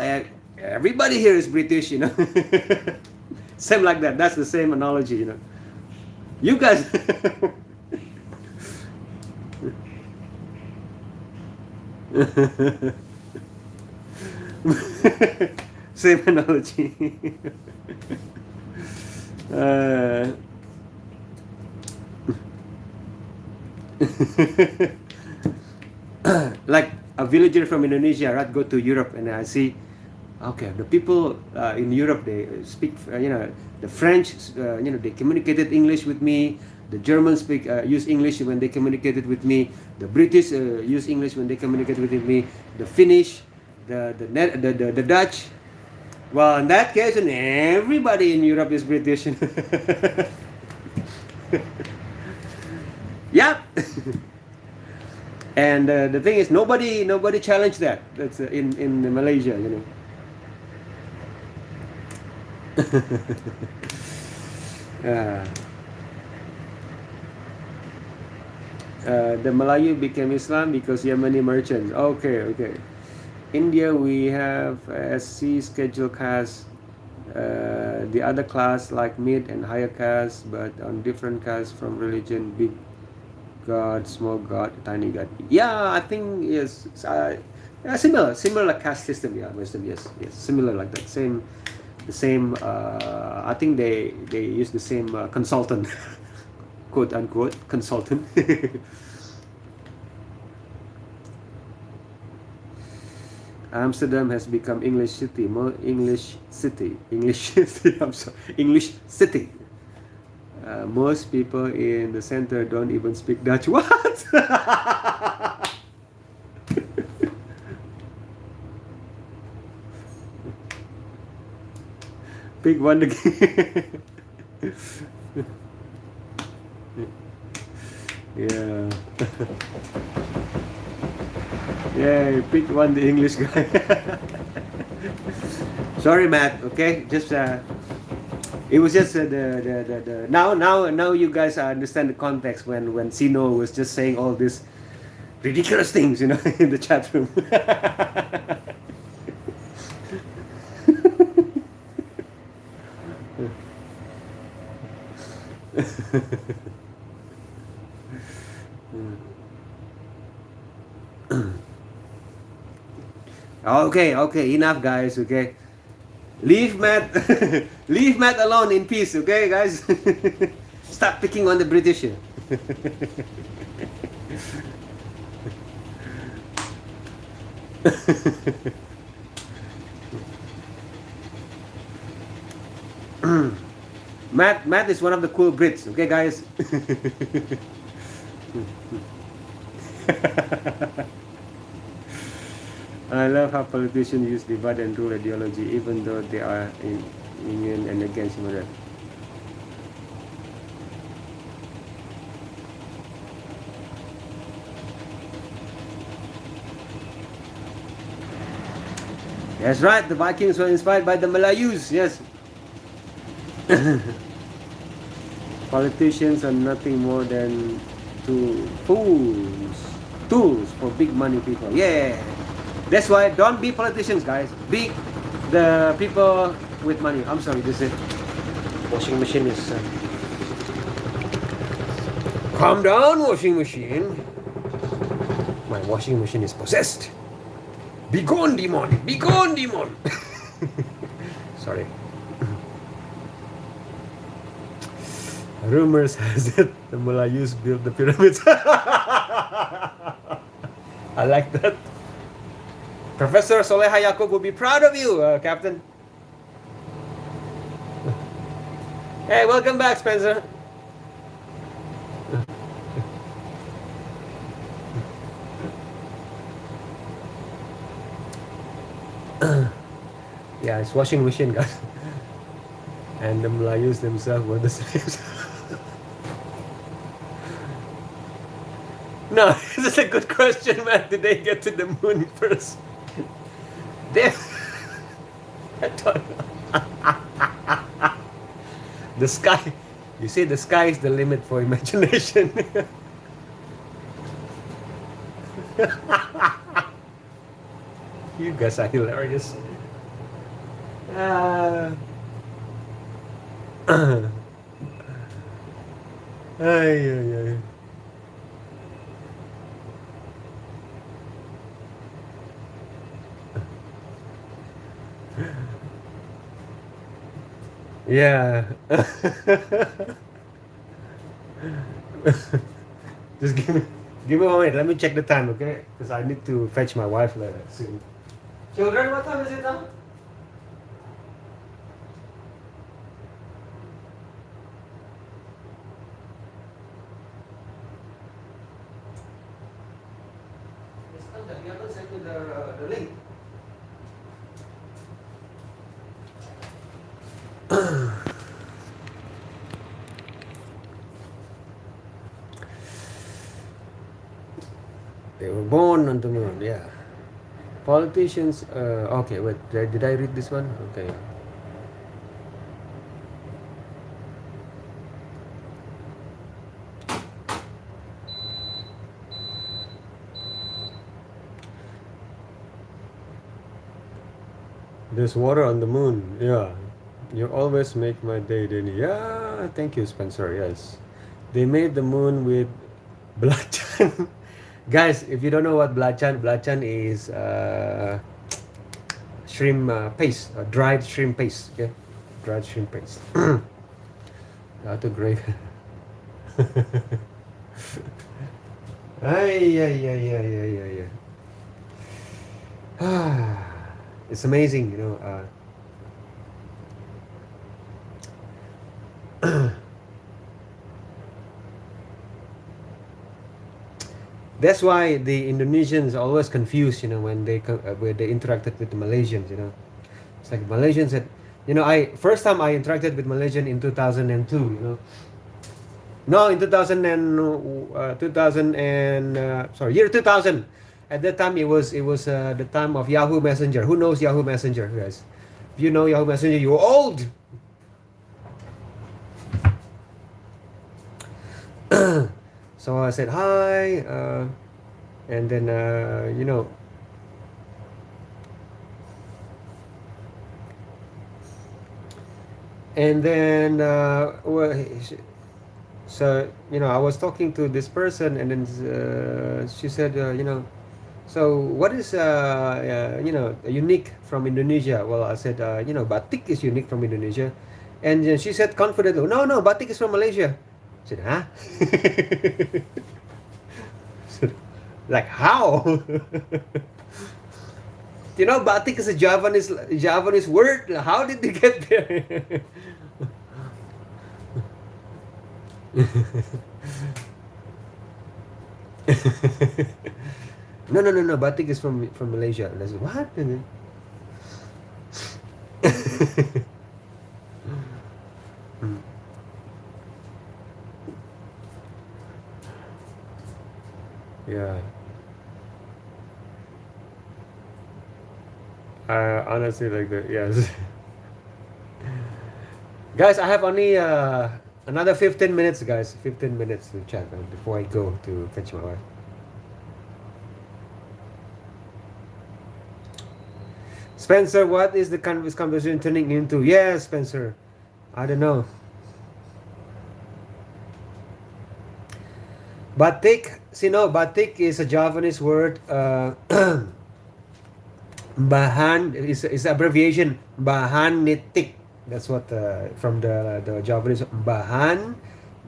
everybody here is British, you know. Same like that. That's the same analogy, you know. You guys. Same analogy. Like a villager from Indonesia, right, go to Europe, and I see, okay, the people in Europe, they speak, you know, the French, you know, they communicated English with me. The Germans speak use English when they communicated with me. The British use English when they communicated with me. The Finnish, the Dutch. Well, in that case, and everybody in Europe is British. Yeah. And the thing is, nobody challenged that. That's in Malaysia, you know. The Malayu became Islam because Yemeni merchants. Okay. India, we have SC schedule caste. The other class like mid and higher caste, but on different castes from religion. Big God, small God, tiny God. Yeah, I think yes. Similar caste system. Yeah, wisdom. Yes, similar like that. The same. I think they use the same consultant, quote unquote consultant. Amsterdam has become English city. English city. I'm sorry. English city. Most people in the center don't even speak Dutch. What? Pick one again. Yeah. Yeah, pick one, the English guy. Sorry, Matt. Okay, just it was just the now you guys understand the context when Sino was just saying all these ridiculous things, you know, in the chat room. Okay, enough, guys. Okay, leave Matt, leave Matt alone in peace. Okay, guys, stop picking on the British. Matt is one of the cool Brits. Okay, guys. I love how politicians use divide and rule ideology, even though they are in union and against immigrant. That's right, the Vikings were inspired by the Malayus, yes. Politicians are nothing more than tools for big money people. Yeah, that's why don't be politicians, guys. Be the people with money. I'm sorry, this is washing machine is. Calm down, washing machine. My washing machine is possessed. Be gone, demon! Be gone, demon! Sorry. Rumors has it the Malayus built the pyramids. I like that. Professor Soleha Yaakob will be proud of you, Captain. Hey, welcome back, Spencer. Yeah, it's washing machine, guys. And the Malayus themselves were the slaves. No, this is a good question, man. Did they get to the moon first? They... I don't know. The sky. You see, the sky is the limit for imagination. You guys are hilarious. Ay, ay, ay. Yeah. Just give me a moment. Let me check the time, okay? Because I need to fetch my wife later soon. Children, what time is it now? You haven't sent me the link. They were born on the moon, yeah. Politicians, okay, wait, did I read this one? Okay. There's water on the moon, yeah. You always make my day, Denny. Yeah, thank you, Spencer, yes. They made the moon with belacan. Guys, if you don't know what belacan is shrimp paste, dried shrimp paste. Okay, dried shrimp paste. How to grate. Ay, ay, ay, ay, ay, ay, ay. It's amazing, you know. That's why the Indonesians are always confused, you know, when they interacted with the Malaysians, you know. It's like Malaysians said, you know, first time I interacted with Malaysian in 2002, you know. No, in 2000 and year 2000. At that time, it was the time of Yahoo Messenger. Who knows Yahoo Messenger, guys? If you know Yahoo Messenger, you're old. So I said hi, and then you know, and then so you know, I was talking to this person, and then she said, you know, so what is you know, unique from Indonesia? Well, I said, you know, batik is unique from Indonesia, and she said confidently, no, batik is from Malaysia. I said, huh? Like how? You know, batik is a Javanese word. How did they get there? No. Batik is from Malaysia. And I said, what? Mm. Yeah. Honestly, like that. Yes. Guys, I have only another 15 minutes, guys. 15 minutes to chat before I go to fetch my wife. Spencer, what is the this conversation turning into? Yes, Spencer. I don't know. Batik, batik is a Javanese word. Bahan is abbreviation. Bahan nitik. That's what from the Javanese. Bahan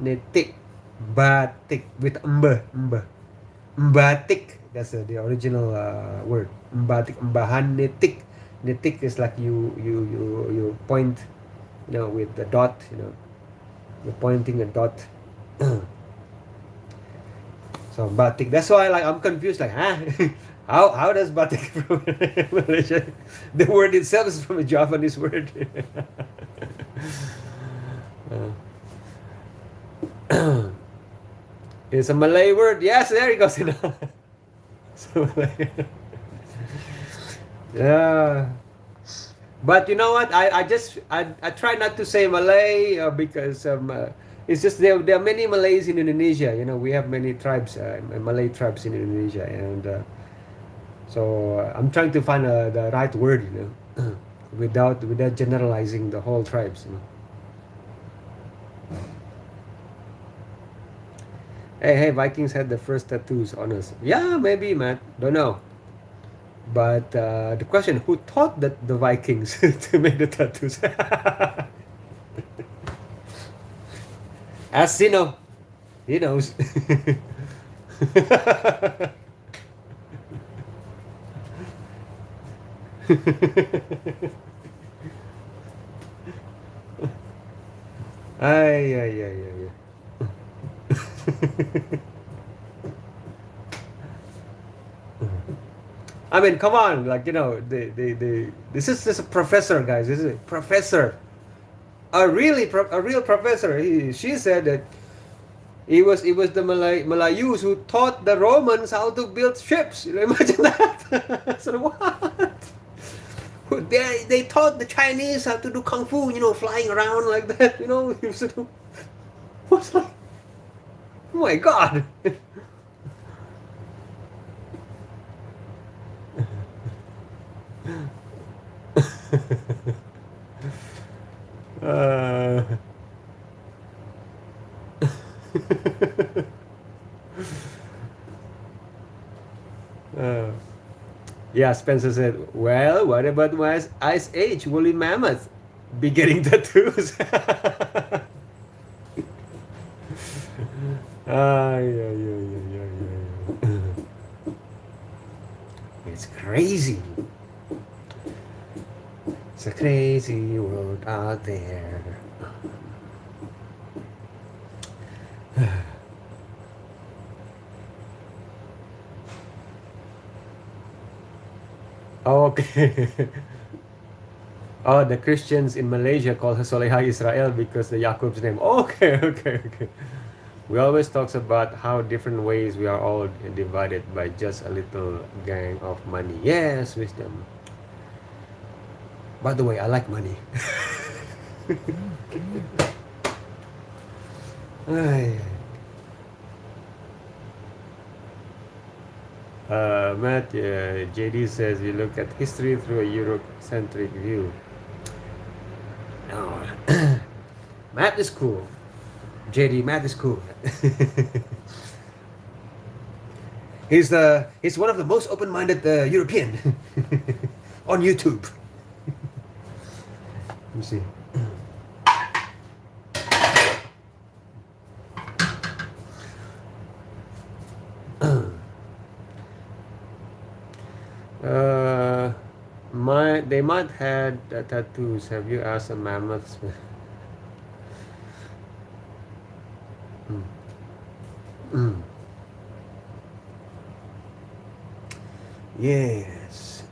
nitik. Batik with mba. Batik. That's the original word. Batik. Bahan nitik. Nitik is like you point, with the dot. You're pointing a dot. So batik. That's why I'm confused. Like, huh? How does batik from Malaysia? The word itself is from a Javanese word. It's a Malay word. Yes, there you go. So, yeah. But you know what? I try not to say Malay because it's just there are many Malays in Indonesia. We have many tribes, Malay tribes in Indonesia, and so I'm trying to find the right word, without generalizing the whole tribes. Hey, Vikings had the first tattoos on us. Yeah, maybe, man. Don't know. But the question: who taught the Vikings to make the tattoos? Ask Sino. He knows. Ay, ay, ay, ay, ay. I mean, come on, this is a professor, guys. This is a professor, a real professor. She said that it was the Malayus who taught the Romans how to build ships. Imagine that. So what? They taught the Chinese how to do kung fu. Flying around like that. What's like? Oh my God. uh, uh, yeah, Spencer said, well, what about my Ice Age woolly mammoth be getting tattoos? Yeah, yeah, yeah, yeah, yeah. It's crazy. It's a crazy world out there. Okay. Oh, the Christians in Malaysia call her Soleha Israel because the Jacob's name. Okay, okay, okay. We always talks about how different ways we are all divided by just a little gang of money. Yes, wisdom. By the way, I like money. Ay. Matt, JD says we look at history through a Eurocentric view. No. Matt is cool. JD, Matt is cool. He's one of the most open-minded European on YouTube. Let me see. They might had tattoos. Have you asked a mammoth? Yes.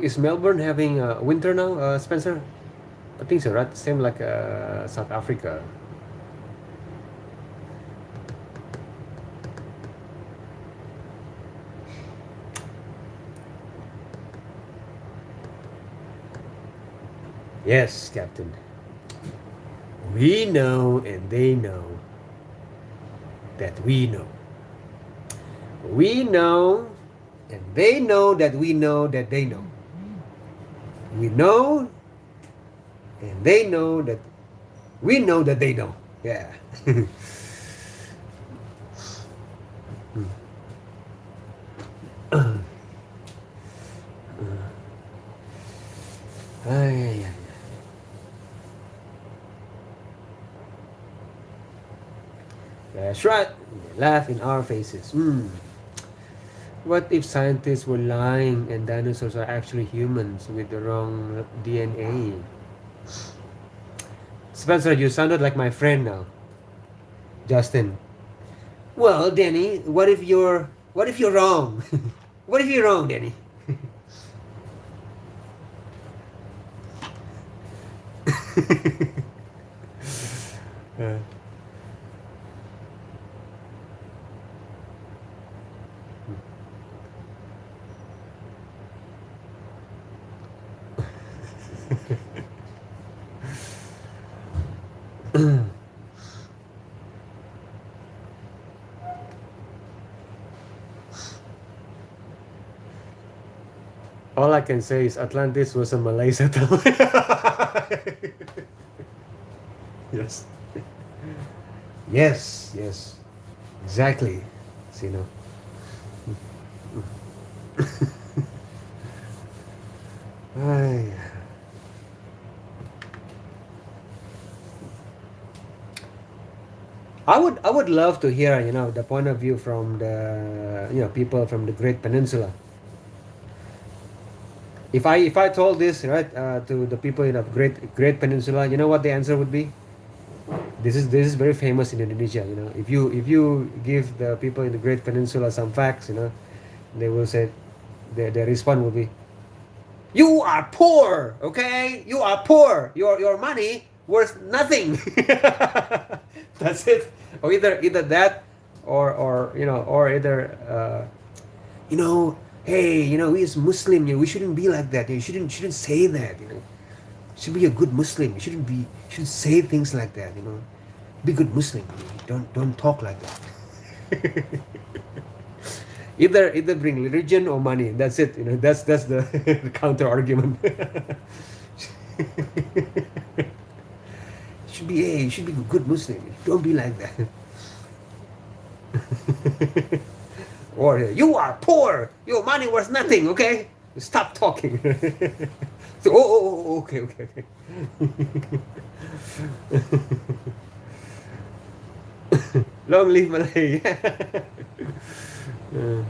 Is Melbourne having winter now, Spencer? I think so, right? Same like South Africa. Yes, Captain. We know and they know that we know. We know and they know that we know that they know. We know and they know that we know that they know. Yeah. Ay, ay, ay. That's right. They laugh in our faces. What if scientists were lying and dinosaurs are actually humans with the wrong DNA? Spencer, you sounded like my friend now. Justin. Well, Danny, what if you're wrong? What if you're wrong, Danny? Uh, all I can say is Atlantis was a Malay settlement. Yes. Yes, yes. Exactly. So, Ay. I would love to hear, the point of view from the, people from the Great Peninsula. If I told this, right, to the people in the Great Peninsula, you know what the answer would be? This is very famous in Indonesia. If you give the people in the Great Peninsula some facts, they will say, their response will be, "You are poor, okay? You are poor. Your money worth nothing." That's it. Or either that, or either, hey, we as Muslim, we shouldn't be like that. You shouldn't say that. Should be a good Muslim. You shouldn't say things like that. Be good Muslim. Don't talk like that. Either bring religion or money. That's it. That's the counter argument. You should be a good Muslim. Don't be like that. Or you are poor. Your money worth nothing. Okay, stop talking. So, okay, okay, okay. Long live Malay. Uh,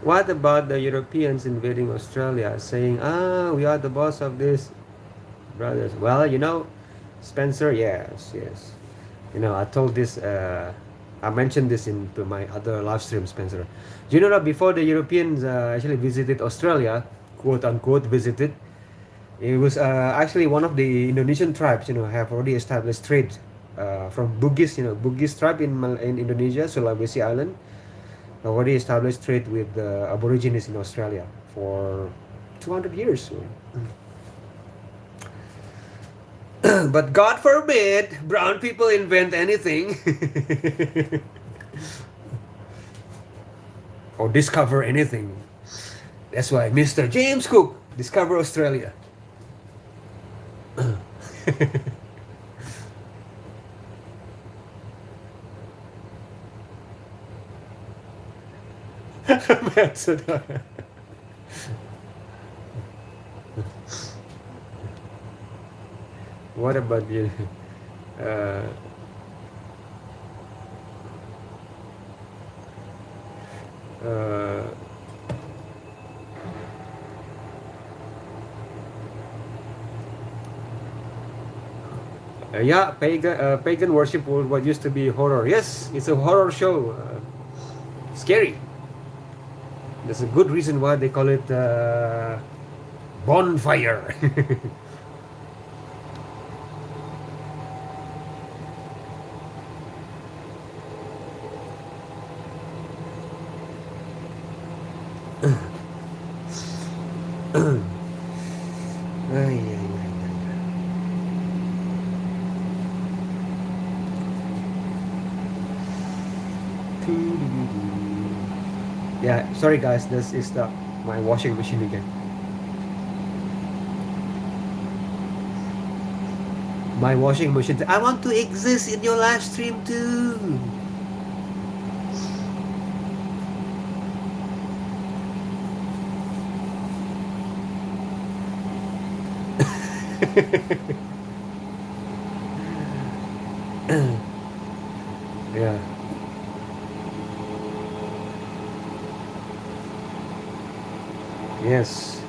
what about the Europeans invading Australia, saying, we are the boss of this, brothers? Well, Spencer, yes, yes. I told this, I mentioned this into my other live stream, Spencer. Do you know that before the Europeans actually visited Australia, quote unquote visited, it was actually one of the Indonesian tribes, have already established trade from Bugis, Bugis tribe in Indonesia, Sulawesi Island, already established trade with the Aborigines in Australia for 200 years. But God forbid brown people invent anything or discover anything. That's why Mr. James Cook discovered Australia. What about you? Uh, Uh, yeah, pagan worship was what used to be horror. Yes, it's a horror show. Scary. There's a good reason why they call it bonfire. Ay, ay, ay, yeah, sorry guys, this is my washing machine again. My washing machine. I want to exist in your live stream too. Yeah. Yes.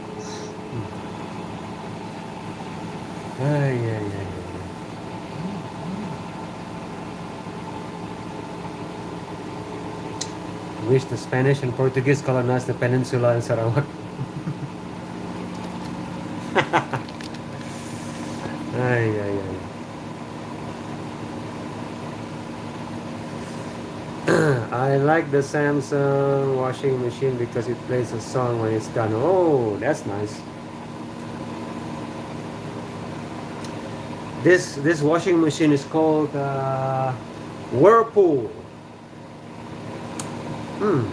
Ay, ay, ay, ay. Wish the Spanish and Portuguese colonized the peninsula in Sarawak. Ay, ay, ay. I like the Samsung washing machine because it plays a song when it's done. Oh, that's nice. This washing machine is called Whirlpool. Hmm.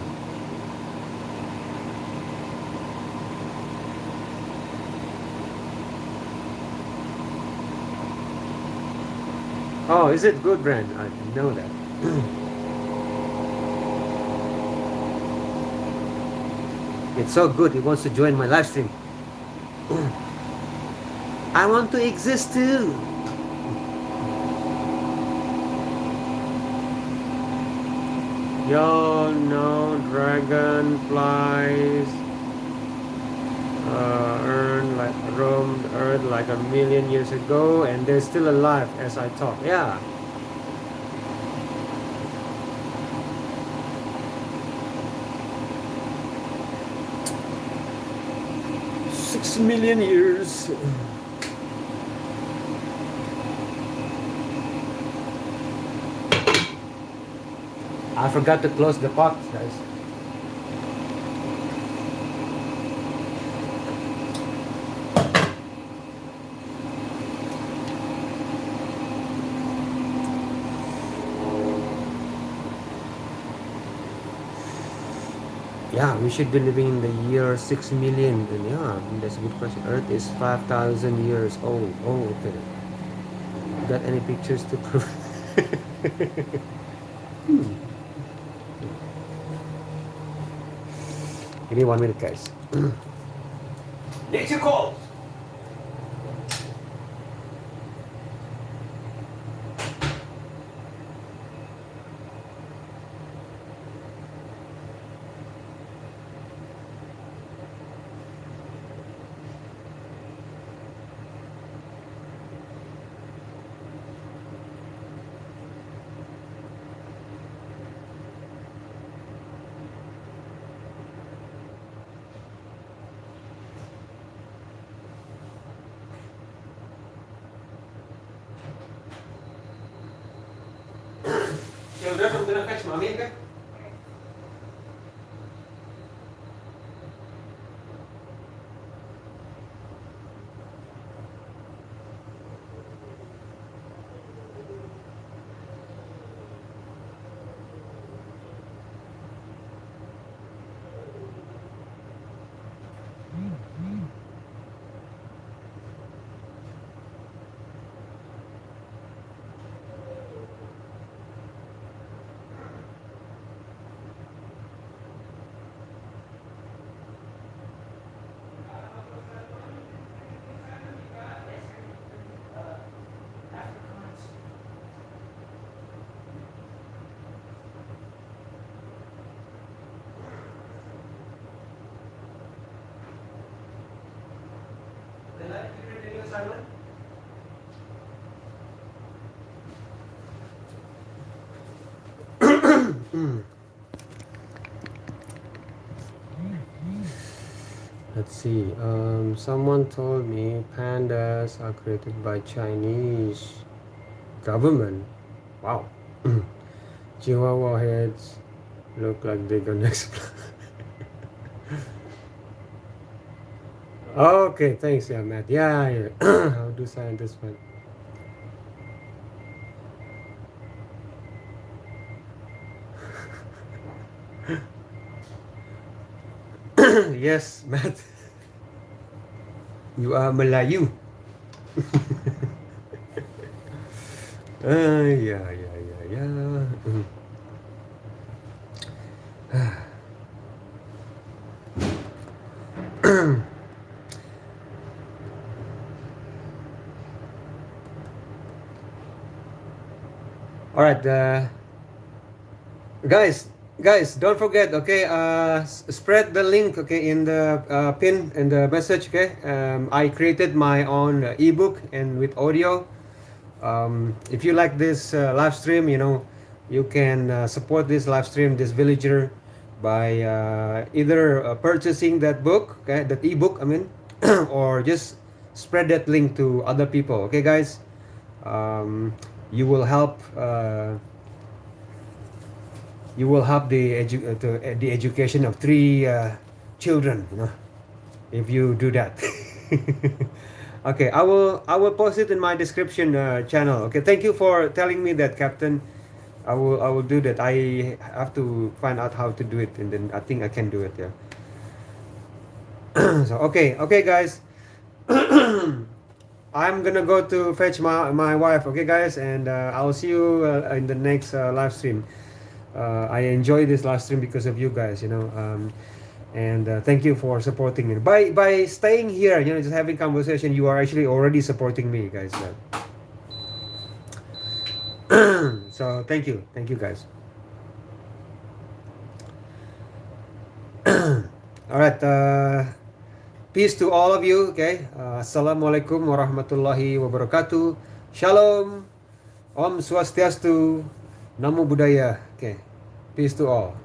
Oh, is it good brand? I didn't know that. It's so good. It wants to join my live stream. I want to exist too. Yo, no dragonflies roamed Earth like a million years ago, and they're still alive as I talk. Yeah. $6 million. I forgot to close the pot, guys. Yeah, we should be living in the year 6 million. And yeah, that's a good question. Earth is 5,000 years old. Oh, okay. Got any pictures to prove? Give me 1 minute, guys. Nature calls! Children, I'm gonna fetch mommy, okay? Let's see. Someone told me pandas are created by Chinese government. Wow. Chihuahua heads look like they're gonna explode. Okay, thanks, yeah, Matt. Yeah, yeah. How do scientists find? Yes, Matt. You are Melayu. Yeah, yeah, yeah, yeah. All right, guys, don't forget. Okay, spread the link. Okay, in the pin and the message. Okay, I created my own ebook and with audio. If you like this live stream, you can support this live stream, this villager, by either purchasing that book, okay, that ebook, I mean, or just spread that link to other people. Okay, guys, you will help. You will help the education of three children. If you do that. Okay, I will post it in my description channel. Okay, thank you for telling me that, Captain. I will do that. I have to find out how to do it, and then I think I can do it. Yeah. So okay, guys. I'm gonna go to fetch my wife. Okay, guys, and I'll see you in the next live stream. I enjoy this live stream because of you guys. And thank you for supporting me by staying here, just having conversation. You are actually already supporting me, guys. So thank you guys. All right, peace to all of you. Okay, assalamualaikum warahmatullahi wabarakatuh. Shalom, Om Swastiastu, Namo Buddhaya. Okay, peace to all.